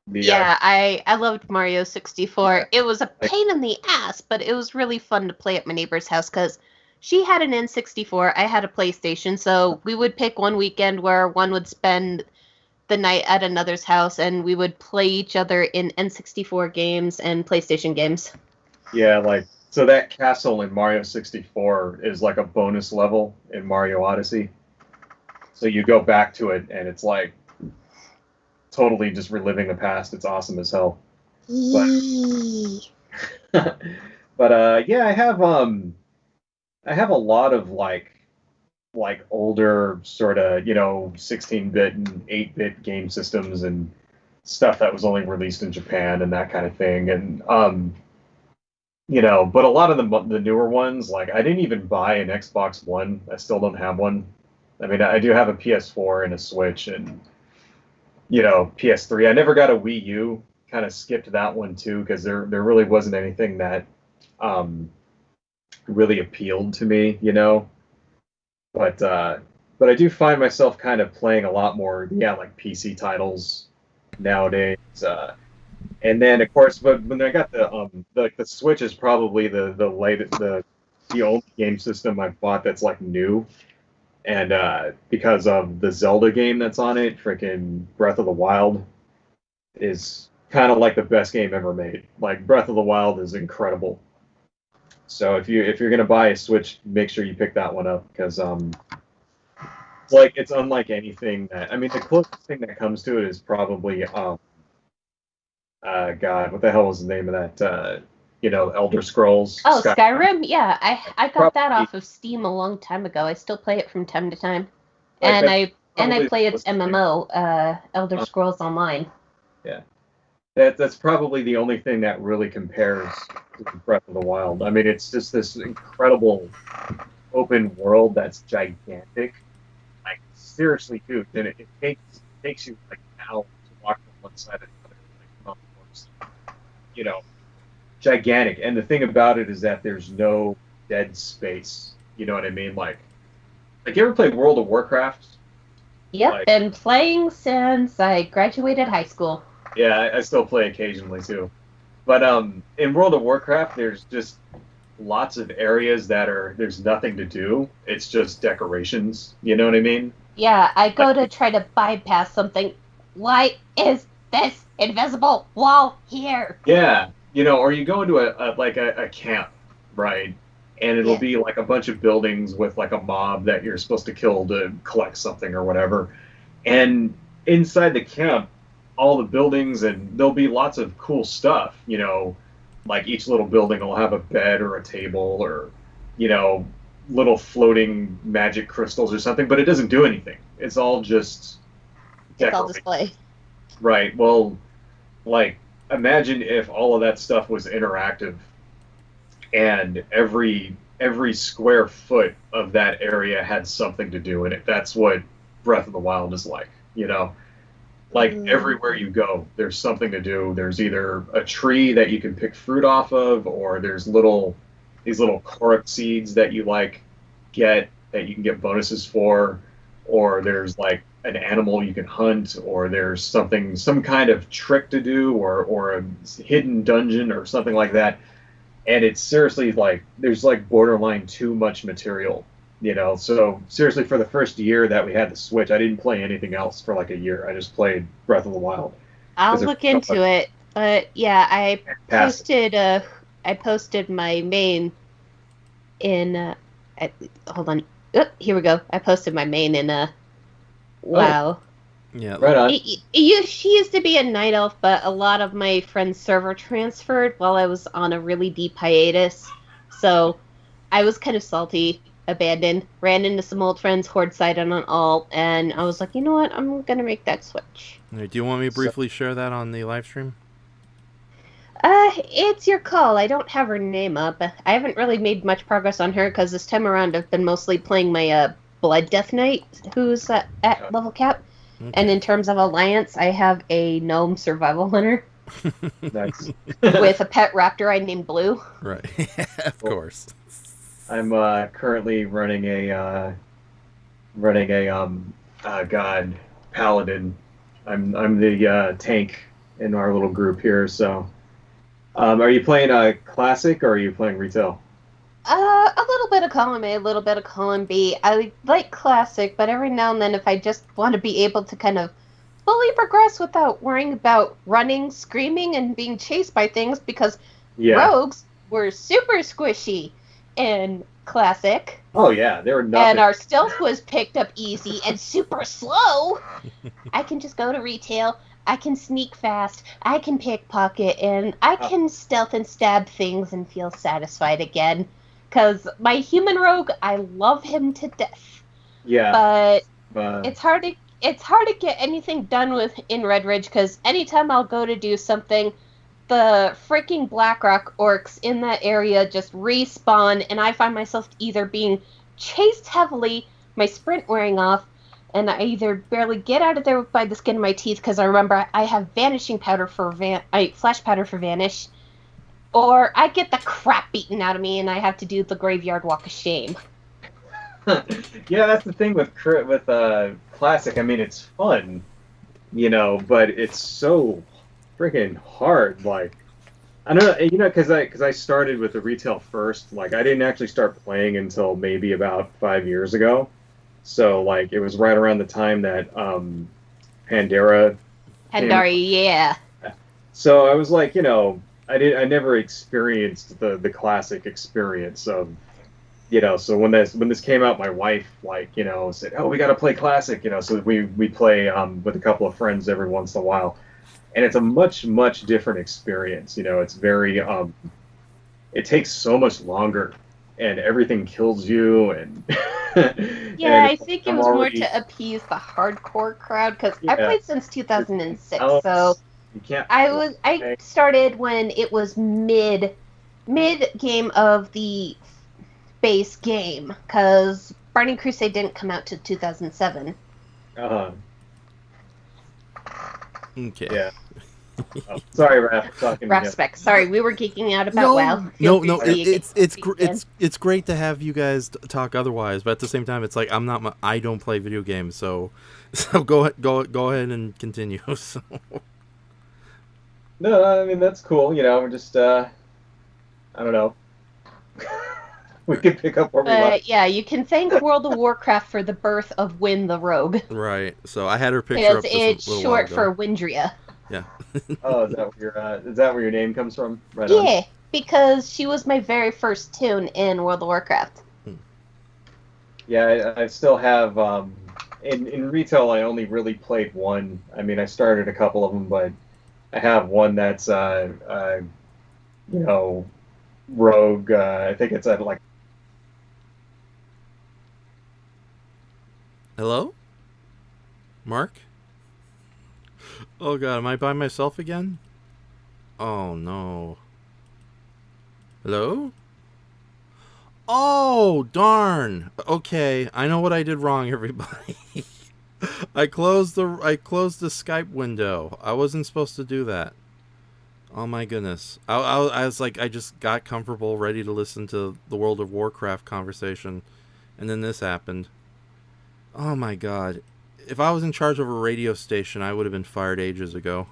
S4: Yeah, I loved Mario 64. It was a pain in the ass, but it was really fun to play at my neighbor's house because she had an N64, I had a PlayStation, so we would pick one weekend where one would spend the night at another's house, and we would play each other in N64 games and PlayStation games.
S3: Yeah, like so that castle in Mario 64 is like a bonus level in Mario Odyssey. So you go back to it and it's like totally just reliving the past. It's awesome as hell. But yeah, I have a lot of like older sort of 16-bit and 8-bit game systems and stuff that was only released in Japan and that kind of thing. And but a lot of the newer ones, like I didn't even buy an Xbox One. I still don't have one. I mean, I do have a PS4 and a Switch and PS3. I never got a Wii U. Kind of skipped that one too because there really wasn't anything that really appealed to me, But I do find myself kind of playing a lot more, like PC titles nowadays. And then of course, but when I got the Switch is probably the only game system I've bought that's like new. And because of the Zelda game that's on it, freaking Breath of the Wild is kind of like the best game ever made. Like Breath of the Wild is incredible. So if you're gonna buy a Switch, make sure you pick that one up because it's unlike anything that the closest thing that comes to it is probably God, what the hell was the name of that Elder Scrolls?
S4: Oh, Skyrim? Yeah, I got that
S3: Probably.
S4: off of Steam a long time ago. I still play it from time to time.
S3: Like,
S4: And
S3: that's
S4: I
S3: probably
S4: play
S3: the
S4: its
S3: closest thing.
S4: MMO, Elder Scrolls Online.
S3: Yeah. That's probably the only thing that really compares to Breath of the Wild. I mean, it's just this incredible open world that's gigantic. Like seriously, dude, and it takes you like an hour to walk from one side to the other, like Mount Forest. Gigantic. And the thing about it is that there's no dead space. You know what I mean? Like you ever played World of Warcraft?
S4: Yep,
S3: Like-
S4: been playing since I graduated high school.
S3: Yeah, I still play occasionally too. But in World of Warcraft, there's just lots of areas there's nothing to do. It's just decorations. You know what I mean?
S4: Yeah, I go to try to bypass something. Why is this invisible wall here?
S3: Yeah, or you go into a camp, right? And it'll
S4: Yeah.
S3: be like a bunch of buildings with like a mob that you're supposed to kill to collect something or whatever. And inside the camp, all the buildings and there'll be lots of cool stuff, like each little building will have a bed or a table or, little floating magic crystals or something, but it doesn't do anything. It's all just
S4: It's all
S3: decoration.
S4: display.
S3: Right. Well, like imagine if all of that stuff was interactive and every square foot of that area had something to do in it. That's what Breath of the Wild is like, Like everywhere you go, there's something to do. There's either a tree that you can pick fruit off of, or there's these little Korok seeds that you get that you can get bonuses for, or there's like an animal you can hunt, or there's some kind of trick to do, or a hidden dungeon or something like that. and it's seriously like there's like borderline too much material, you know. So seriously, for the first year that we had the Switch, I didn't play anything else for like a year. I just played Breath of the Wild.
S4: I'll
S3: 'Cause there's
S4: look
S3: so
S4: into
S3: much
S4: it. But yeah,
S3: passive.
S4: I posted my main in hold on. Here we go. I posted my main in WoW.
S2: Yeah.
S3: Right on.
S4: She used to be a night elf, but a lot of my friends' server transferred while I was on a really deep hiatus. So I was kind of salty, abandoned, ran into some old friends, horde side on an alt, and I was like, you know what? I'm gonna make that switch.
S2: Do you want me to briefly share that on the live stream?
S4: It's your call. I don't have her name up. I haven't really made much progress on her because this time around I've been mostly playing my Blood Death Knight, who's at level cap.
S2: Okay.
S4: And in terms of alliance, I have a gnome survival hunter
S3: Nice.
S4: with a pet raptor I named Blue.
S2: Right. Of course.
S3: I'm currently running a god paladin. I'm the tank in our little group here. So, are you playing classic or are you playing retail?
S4: A little bit of column A, a little bit of column B. I like classic, but every now and then, if I just want to be able to kind of fully progress without worrying about running, screaming, and being chased by things, because
S3: Yeah.
S4: rogues were super squishy in classic,
S3: Oh yeah, they were nothing.
S4: and our stealth was picked up easy and super slow. I can just go to retail. I can sneak fast. I can pickpocket, and I can stealth and stab things and feel satisfied again. Because my human rogue, I love him to death,
S3: Yeah.
S4: but it's hard to get anything done with in Red Ridge. Because anytime I'll go to do something, the freaking Blackrock orcs in that area just respawn, and I find myself either being chased heavily, my sprint wearing off, and I either barely get out of there by the skin of my teeth because I remember I have vanishing powder for flash powder for vanish, or I get the crap beaten out of me and I have to do the graveyard walk of shame.
S3: Yeah, that's the thing with classic. I mean, it's fun, you know, but it's so freaking hard. Like, I don't know, you know, because I started with the retail first. Like, I didn't actually start playing until maybe about 5 years ago. So, like, it was right around the time that Pandora.
S4: Pandaria, yeah.
S3: So I was like, you know, I never experienced the classic experience of, you know. So when this came out, my wife, like, you know, said, "Oh, we got to play classic," you know. So we play with a couple of friends every once in a while, and it's a much different experience. You know, it's very it takes so much longer, and everything kills you, and
S4: Yeah,
S3: and
S4: I think it was more to appease the hardcore crowd because I played since 2006, so
S3: you can't.
S4: I started when it was mid game of the base game because Burning Crusade didn't come out till 2007.
S2: Okay.
S3: Yeah. Oh, sorry, Raph. Talking.
S4: Raph Spec. Sorry, we were geeking out about WoW. Feel
S2: No.
S4: free to
S2: It's great to have you guys talk otherwise, but at the same time, it's like I don't play video games, so go ahead and continue. So.
S3: No, I mean that's cool. You know, we're just I don't know. We could pick up where we left.
S4: Yeah, you can thank World of Warcraft for the birth of Win the Rogue.
S2: Right. So I had her picture up
S4: Because
S2: just a
S4: it's
S2: little
S4: short
S2: while ago.
S4: for Windria.
S2: Yeah.
S3: Oh, is that where your name comes from? Right
S4: Yeah,
S3: on.
S4: because she was my very first tune in World of Warcraft.
S3: Yeah, I still have. In retail, I only really played one. I mean, I started a couple of them, but I have one that's you know, Rogue. I think it's at like.
S2: Hello? Mark? Oh god, am I by myself again? Oh no. Hello? Oh, darn. Okay, I know what I did wrong, everybody. I closed the Skype window. I wasn't supposed to do that. Oh my goodness. I was like, I just got comfortable, ready to listen to the World of Warcraft conversation, and then this happened. Oh my god. If I was in charge of a radio station, I would have been fired ages ago.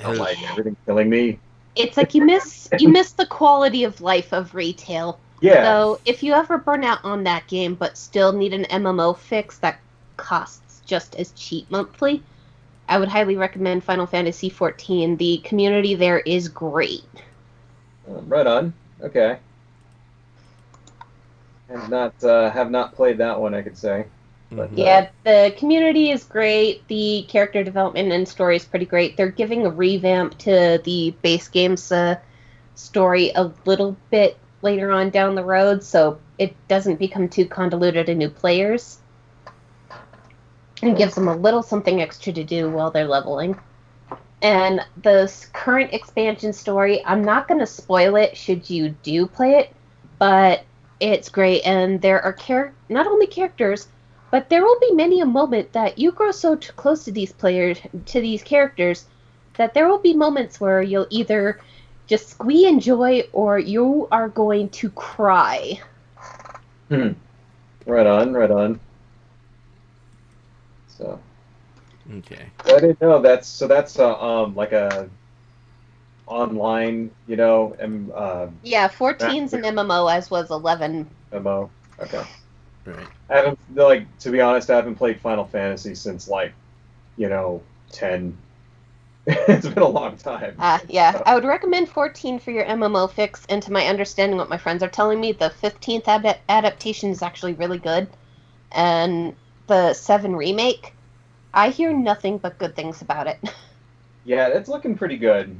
S3: I'm like, everything's killing me.
S4: It's like you miss the quality of life of retail.
S3: Yeah.
S4: So if you ever burn out on that game but still need an MMO fix that costs just as cheap monthly, I would highly recommend Final Fantasy XIV. The community there is great.
S3: Right on. Okay. Have not played that one, I could say. But,
S4: Yeah, the community is great. The character development and story is pretty great. They're giving a revamp to the base game's story a little bit later on down the road, so it doesn't become too convoluted to new players. And gives them a little something extra to do while they're leveling. And the current expansion story, I'm not going to spoil it should you do play it, but it's great. And there are not only characters, but there will be many a moment that you grow so close to these characters, that there will be moments where you'll either just squee in joy or you are going to cry.
S3: Right on. So.
S2: Okay.
S3: I didn't know that's like a online,
S4: Yeah, 14's an MMO, as was 11.
S3: MMO. Okay.
S2: Right.
S3: I haven't, to be honest, I haven't played Final Fantasy since 10. It's been a long time.
S4: Yeah, I would recommend 14 for your MMO fix, and to my understanding, what my friends are telling me, the 15th adaptation is actually really good, and the 7 remake, I hear nothing but good things about it.
S3: Yeah, it's looking pretty good.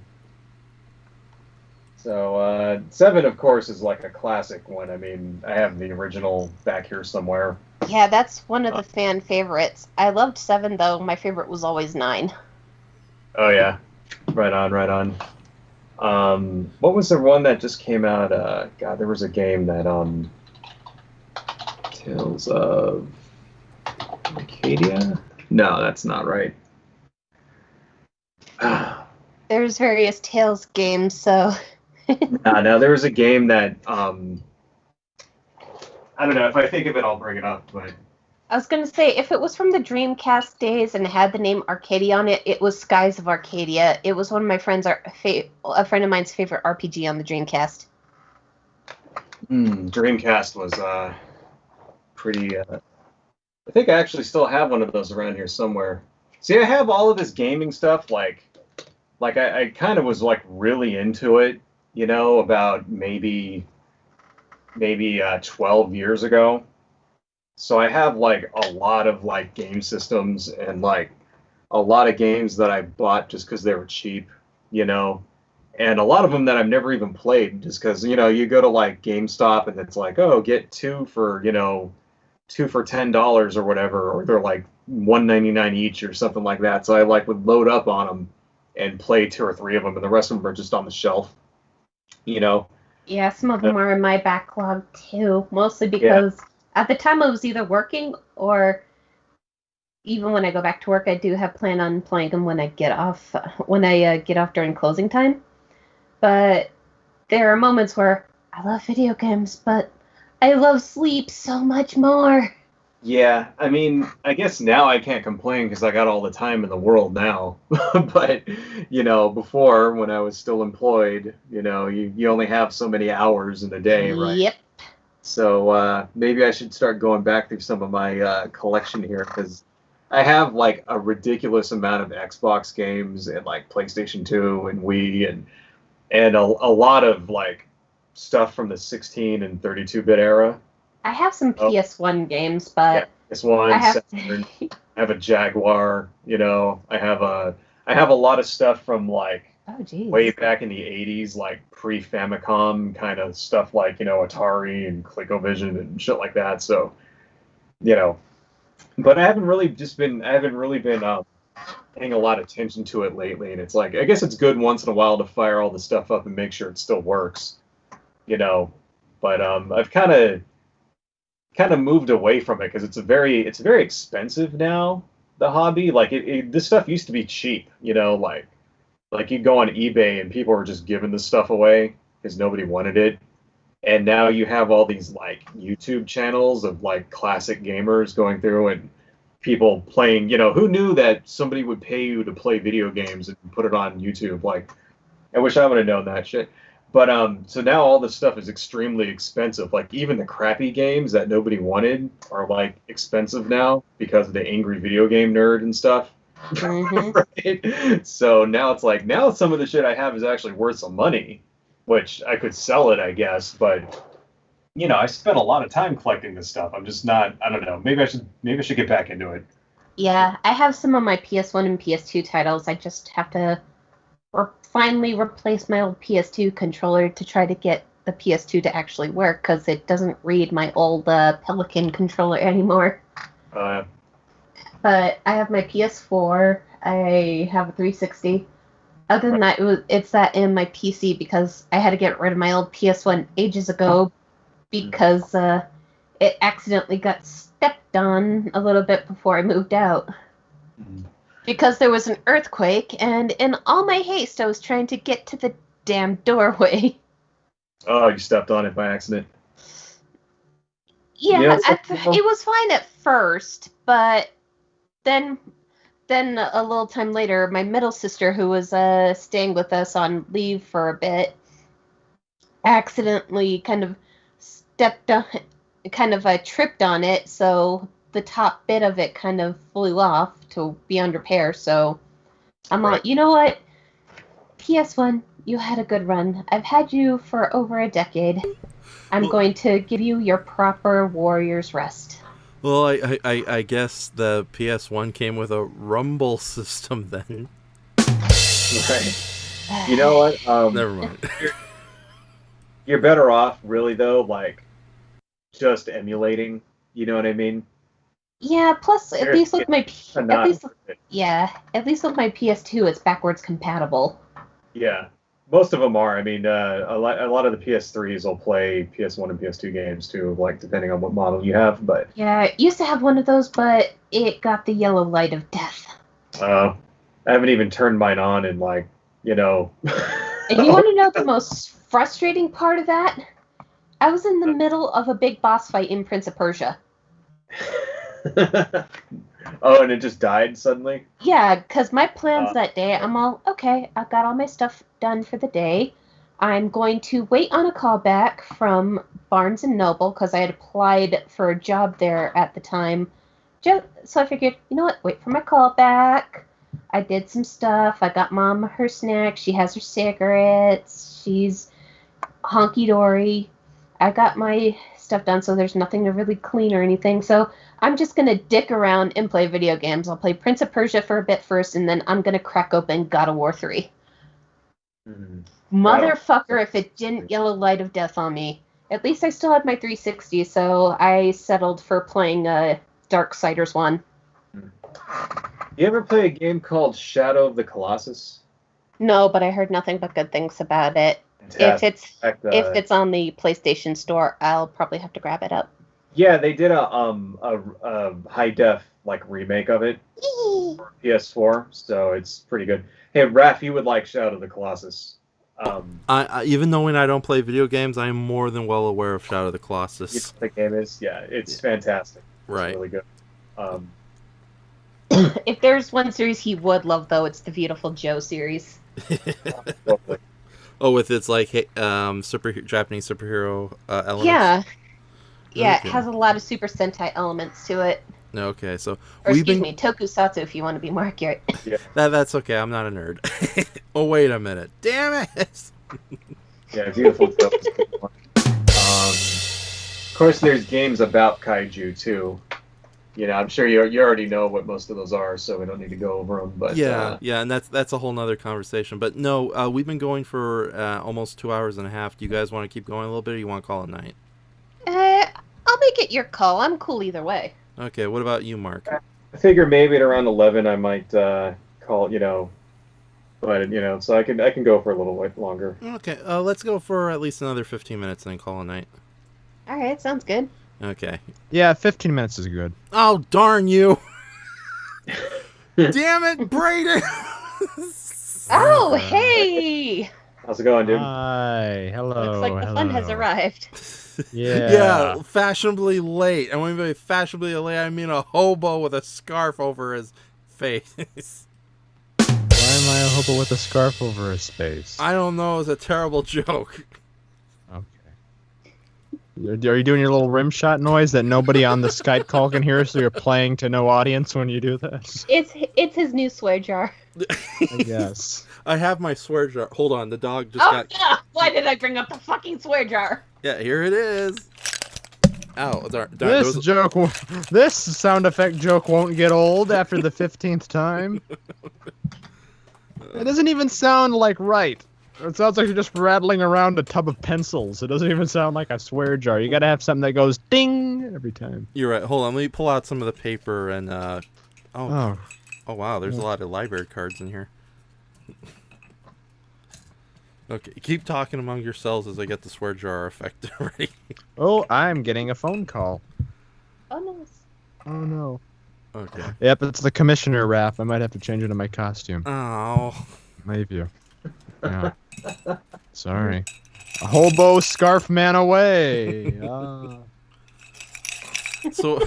S3: So, 7, of course, is like a classic one. I mean, I have the original back here somewhere.
S4: Yeah, that's one of the fan favorites. I loved 7, though. My favorite was always 9.
S3: Oh, yeah. Right on. What was the one that just came out? God, there was a game that, Tales of Arcadia? No, that's not right.
S4: There's various Tales games, so...
S3: No, there was a game that, I don't know, if I think of it, I'll bring it up, but...
S4: I was going to say, if it was from the Dreamcast days and it had the name Arcadia on it, it was Skies of Arcadia. It was one of my friends, a friend of mine's favorite RPG on the Dreamcast.
S3: Dreamcast was, pretty, I think I actually still have one of those around here somewhere. See, I have all of this gaming stuff, like I kind of was, really into it, about maybe 12 years ago. So I have, a lot of, game systems and, a lot of games that I bought just because they were cheap, and a lot of them that I've never even played just because, you go to, GameStop and it's oh, get two for $10 or whatever, or they're $1.99 each or something like that. So I would load up on them and play 2 or 3 of them, and the rest of them are just on the shelf.
S4: Yeah, some of them are in my backlog too, mostly because at the time I was either working or even when I go back to work, I do have plan on playing them when I get off during closing time. But there are moments where I love video games, but I love sleep so much more.
S3: Yeah, I mean, I guess now I can't complain because I got all the time in the world now. But, before, when I was still employed, you only have so many hours in a day, right?
S4: Yep.
S3: So maybe I should start going back through some of my collection here because I have, a ridiculous amount of Xbox games and, PlayStation 2 and Wii and a lot of, stuff from the 16 and 32-bit era.
S4: I have some PS1 games, but
S3: PS1, Saturn. I have a Jaguar. I have a lot of stuff from way back in the 80s, pre-Famicom kind of stuff, Atari and ColecoVision and shit like that. So, but I haven't really been paying a lot of attention to it lately. And it's I guess it's good once in a while to fire all the stuff up and make sure it still works. But I've kind of moved away from it because it's very expensive now, the hobby. This stuff used to be cheap, you go on eBay and people were just giving this stuff away because nobody wanted it. And now you have all these YouTube channels of classic gamers going through people playing. You know, who knew that somebody would pay you to play video games and put it on YouTube? Like, I wish I would have known that shit. But so now all this stuff is extremely expensive. Like even the crappy games that nobody wanted are like expensive now because of the angry video game nerd and stuff.
S4: Mhm.
S3: Right? So now it's like now some of the shit I have is actually worth some money, which I could sell it, I guess. But you know, I spent a lot of time collecting this stuff. I'm just not. I don't know. Maybe I should get back into it.
S4: Yeah, I have some of my PS1 and PS2 titles. I just have to finally replace my old PS2 controller to try to get the PS2 to actually work because it doesn't read my old Pelican controller anymore. But I have my PS4. I have a 360. Other than that, it's that in my PC because I had to get rid of my old PS1 ages ago because it accidentally got stepped on a little bit before I moved out.
S3: Mhm.
S4: Because there was an earthquake, and in all my haste, I was trying to get to the damn doorway.
S3: Oh, you stepped on it by accident.
S4: Yeah,
S3: Yeah,
S4: it was fine at first, but then a little time later, my middle sister, who was staying with us on leave for a bit, accidentally kind of tripped on it, so the top bit of it kind of flew off to be on repair. So I'm like, you know what? PS1, you had a good run. I've had you for over a decade. I'm going to give you your proper warrior's rest.
S2: Well, I guess the PS1 came with a rumble system then.
S3: Right. You know what?
S2: Never mind.
S3: You're better off, really, though, like, just emulating. You know what I mean?
S4: Yeah, plus, at least with my
S3: Yeah.
S4: at least with my PS2, it's backwards compatible.
S3: Yeah. Most of them are. I mean, a lot of the PS3s will play PS1 and PS2 games, too, like, depending on what model you have, but...
S4: Yeah, I used to have one of those, but it got the yellow light of death.
S3: I haven't even turned mine on in, like, you know...
S4: And you want to know the most frustrating part of that? I was in the middle of a big boss fight in Prince of Persia.
S3: Oh, and it just died suddenly?
S4: Yeah, because my plans that day, I'm all, okay, I've got all my stuff done for the day. I'm going to wait on a call back from Barnes & Noble, because I had applied for a job there at the time. So I figured, you know what, wait for my call back. I did some stuff. I got Mom her snacks. She has her cigarettes. She's honky-dory. I got my stuff done, so there's nothing to really clean or anything. So I'm just going to dick around and play video games. I'll play Prince of Persia for a bit first, and then I'm going to crack open God of War 3. Motherfucker, if it didn't yellow light of death on me. At least I still had my 360, so I settled for playing Darksiders 1.
S3: You ever play a game called Shadow of the Colossus?
S4: No, but I heard nothing but good things about it.
S3: Fantastic.
S4: If it's on the PlayStation Store, I'll probably have to grab it up.
S3: Yeah, they did a high def like remake of it for PS4, so it's pretty good. Hey, Raph, you would like Shadow of the Colossus.
S2: I even though when I don't play video games, I am more than well aware of Shadow of the Colossus.
S3: You know what the game is? Yeah, it's fantastic. It's
S2: Right.
S3: really good.
S4: If there's one series he would love, though, it's the Beautiful Joe series.
S2: Oh, with its like Japanese superhero elements.
S4: Yeah. Yeah,
S2: Okay.
S4: it has a lot of Super Sentai elements to it.
S2: Okay, so
S4: Or
S2: we've
S4: excuse
S2: been
S4: me, Tokusatsu if you want to be more accurate.
S2: that's okay. I'm not a nerd. Oh wait a minute! Damn it!
S3: Yeah, Beautiful Joe is a good one. Of course, there's games about kaiju too. You know, I'm sure you already know what most of those are, so we don't need to go over them. But
S2: yeah, and that's a whole nother conversation. But no, we've been going for almost 2 hours and a half. Do you guys want to keep going a little bit, or you want to call it night?
S4: I'll make it your call. I'm cool either way.
S2: Okay, what about you, Mark?
S3: I figure maybe at around 11 I might call. You know, but you know, so I can go for a little bit longer.
S2: Okay, let's go for at least another 15 minutes and then call it night.
S4: All right, sounds good.
S2: Okay.
S5: Yeah, 15 minutes is good.
S2: Oh, darn you! Damn it, Brayden!
S4: Oh, hey!
S3: How's it going, dude?
S5: Hi. Hello.
S4: Looks like the fun has
S5: hello.
S4: arrived.
S5: Yeah.
S2: Fashionably late. And when I say fashionably late, I mean a hobo with a scarf over his face.
S5: Why am I a hobo with a scarf over his face?
S2: I don't know. It's a terrible joke.
S5: Okay. Are you doing your little rim shot noise that nobody on the Skype call can hear, so you're playing to no audience when you do this?
S4: It's his new swear jar.
S5: I guess.
S2: I have my swear jar. Hold on. The dog just
S4: Oh,
S2: got.
S4: yeah. Why did I bring up the fucking swear jar?
S2: Yeah, here it is. Ow. There
S5: This sound effect joke won't get old after the 15th time. It doesn't even sound like right. It sounds like you're just rattling around a tub of pencils. It doesn't even sound like a swear jar. You gotta have something that goes ding every time.
S2: You're right. Hold on. Let me pull out some of the paper and. Oh
S5: Oh.
S2: wow. There's a lot of library cards in here. Okay, keep talking among yourselves as I get the swear jar effect ready.
S5: Oh, I'm getting a phone call.
S4: Oh, no.
S5: Oh no.
S2: Okay.
S5: Yep, it's the commissioner rap. I might have to change into my costume.
S2: Oh.
S5: Maybe. Yeah. Sorry. A hobo scarf man away. Ah.
S2: So.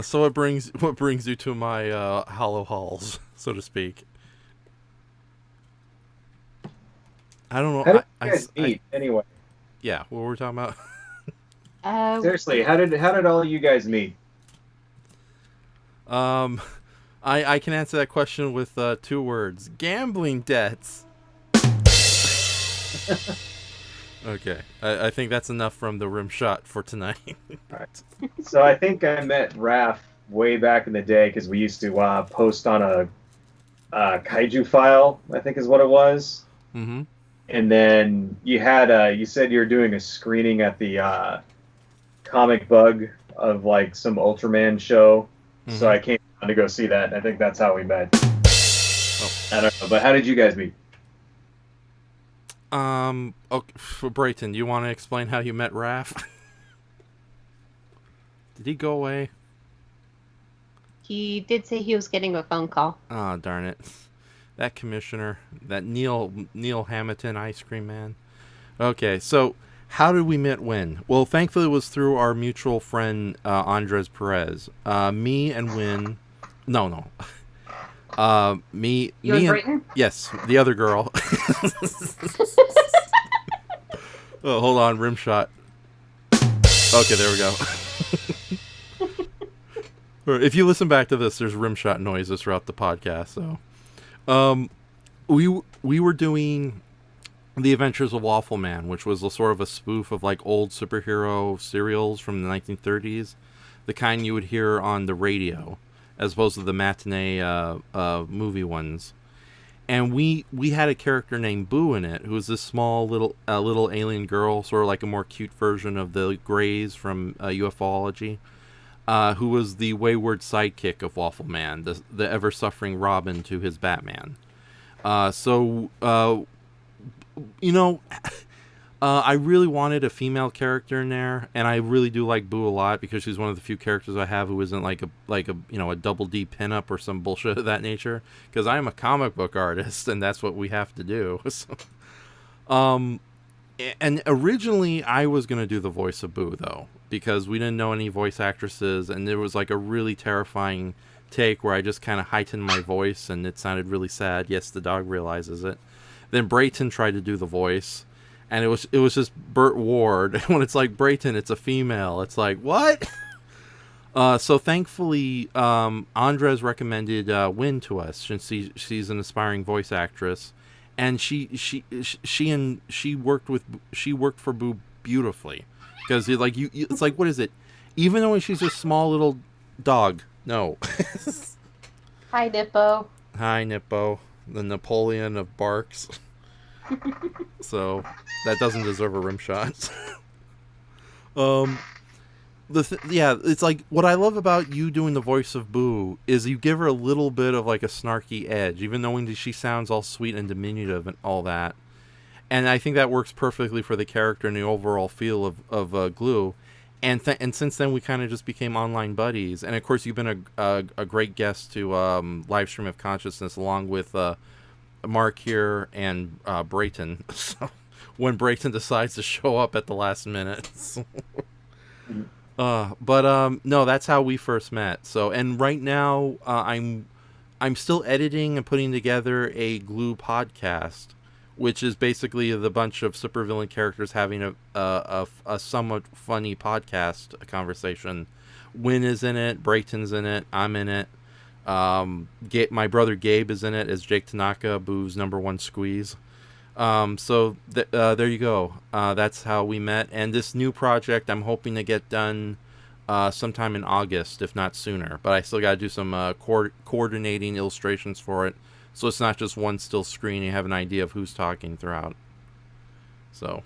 S2: So what brings you to my hollow halls, so to speak? I don't know.
S3: How did you guys meet anyway?
S2: Yeah, what were we talking about?
S3: Seriously, how did all you guys meet?
S2: I can answer that question with 2 words: gambling debts. Okay, I think that's enough from the rim shot for tonight.
S3: Alright. So I think I met Raph way back in the day because we used to post on a kaiju file, I think is what it was.
S2: Mm-hmm.
S3: And then you said you were doing a screening at the Comic Bug of like some Ultraman show.
S2: Mm-hmm.
S3: So I came down to go see that. And I think that's how we met.
S2: Oh.
S3: I don't know, but how did you guys meet?
S2: Okay, for Brayton, you want to explain how you met Raph? Did he go away?
S4: He did say he was getting a phone call.
S2: Oh, darn it. That commissioner, that Neil Hamilton ice cream man. Okay, so how did we meet when? Well, thankfully it was through our mutual friend, Andres Perez. Me and Win. No. Me
S4: You and
S2: and
S4: Brayton?
S2: Yes, the other girl. Oh, hold on, rim shot. Okay, there we go. If you listen back to this, there's rim shot noises throughout the podcast. So, we were doing The Adventures of Waffle Man, which was a sort of a spoof of like old superhero serials from the 1930s, the kind you would hear on the radio, as opposed to the matinee movie ones. And we had a character named Boo in it, who was this small little alien girl, sort of like a more cute version of the Greys from UFOlogy, who was the wayward sidekick of Waffle Man, the ever-suffering Robin to his Batman. I really wanted a female character in there, and I really do like Boo a lot because she's one of the few characters I have who isn't like a double D pinup or some bullshit of that nature. Because I am a comic book artist, and that's what we have to do. So, and originally I was gonna do the voice of Boo though, because we didn't know any voice actresses, and there was like a really terrifying take where I just kind of heightened my voice, and it sounded really sad. Yes, the dog realizes it. Then Brayton tried to do the voice. And it was just Burt Ward. And when it's like Brayton, it's a female. It's like, what? So thankfully, Andres recommended Win to us, since she's an aspiring voice actress, and she worked for Boo beautifully, because it's like, what is it? Even though she's a small little dog, no.
S4: Hi, Nippo.
S2: Hi, Nippo, the Napoleon of barks. So that doesn't deserve a rim shot. It's like what I love about you doing the voice of Boo is you give her a little bit of like a snarky edge, even though she sounds all sweet and diminutive and all that. And I think that works perfectly for the character and the overall feel of Glue. and since then we kind of just became online buddies. And of course, you've been a great guest to Live Stream of Consciousness, along with Mark here and Brayton. So when Brayton decides to show up at the last minute. But no, that's how we first met. So, and right now I'm still editing and putting together a Glue podcast, which is basically the bunch of supervillain characters having a somewhat funny podcast conversation. Win is in it, Brayton's in it, I'm in it. My brother Gabe is in it as Jake Tanaka, Boo's #1 squeeze. So there you go. That's how we met. And this new project I'm hoping to get done sometime in August, if not sooner. But I still got to do some coordinating illustrations for it. So it's not just one still screen. You have an idea of who's talking throughout. So.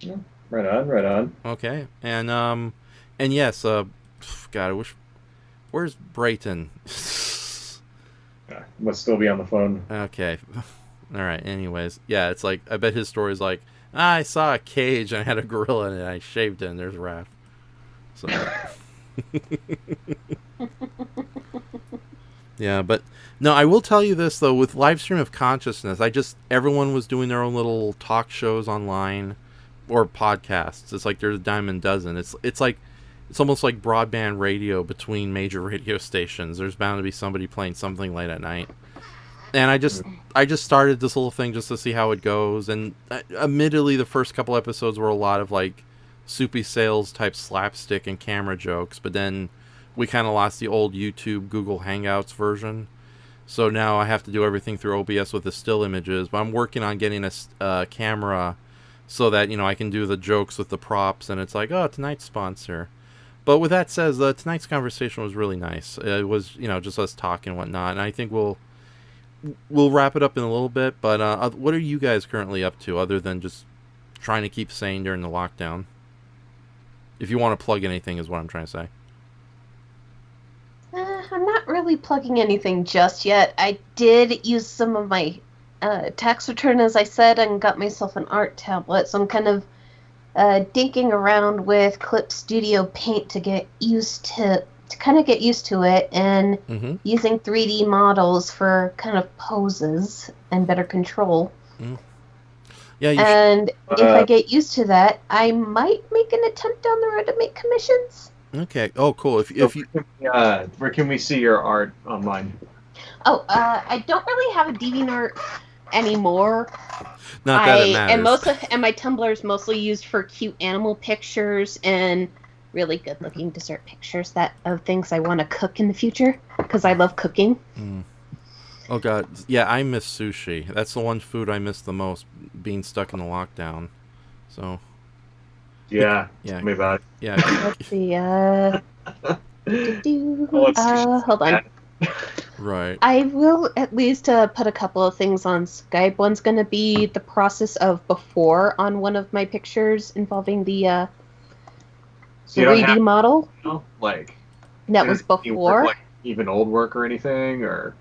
S3: Yeah, right on.
S2: Okay. And yes, God, I wish... Where's Brayton?
S3: Must still be on the phone.
S2: Okay. All right. Anyways, yeah, it's like, I bet his story is like, I saw a cage and I had a gorilla in it. I shaved it and there's Raph. So. Yeah, but no, I will tell you this though, with Live Stream of Consciousness, everyone was doing their own little talk shows online or podcasts. It's like there's a dime a dozen. It's almost like broadband radio between major radio stations. There's bound to be somebody playing something late at night. And I just started this little thing just to see how it goes. And admittedly, the first couple episodes were a lot of like Soupy Sales type slapstick and camera jokes. But then we kind of lost the old YouTube Google Hangouts version. So now I have to do everything through OBS with the still images. But I'm working on getting a camera so that, I can do the jokes with the props. And it's like, oh, tonight's sponsor. But with that said, tonight's conversation was really nice. It was, just us talking and whatnot. And I think we'll wrap it up in a little bit. But what are you guys currently up to other than just trying to keep sane during the lockdown? If you want to plug anything is what I'm trying to say.
S4: I'm not really plugging anything just yet. I did use some of my tax return, as I said, and got myself an art tablet. So I'm kind of dinking around with Clip Studio Paint to get used to it, and using 3D models for kind of poses and better control.
S2: Yeah,
S4: and if I get used to that, I might make an attempt down the road to make commissions.
S2: Okay. Oh, cool. If you
S3: where can we see your art online?
S4: Oh, I don't really have a DeviantArt anymore.
S2: Not that it matters.
S4: And my Tumblr is mostly used for cute animal pictures and really good-looking dessert pictures of things I want to cook in the future, because I love cooking.
S2: Oh god, yeah, I miss sushi. That's the one food I miss the most, being stuck in the lockdown. So.
S3: Yeah. Tell me about it.
S2: Yeah.
S4: Let's see. Hold on.
S2: Right.
S4: I will at least put a couple of things on Skype. One's going to be the process of before on one of my pictures involving the 3D model. That was before.
S3: Like even old work or anything, or.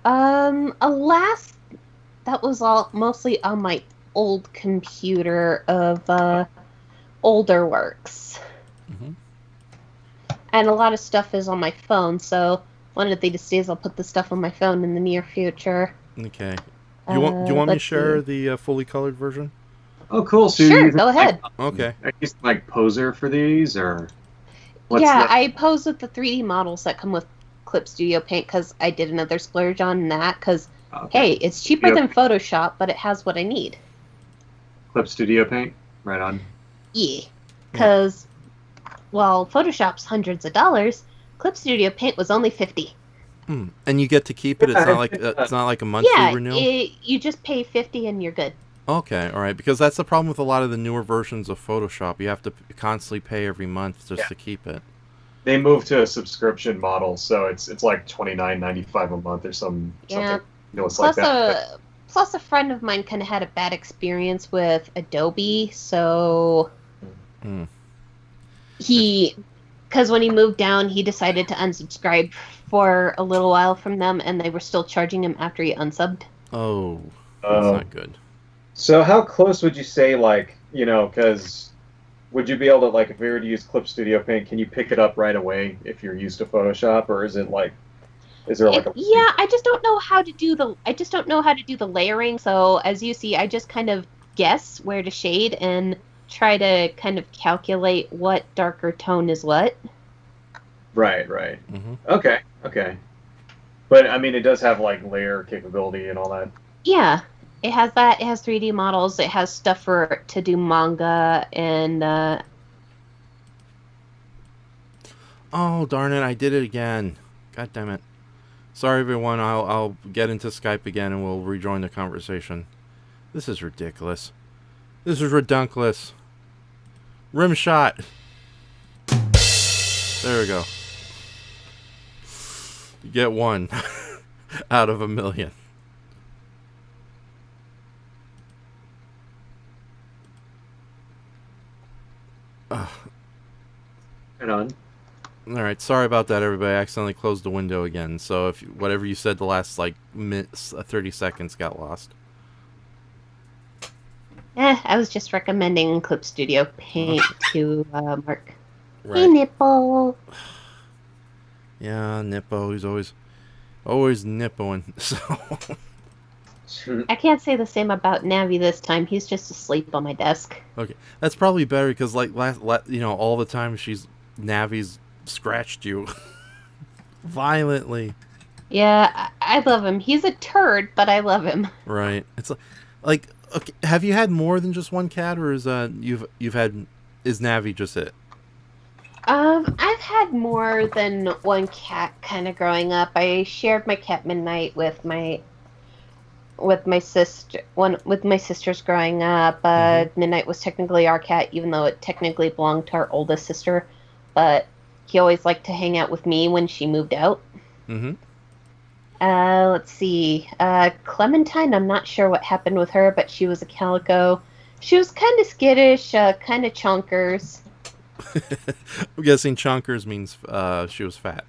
S4: Alas, that was all mostly on my old computer of older works. And a lot of stuff is on my phone, so one of these days I'll put the stuff on my phone in the near future.
S2: Okay. Do you want me to share the fully colored version?
S3: Oh, cool. So
S4: sure, go ahead.
S2: Okay.
S3: Are you like Poser for these, or?
S4: I pose with the 3D models that come with Clip Studio Paint because I did another splurge on that because, hey, it's cheaper than Photoshop, but it has what I need.
S3: Clip Studio Paint? Right on.
S4: Yeah. Because, while Photoshop's hundreds of dollars, Clip Studio Paint was only $50.
S2: And you get to keep it. It's not like a monthly renewal.
S4: You just pay $50 and you're good.
S2: Okay, all right. Because that's the problem with a lot of the newer versions of Photoshop. You have to constantly pay every month just to keep it.
S3: They moved to a subscription model, so it's like $29.95 a month or something.
S4: Plus,
S3: like that.
S4: Plus, a friend of mine kind of had a bad experience with Adobe, so because when he moved down, he decided to unsubscribe for a little while from them, and they were still charging him after he unsubbed.
S2: Oh, that's not good.
S3: So how close would you say, because would you be able to, like, if we were to use Clip Studio Paint, can you pick it up right away if you're used to Photoshop, or is it like, is there like a...
S4: Yeah, I just don't know how to do the layering. So as you see, I just kind of guess where to shade and try to kind of calculate what darker tone is what.
S3: Right. Okay. But I mean, it does have like layer capability and all that.
S4: Yeah, it has that. It has 3D models. It has stuff to do manga and.
S2: Oh, darn it! I did it again. God damn it! Sorry, everyone. I'll get into Skype again and we'll rejoin the conversation. This is ridiculous. This is redunculous. Rim shot. There we go. You get one out of 1,000,000.
S3: Right on.
S2: All right, sorry about that, everybody. I accidentally closed the window again. So if whatever you said the last like 30 seconds got lost.
S4: I was just recommending Clip Studio Paint to Mark.
S2: Right.
S4: Hey, Nipple.
S2: Yeah, Nippo. He's always nippoing. So
S4: I can't say the same about Navi this time. He's just asleep on my desk.
S2: okay, that's probably better because like all the time Navi's scratched you violently.
S4: Yeah, I love him. He's a turd, but I love him.
S2: Right. It's like okay, have you had more than just one cat, or is you've had is Navi just it?
S4: I've had more than one cat kind of growing up. I shared my cat Midnight with my sisters growing up. Midnight was technically our cat, even though it technically belonged to our oldest sister. But he always liked to hang out with me when she moved out.
S2: Mm-hmm.
S4: Let's see. Clementine, I'm not sure what happened with her, but she was a calico. She was kind of skittish, kind of chonkers.
S2: I'm guessing chonkers means she was fat.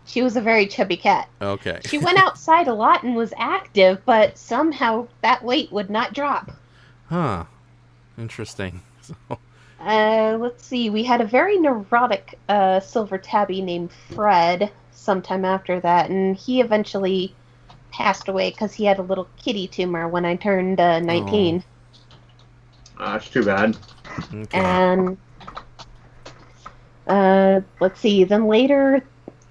S4: She was a very chubby cat.
S2: Okay.
S4: She went outside a lot and was active, but somehow that weight would not drop.
S2: Huh. Interesting. So...
S4: let's see. We had a very neurotic silver tabby named Fred sometime after that, and he eventually passed away because he had a little kitty tumor when I turned 19.
S3: That's too bad.
S2: Okay.
S4: And let's see. Then later,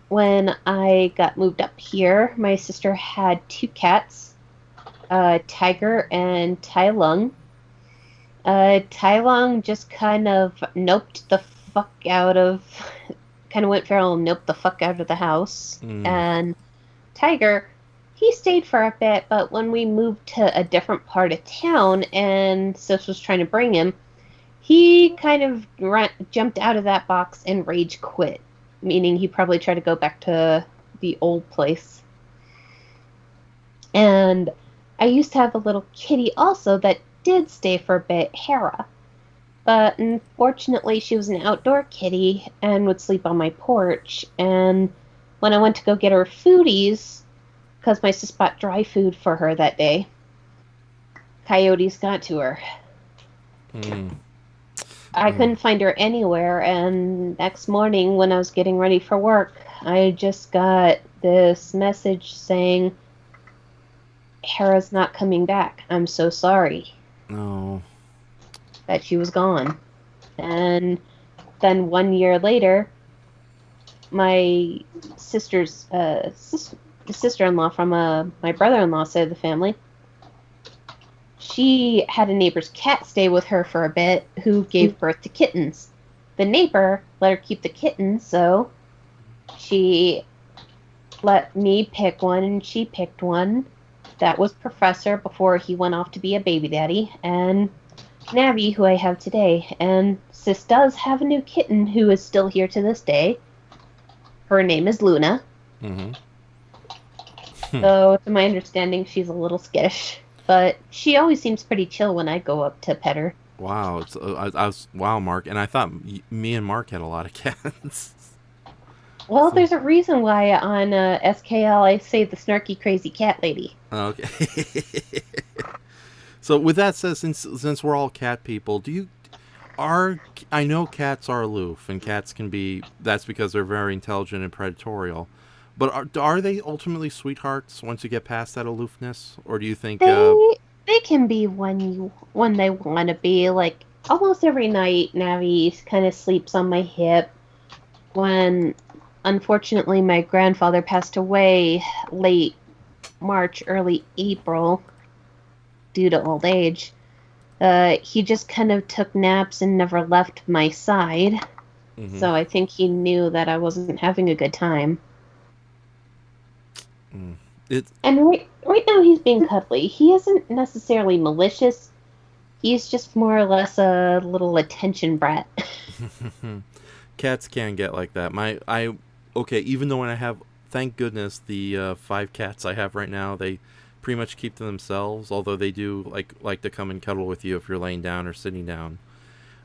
S4: when I got moved up here, my sister had 2 cats, Tiger and Tai Lung. Tai Lung just kind of went feral and noped the fuck out of the house. And Tiger, he stayed for a bit, but when we moved to a different part of town and Sis was trying to bring him, he kind of jumped out of that box and rage quit, meaning he probably tried to go back to the old place. And I used to have a little kitty also that did stay for a bit, Hera. But unfortunately, she was an outdoor kitty and would sleep on my porch. And when I went to go get her foodies, because my sis bought dry food for her that day, coyotes got to her. I couldn't find her anywhere, and next morning when I was getting ready for work, I just got this message saying, Hera's not coming back. I'm so sorry.
S2: No.
S4: That she was gone. And then 1 year later, my sister's sister-in-law from my brother-in-law side of the family, she had a neighbor's cat stay with her for a bit who gave birth to kittens. The neighbor let her keep the kittens, so she let me pick one, and she picked one. That was Professor before he went off to be a baby daddy, and Navi, who I have today. And Sis does have a new kitten who is still here to this day. Her name is Luna.
S2: Mm-hmm.
S4: So, to my understanding, she's a little skittish. But she always seems pretty chill when I go up to pet her.
S2: Wow, wow, Mark, and I thought me and Mark had a lot of cats.
S4: Well, there's a reason why on SKL I say the snarky crazy cat lady.
S2: Okay. So with that said, since we're all cat people, I know cats are aloof, and cats can be. That's because they're very intelligent and predatorial. But are they ultimately sweethearts once you get past that aloofness, or do you think?
S4: They can be when they want to be. Like almost every night, Navi kind of sleeps on my hip. When unfortunately my grandfather passed away late March, early April, due to old age, he just kind of took naps and never left my side.
S2: Mhm.
S4: So I think he knew that I wasn't having a good time.
S2: It
S4: And right now he's being cuddly. He isn't necessarily malicious. He's just more or less a little attention brat.
S2: Cats can get like that. Okay, even though when I have, thank goodness, the 5 cats I have right now, they pretty much keep to themselves. Although they do like to come and cuddle with you if you're laying down or sitting down.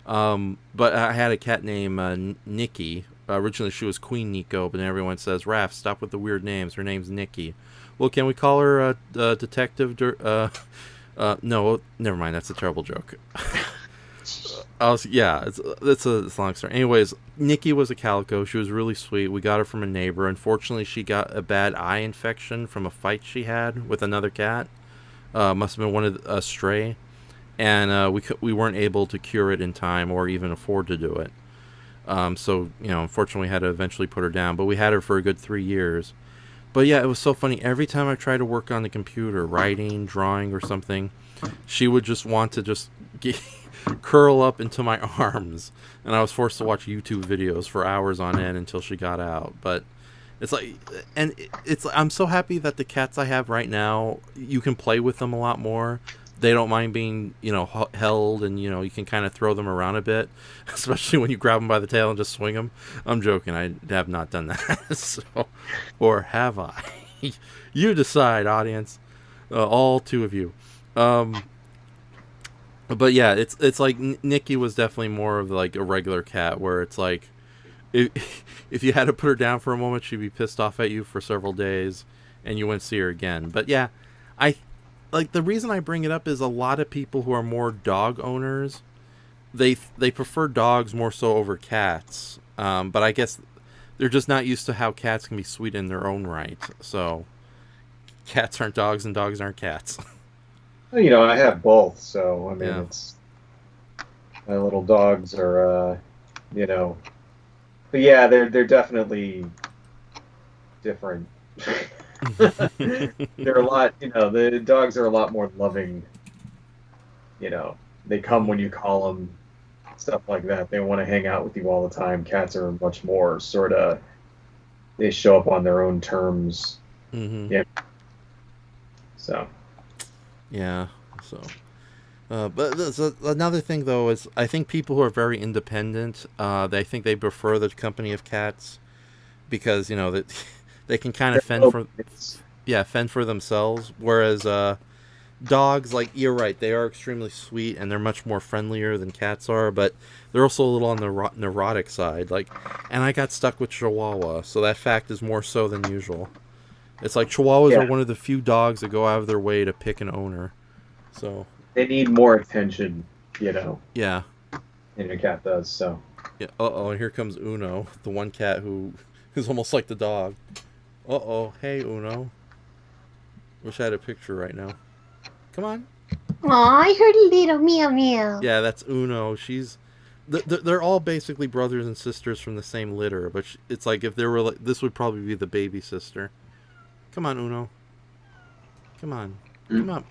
S2: But I had a cat named Nikki. Originally she was Queen Nico, but then everyone says, Raph, stop with the weird names. Her name's Nikki. Well, can we call her Detective? No, never mind. That's a terrible joke. It's a long story. Anyways, Nikki was a calico. She was really sweet. We got her from a neighbor. Unfortunately, she got a bad eye infection from a fight she had with another cat. Must have been a stray, and we weren't able to cure it in time or even afford to do it. So unfortunately, we had to eventually put her down. But we had her for a good 3 years. But yeah, it was so funny. Every time I tried to work on the computer, writing, drawing, or something, she would just want to curl up into my arms, and I was forced to watch YouTube videos for hours on end until she got out. But I'm so happy that the cats I have right now, you can play with them a lot more. They don't mind being, held, and you can kind of throw them around a bit, especially when you grab them by the tail and just swing them. I'm joking. I have not done that. Or have I? You decide, audience. All 2 of you. But yeah, it's like Nikki was definitely more of like a regular cat, where it's like if you had to put her down for a moment, she'd be pissed off at you for several days, and you wouldn't see her again. But yeah, the reason I bring it up is a lot of people who are more dog owners, they prefer dogs more so over cats. But I guess they're just not used to how cats can be sweet in their own right. So cats aren't dogs and dogs aren't cats.
S3: Well, I have both, so I mean,
S2: Yeah.
S3: it's my little dogs are, but yeah, they're definitely different. They're a lot, the dogs are a lot more loving. They come when you call them, stuff like that. They want to hang out with you all the time. Cats are much more sort of, they show up on their own terms.
S2: Mm-hmm.
S3: Yeah. So.
S2: Yeah. So. But another thing though is I think people who are very independent, they think they prefer the company of cats because that they can kind of fend for themselves. Whereas dogs, like you're right, they are extremely sweet and they're much more friendlier than cats are, but they're also a little on the neurotic side. And I got stuck with Chihuahua, so that fact is more so than usual. It's like Chihuahuas are one of the few dogs that go out of their way to pick an owner. So
S3: they need more attention,
S2: Yeah.
S3: And your cat does, so.
S2: Yeah. And here comes Uno, the one cat who is almost like the dog. Hey Uno. Wish I had a picture right now. Come on.
S4: Aw, I heard a little meow meow.
S2: Yeah, that's Uno. They're all basically brothers and sisters from the same litter, but it's like if there were this would probably be the baby sister. Come on, Uno. Come on. Come on.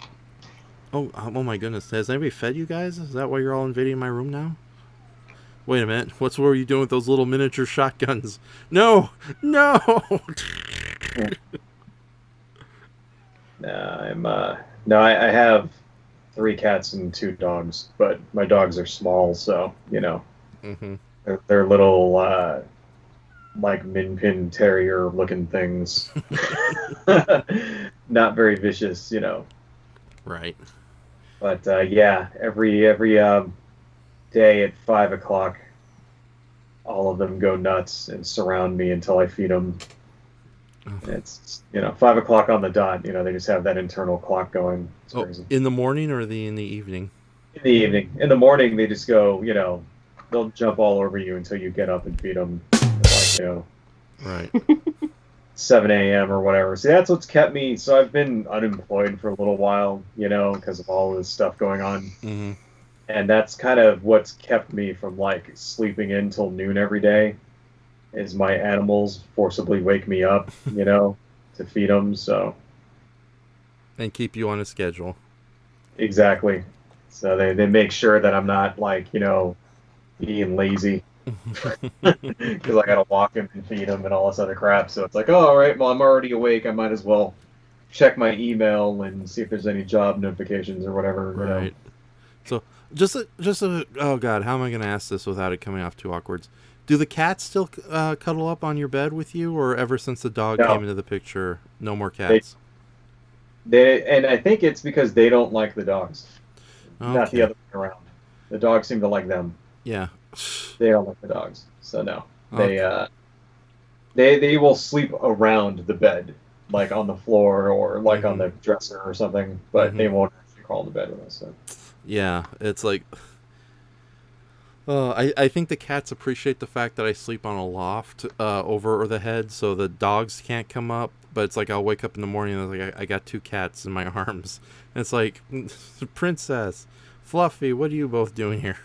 S2: Oh my goodness. Has anybody fed you guys? Is that why you're all invading my room now? Wait a minute. What were you doing with those little miniature shotguns? No! No!
S3: I have 3 cats and 2 dogs, but my dogs are small, so,
S2: Mm-hmm.
S3: they're little, like Min Pin Terrier looking things. Not very vicious,
S2: Right.
S3: But yeah, every day at 5 o'clock, all of them go nuts and surround me until I feed them. And it's 5 o'clock on the dot. They just have that internal clock going. It's crazy.
S2: In the morning or in the evening?
S3: In the evening. In the morning, they just go. they'll jump all over you until you get up and feed them, like, you know,
S2: Right.
S3: 7 a.m. or whatever. See, that's what's kept me. So I've been unemployed for a little while, you know, because of all this stuff going on.
S2: Mm-hmm.
S3: And that's kind of what's kept me from like sleeping in till noon every day. Is my animals forcibly wake me up, you know, to feed them. So
S2: And keep you on a schedule.
S3: exactly. So they make sure that I'm not like, you know, being lazy. Because I gotta walk him and feed him and all this other crap. So it's like, oh, all right, well, I'm already awake. I might as well check my email and see if there's any job notifications or whatever. You know.
S2: Right. So oh god, how am I going to ask this without it coming off too awkward? Do the cats still cuddle up on your bed with you, or ever since the dog
S3: No.
S2: came into the picture, no more cats?
S3: And I think it's because they don't like the dogs, not the
S2: Okay.
S3: other way around. The dogs seem to like them.
S2: Yeah.
S3: They don't like the dogs, so no. They
S2: Okay.
S3: they will sleep around the bed, like on the floor or like on the dresser or something, but they won't actually crawl in the bed with us. So.
S2: Yeah, it's like I think the cats appreciate the fact that I sleep on a loft over the head, so the dogs can't come up. But it's like I'll wake up in the morning and it's like I got two cats in my arms. And it's like, Princess, Fluffy, what are you both doing here?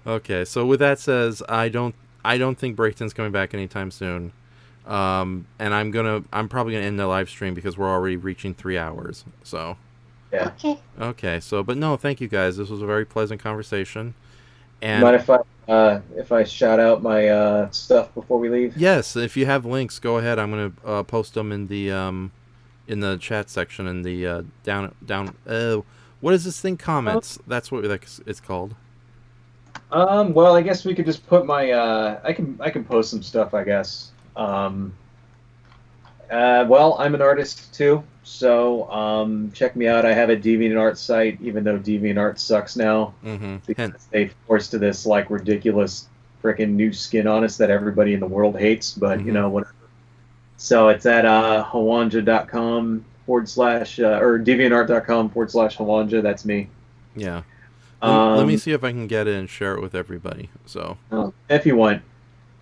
S2: Okay, so with that says, I don't think Brayton's coming back anytime soon. And I'm probably gonna end the live stream because we're already reaching 3 hours. So.
S3: Yeah.
S2: Okay, so but no, thank you guys. This was a very pleasant conversation. And
S3: Mind if I shout out my stuff before we leave?
S2: yes, if you have links, go ahead. I'm gonna post them in the chat section in the down. What is this thing? Comments. That's what it's called.
S3: Well, I guess we could just put my I can post some stuff, I guess. Well, I'm an artist too, so check me out. I have a DeviantArt site, even though DeviantArt sucks now
S2: Mm-hmm.
S3: because they forced to this like ridiculous freaking new skin on us that everybody in the world hates. But you know, whatever. So it's at hawanja.com / or deviantart.com / hawanja. That's me.
S2: Yeah. Let me see if I can get it and share it with everybody. So.
S3: If you want.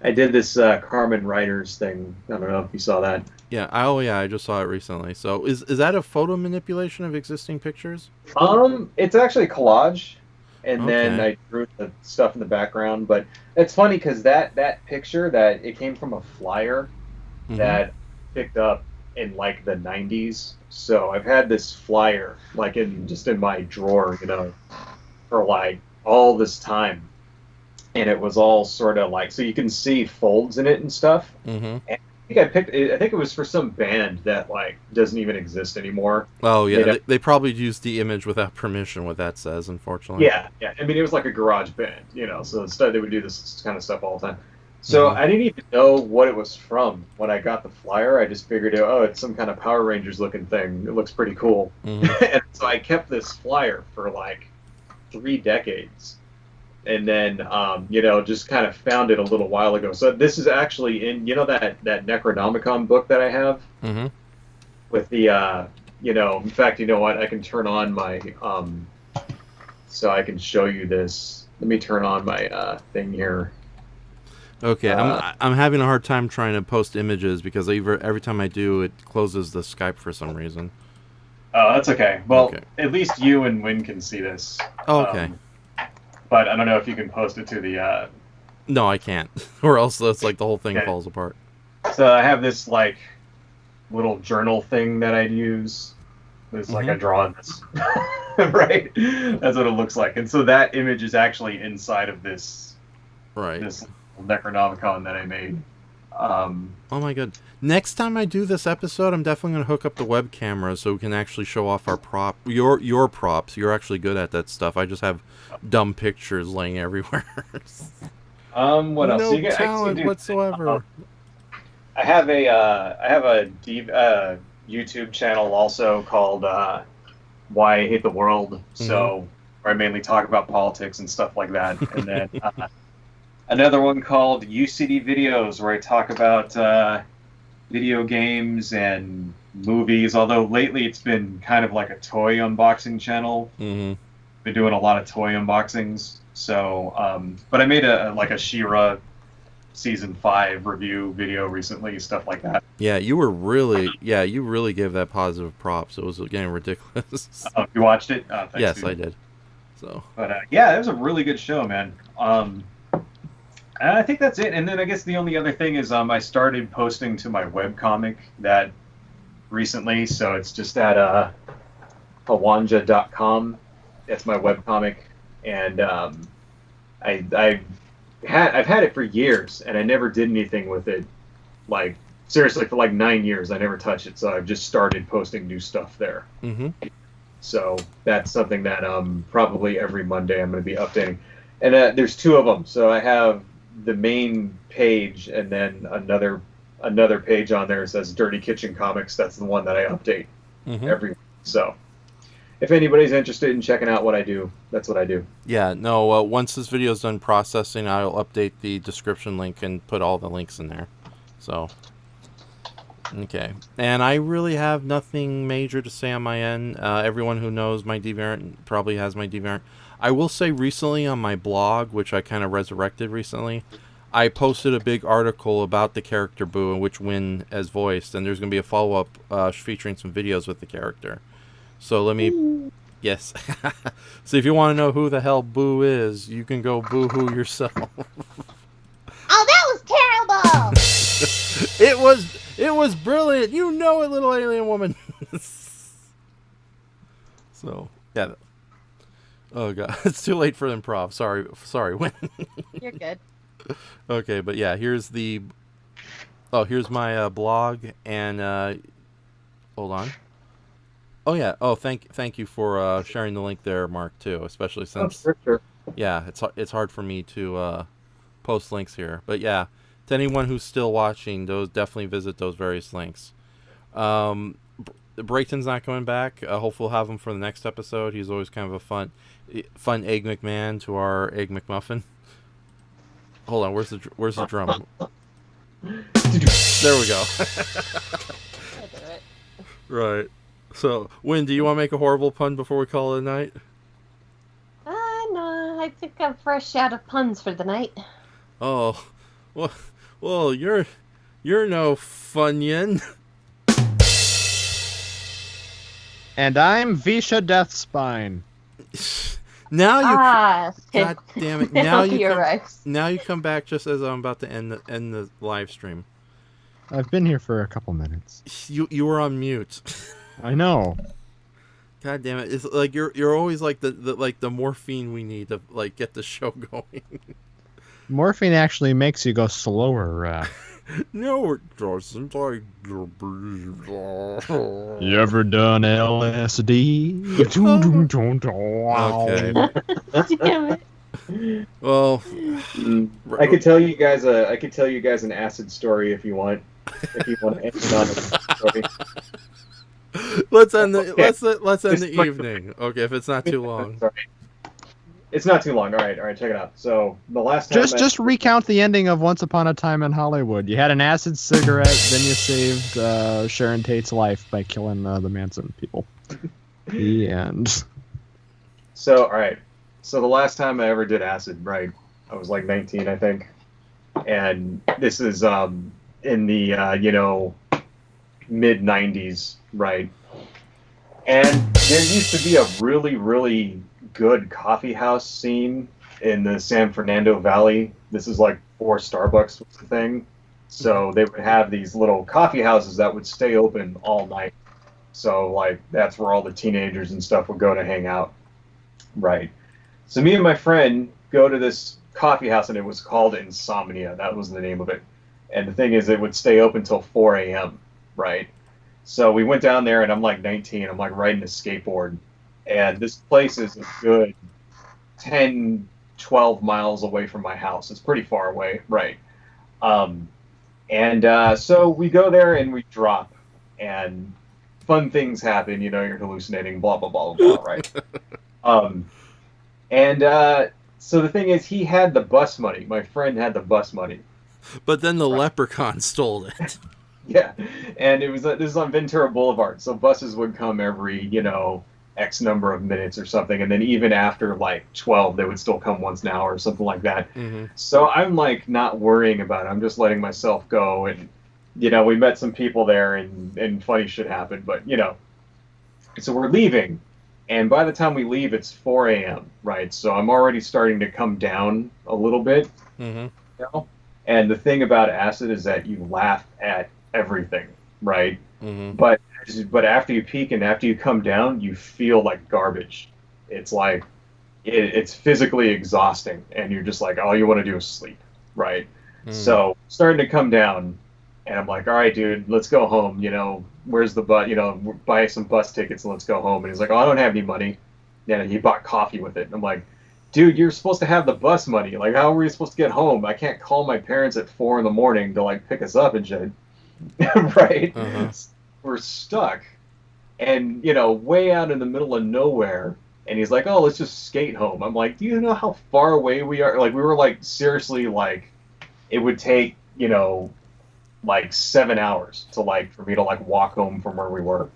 S3: I did this Carmen Writers thing. I don't know if you saw that.
S2: Yeah. I just saw it recently. So is that a photo manipulation of existing pictures?
S3: It's actually collage, and then
S2: Okay.
S3: I drew the stuff in the background. But it's funny because that picture that it came from a flyer
S2: Mhm.
S3: that I picked up in like the 90s. So I've had this flyer like in my drawer, you know, for like all this time, and it was all sort of like so you can see folds in it and stuff.
S2: Mm-hmm.
S3: I think it was for some band that like doesn't even exist anymore.
S2: Oh yeah,
S3: They-
S2: they probably used the image without permission. What that says, unfortunately.
S3: Yeah. I mean, it was like a garage band, you know. So instead, they would do this kind of stuff all the time. So
S2: Mhm.
S3: I didn't even know what it was from when I got the flyer. I just figured, oh, it's some kind of Power Rangers looking thing. It looks pretty cool.
S2: Mhm.
S3: And so I kept this flyer for like 3 decades, and then you know, just kind of found it a little while ago. So this is actually in, you know, that Necronomicon book that I have
S2: Mm-hmm.
S3: with the you know, in fact, you know what, I can turn on my so I can show you this. Let me turn on my thing here.
S2: Okay, I'm having a hard time trying to post images because every time I do, it closes the Skype for some reason.
S3: Oh, that's okay. Well,
S2: Okay.
S3: at least you and Win can see this.
S2: Oh, okay.
S3: But I don't know if you can post it to the
S2: No, I can't, or else it's like the whole thing
S3: Okay.
S2: falls apart.
S3: so I have this like little journal thing that I'd use. It's like I draw on this. Right? That's what it looks like. And so that image is actually inside of this
S2: Right.
S3: Necronomicon that I made.
S2: Oh my god. Next time I do this episode, I'm definitely gonna hook up the web camera so we can actually show off our your props. You're actually good at that stuff. I just have dumb pictures laying everywhere.
S3: What else?
S2: No
S3: You can actually
S2: talent
S3: do-
S2: whatsoever.
S3: I have a YouTube channel also called Why I Hate the World. So where I mainly talk about politics and stuff like that. And then another one called UCD Videos where I talk about video games and movies. Although lately it's been kind of like a toy unboxing channel.
S2: Mm-hmm.
S3: Been doing a lot of toy unboxings. So, but I made a She-Ra season 5 review video recently, stuff like that.
S2: Yeah, you really gave that positive props. It was getting ridiculous.
S3: You watched it? Thanks,
S2: Yes,
S3: dude.
S2: I did. So.
S3: But yeah, it was a really good show, man. I think that's it. And then I guess the only other thing is I started posting to my webcomic that recently, so it's just at hawanja.com. That's my webcomic, and I've had it for years, and I never did anything with it. Like seriously, for like 9 years, I never touched it. So I've just started posting new stuff there.
S2: Mm-hmm.
S3: So that's something that probably every Monday I'm going to be updating. And there's 2 of them. So I have the main page, and then another page on there that says Dirty Kitchen Comics. That's the one that I update every week. So if anybody's interested in checking out what I do, that's what I do.
S2: Yeah, no, once this video's done processing, I'll update the description link and put all the links in there. So, okay. And I really have nothing major to say on my end. Everyone who knows my DeviantArt probably has my DeviantArt. I will say recently on my blog, which I kind of resurrected recently, I posted a big article about the character Boo and which Win as voiced, and there's going to be a follow-up featuring some videos with the character. So let me... Yes. So if you want to know who the hell Boo is, you can go boo-hoo yourself.
S4: Oh, that was terrible!
S2: It was brilliant. You know it, little alien woman. So, yeah. Oh, God. It's too late for improv. Sorry, Win.
S4: You're good.
S2: Okay, but yeah, here's my blog, and hold on. Oh yeah. Oh, thank you for sharing the link there, Mark, too. Especially since
S3: Sure.
S2: yeah, it's hard for me to post links here. But yeah, to anyone who's still watching, those definitely visit those various links. Brayton's not coming back. Hopefully we'll have him for the next episode. He's always kind of a fun Egg McMahon to our Egg McMuffin. Hold on, where's the drum? There we go.
S4: I do it.
S2: Right. So, Win, do you want to make a horrible pun before we call it a night?
S4: No, I think I'm fresh out of puns for the night.
S2: Oh, well, you're no Funyun.
S5: And I'm Visha Deathspine.
S2: Now you,
S4: God
S2: damn it! Now
S4: you
S2: you come back just as I'm about to end the live stream.
S5: I've been here for a couple minutes.
S2: You were on mute.
S5: I know.
S2: God damn it! It's like you're always like the morphine we need to like get the show going.
S5: Morphine actually makes you go slower.
S2: No, it doesn't. You
S5: ever done LSD?
S2: Okay.
S4: Damn it.
S2: Well,
S3: I could tell you guys an acid story if you want. If you want to end it on a story.
S2: let's end the
S3: Okay.
S2: let's end the evening. Okay, if it's not too long.
S3: Sorry. It's not too long. All right, check it out. So the last time
S5: Just recount the ending of Once Upon a Time in Hollywood. You had an acid cigarette, then you saved Sharon Tate's life by killing the Manson people. The end.
S3: So all right. So the last time I ever did acid, right? I was like 19, I think, and this is in the mid 90s, right? And there used to be a really, really good coffee house scene in the San Fernando Valley. This is like before Starbucks was the thing. So they would have these little coffee houses that would stay open all night. So like that's where all the teenagers and stuff would go to hang out. Right. So me and my friend go to this coffee house, and it was called Insomnia. That was the name of it. And the thing is, it would stay open till 4 a.m., right? So we went down there, and I'm like 19. I'm like riding a skateboard. And this place is a good 10, 12 miles away from my house. It's pretty far away, right? So we go there, and we drop. And fun things happen. You're hallucinating, blah, blah, blah, blah, right? So the thing is, he had the bus money. My friend had the bus money.
S2: But then the leprechaun stole it.
S3: Yeah, and this is on Ventura Boulevard, so buses would come every, X number of minutes or something, and then even after like 12, they would still come once an hour or something like that.
S2: Mm-hmm.
S3: So I'm like not worrying about it. I'm just letting myself go, and we met some people there, and funny shit happened. But so we're leaving, and by the time we leave, it's 4 a.m. Right? So I'm already starting to come down a little bit.
S2: Mm-hmm.
S3: And the thing about acid is that you laugh at everything, right?
S2: Mm-hmm.
S3: But after you peak and after you come down, you feel like garbage. It's like it's physically exhausting, and you're just like, all you want to do is sleep, right? So starting to come down, and I'm like, all right, dude, let's go home. Where's the bus? Buy some bus tickets and let's go home. And he's like, oh, I don't have any money. And he bought coffee with it. And I'm like, dude, you're supposed to have the bus money. Like, how are we supposed to get home? I can't call my parents at 4 a.m. to like pick us up and shit. Right?
S2: Uh-huh.
S3: We're stuck, and way out in the middle of nowhere. And he's like, oh, let's just skate home. I'm like, do you know how far away we are? Like, we were like, seriously, like, it would take like 7 hours to for me to walk home from where we were.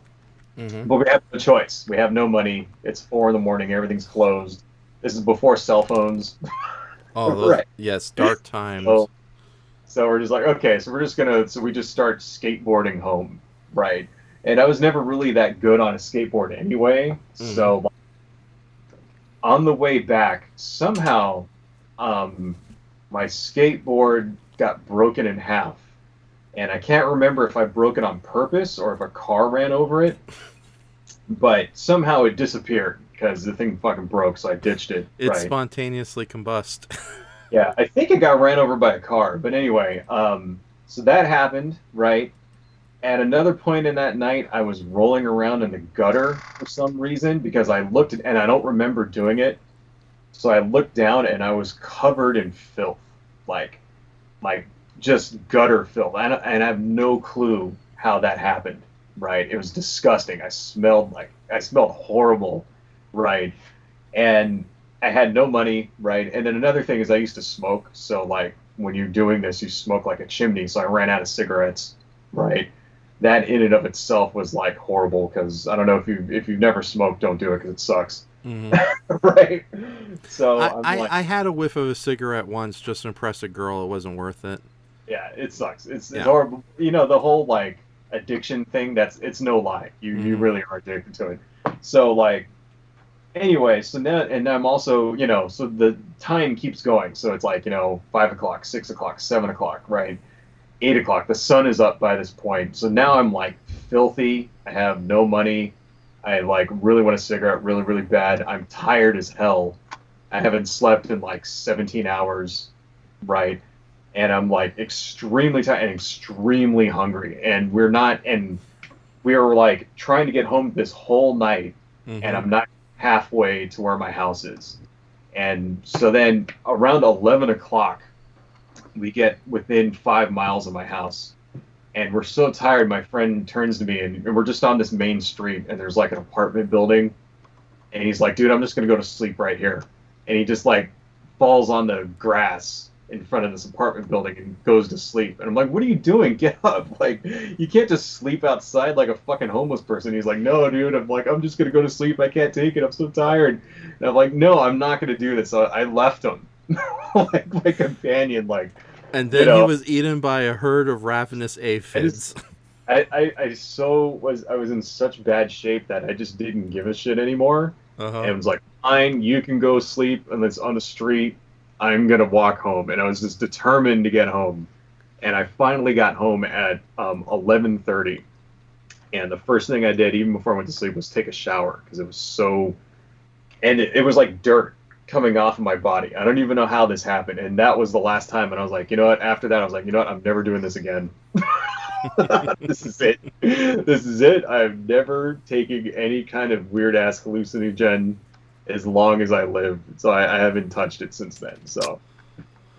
S2: Mm-hmm.
S3: But we have no choice. We have no money. It's 4 a.m. Everything's closed. This is before cell phones.
S2: Oh, those,
S3: right.
S2: Yes, dark times.
S3: So we're just like, okay, so we just start skateboarding home, right? And I was never really that good on a skateboard anyway.
S2: Mm-hmm.
S3: So on the way back, somehow my skateboard got broken in half. And I can't remember if I broke it on purpose or if a car ran over it. But somehow it disappeared because the thing fucking broke, so I ditched it.
S2: It
S3: right?
S2: spontaneously combust.
S3: Yeah, I think it got ran over by a car. But anyway, so that happened, right? At another point in that night, I was rolling around in the gutter for some reason because I looked at, and I don't remember doing it. So I looked down and I was covered in filth, like just gutter filth. And I have no clue how that happened, right? It was disgusting. I smelled horrible, right? And I had no money, right? And then another thing is I used to smoke. So when you're doing this, you smoke like a chimney. So I ran out of cigarettes, right? That in and of itself was horrible because I don't know if you've never smoked, don't do it because it sucks.
S2: Mm-hmm.
S3: Right? So
S2: I had a whiff of a cigarette once just to impress a girl. It wasn't worth it.
S3: Yeah, it sucks. It's horrible. The whole addiction thing, it's no lie. You really are addicted to it. So anyway, so now, and I'm also, so the time keeps going. So it's 5 o'clock, 6 o'clock, 7 o'clock, right? 8 o'clock. The sun is up by this point. So now I'm filthy. I have no money. I really want a cigarette really, really bad. I'm tired as hell. I haven't slept in 17 hours, right? And I'm extremely tired and extremely hungry. And we were trying to get home this whole night,
S2: Mm-hmm.
S3: and I'm not halfway to where my house is. And so then around 11 o'clock, we get within 5 miles of my house. And we're so tired, my friend turns to me, and we're just on this main street, and there's an apartment building. And he's like, dude, I'm just going to go to sleep right here. And he just falls on the grass in front of this apartment building and goes to sleep. And I'm like, what are you doing? Get up. You can't just sleep outside like a fucking homeless person. He's like, no, dude. I'm just going to go to sleep. I can't take it. I'm so tired. And I'm like, no, I'm not going to do this. So I left him. My companion,
S2: And then he was eaten by a herd of ravenous aphids.
S3: I was in such bad shape that I just didn't give a shit anymore.
S2: Uh-huh.
S3: And it was like, fine, you can go sleep, and it's on the street. I'm gonna walk home, and I was just determined to get home. And I finally got home at 11:30. And the first thing I did, even before I went to sleep, was take a shower because it was so, and it was like dirt coming off of my body. I don't even know how this happened, and that was the last time. And I was like, you know what? After that, I was like, you know what? I'm never doing this again. This is it. This is it. I'm never taking any kind of weird ass hallucinogen as long as I live. So I haven't touched it since then. So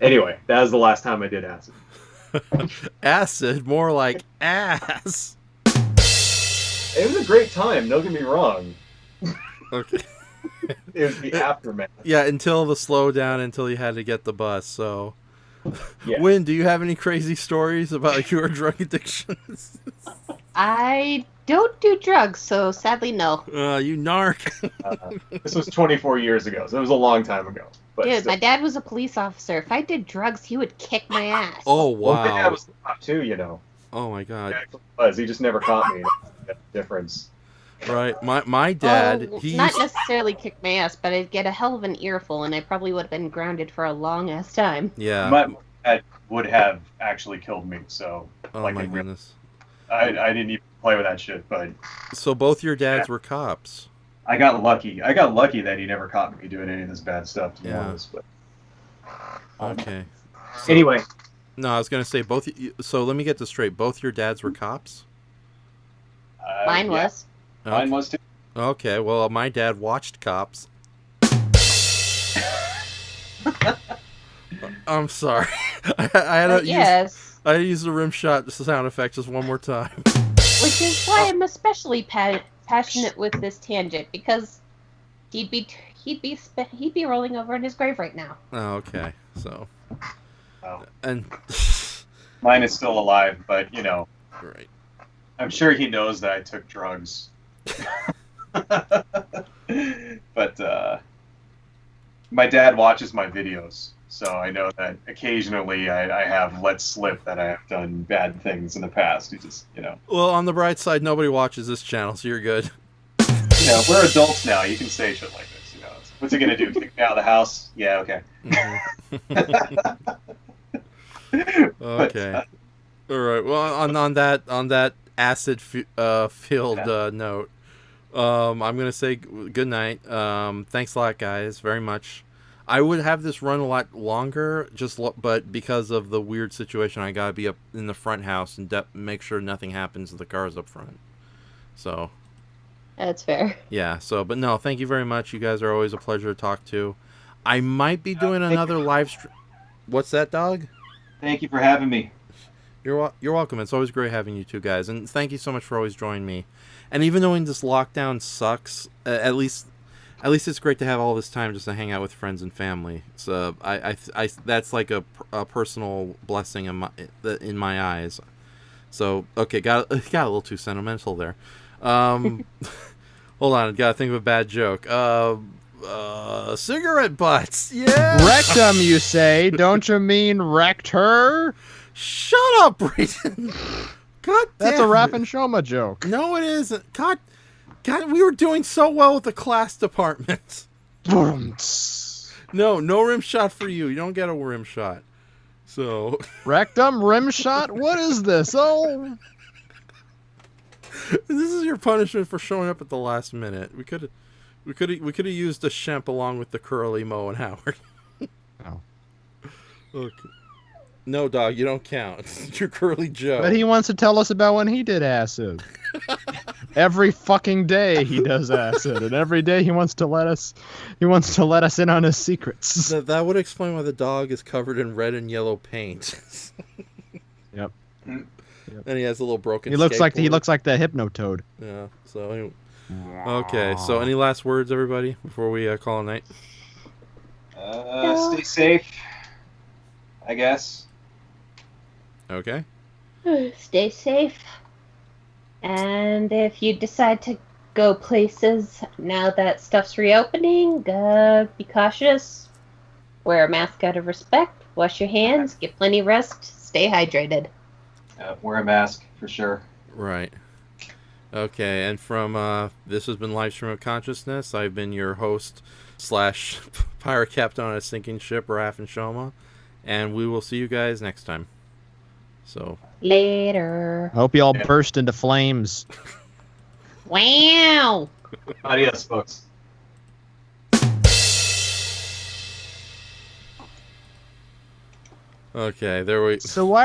S3: anyway, that was the last time I did acid.
S2: Acid, more like ass.
S3: It was a great time. Don't get me wrong.
S2: Okay.
S3: It was the aftermath.
S2: Yeah, until the slowdown, until you had to get the bus. So,
S3: Yeah.
S2: Wynn, do you have any crazy stories about your drug addictions?
S4: I don't do drugs, so sadly no.
S2: You narc.
S3: This was 24 years ago, so it was a long time ago. But
S4: Dude,
S3: still.
S4: my dad was a police officer. If I did drugs, he would kick my ass.
S2: Oh
S3: Well, my dad
S2: wow.
S3: was cop too, you know.
S2: Oh my god.
S3: He just never caught me. That's the difference.
S2: Right. My dad.
S4: Oh,
S2: He
S4: not
S2: used,
S4: necessarily kick my ass, but I'd get a hell of an earful, and I probably would have been grounded for a long ass time.
S2: yeah.
S3: My dad would have actually killed me, so
S2: Oh
S3: like
S2: my
S3: in real-
S2: goodness.
S3: I didn't even play with that shit. But
S2: So both your dads were cops.
S3: I got lucky. I got lucky that he never caught me doing any of this bad stuff. To be
S2: Yeah.
S3: honest, but
S2: Okay. So-
S3: anyway,
S2: No, I was gonna say both. So let me get this straight. Both your dads were cops.
S4: Mine
S3: yeah,
S4: was.
S3: Mine was too.
S2: Okay. Well, my dad watched Cops. I'm sorry. I had to use.
S4: Yes.
S2: I used the rim shot sound effect just one more time.
S4: Which is why I'm especially passionate with this tangent, because he'd be rolling over in his grave right now.
S2: Oh, okay. So.
S3: Oh.
S2: And.
S3: Mine is still alive, but you know,
S2: Right.
S3: I'm sure he knows that I took drugs. But my dad watches my videos, so I know that occasionally I have let slip that I have done bad things in the past. You just, you know,
S2: Well, on the bright side, nobody watches this channel, so you're good.
S3: we're adults now. You can say shit like this. You know, what's it gonna do? Kick me out of the house? Yeah, okay.
S2: Okay. All right. Well, on that acid filled note, I'm gonna say good night. Thanks a lot, guys, very much. I would have this run a lot longer, but because of the weird situation, I gotta be up in the front house and make sure nothing happens to the cars up front. So
S4: That's fair.
S2: yeah. So, but no, thank you very much. You guys are always a pleasure to talk to. I might be doing another live stream. What's that, dog?
S3: Thank you for having me.
S2: You're welcome. It's always great having you two guys, and thank you so much for always joining me. And even though this lockdown sucks, at least it's great to have all this time just to hang out with friends and family. So I that's like a personal blessing in my eyes. So okay, got a little too sentimental there. Hold on, gotta think of a bad joke. Cigarette butts, yeah.
S5: Rectum, you say? Don't you mean wrecked her?
S2: Shut up, Brayden. God damn.
S5: That's a
S2: it.
S5: Raph and Shoma joke.
S2: No, it isn't. God, we were doing so well with the class department. No rim shot for you. You don't get a rim shot. So
S5: Rectum, rim shot? What is this? Oh,
S2: this is your punishment for showing up at the last minute. We could have used a Shemp along with the Curly, Mo, and Howard.
S5: Oh.
S2: Okay. No, dog, you don't count. It's your Curly Joe.
S5: but he wants to tell us about when he did acid. Every fucking day he does acid, and every day he wants to let us in on his secrets.
S2: That would explain why the dog is covered in red and yellow paint.
S5: Yep.
S2: And he has a little broken.
S5: He looks like
S2: skateboard.
S5: the Hypnotoad.
S2: Yeah. So anyway. Okay. So any last words, everybody, before we call it a night?
S3: Stay safe, I guess.
S2: Okay.
S4: Stay safe. And if you decide to go places now that stuff's reopening, be cautious. Wear a mask out of respect. Wash your hands. Get plenty of rest. Stay hydrated.
S3: Wear a mask for sure.
S2: Right. Okay. And from this has been Livestream of Consciousness. I've been your host / pirate captain on a sinking ship, Raph and Shoma, and we will see you guys next time. So.
S4: Later.
S5: I hope you all burst into flames.
S4: Wow.
S3: Adios, folks.
S2: Okay. There we.
S5: So why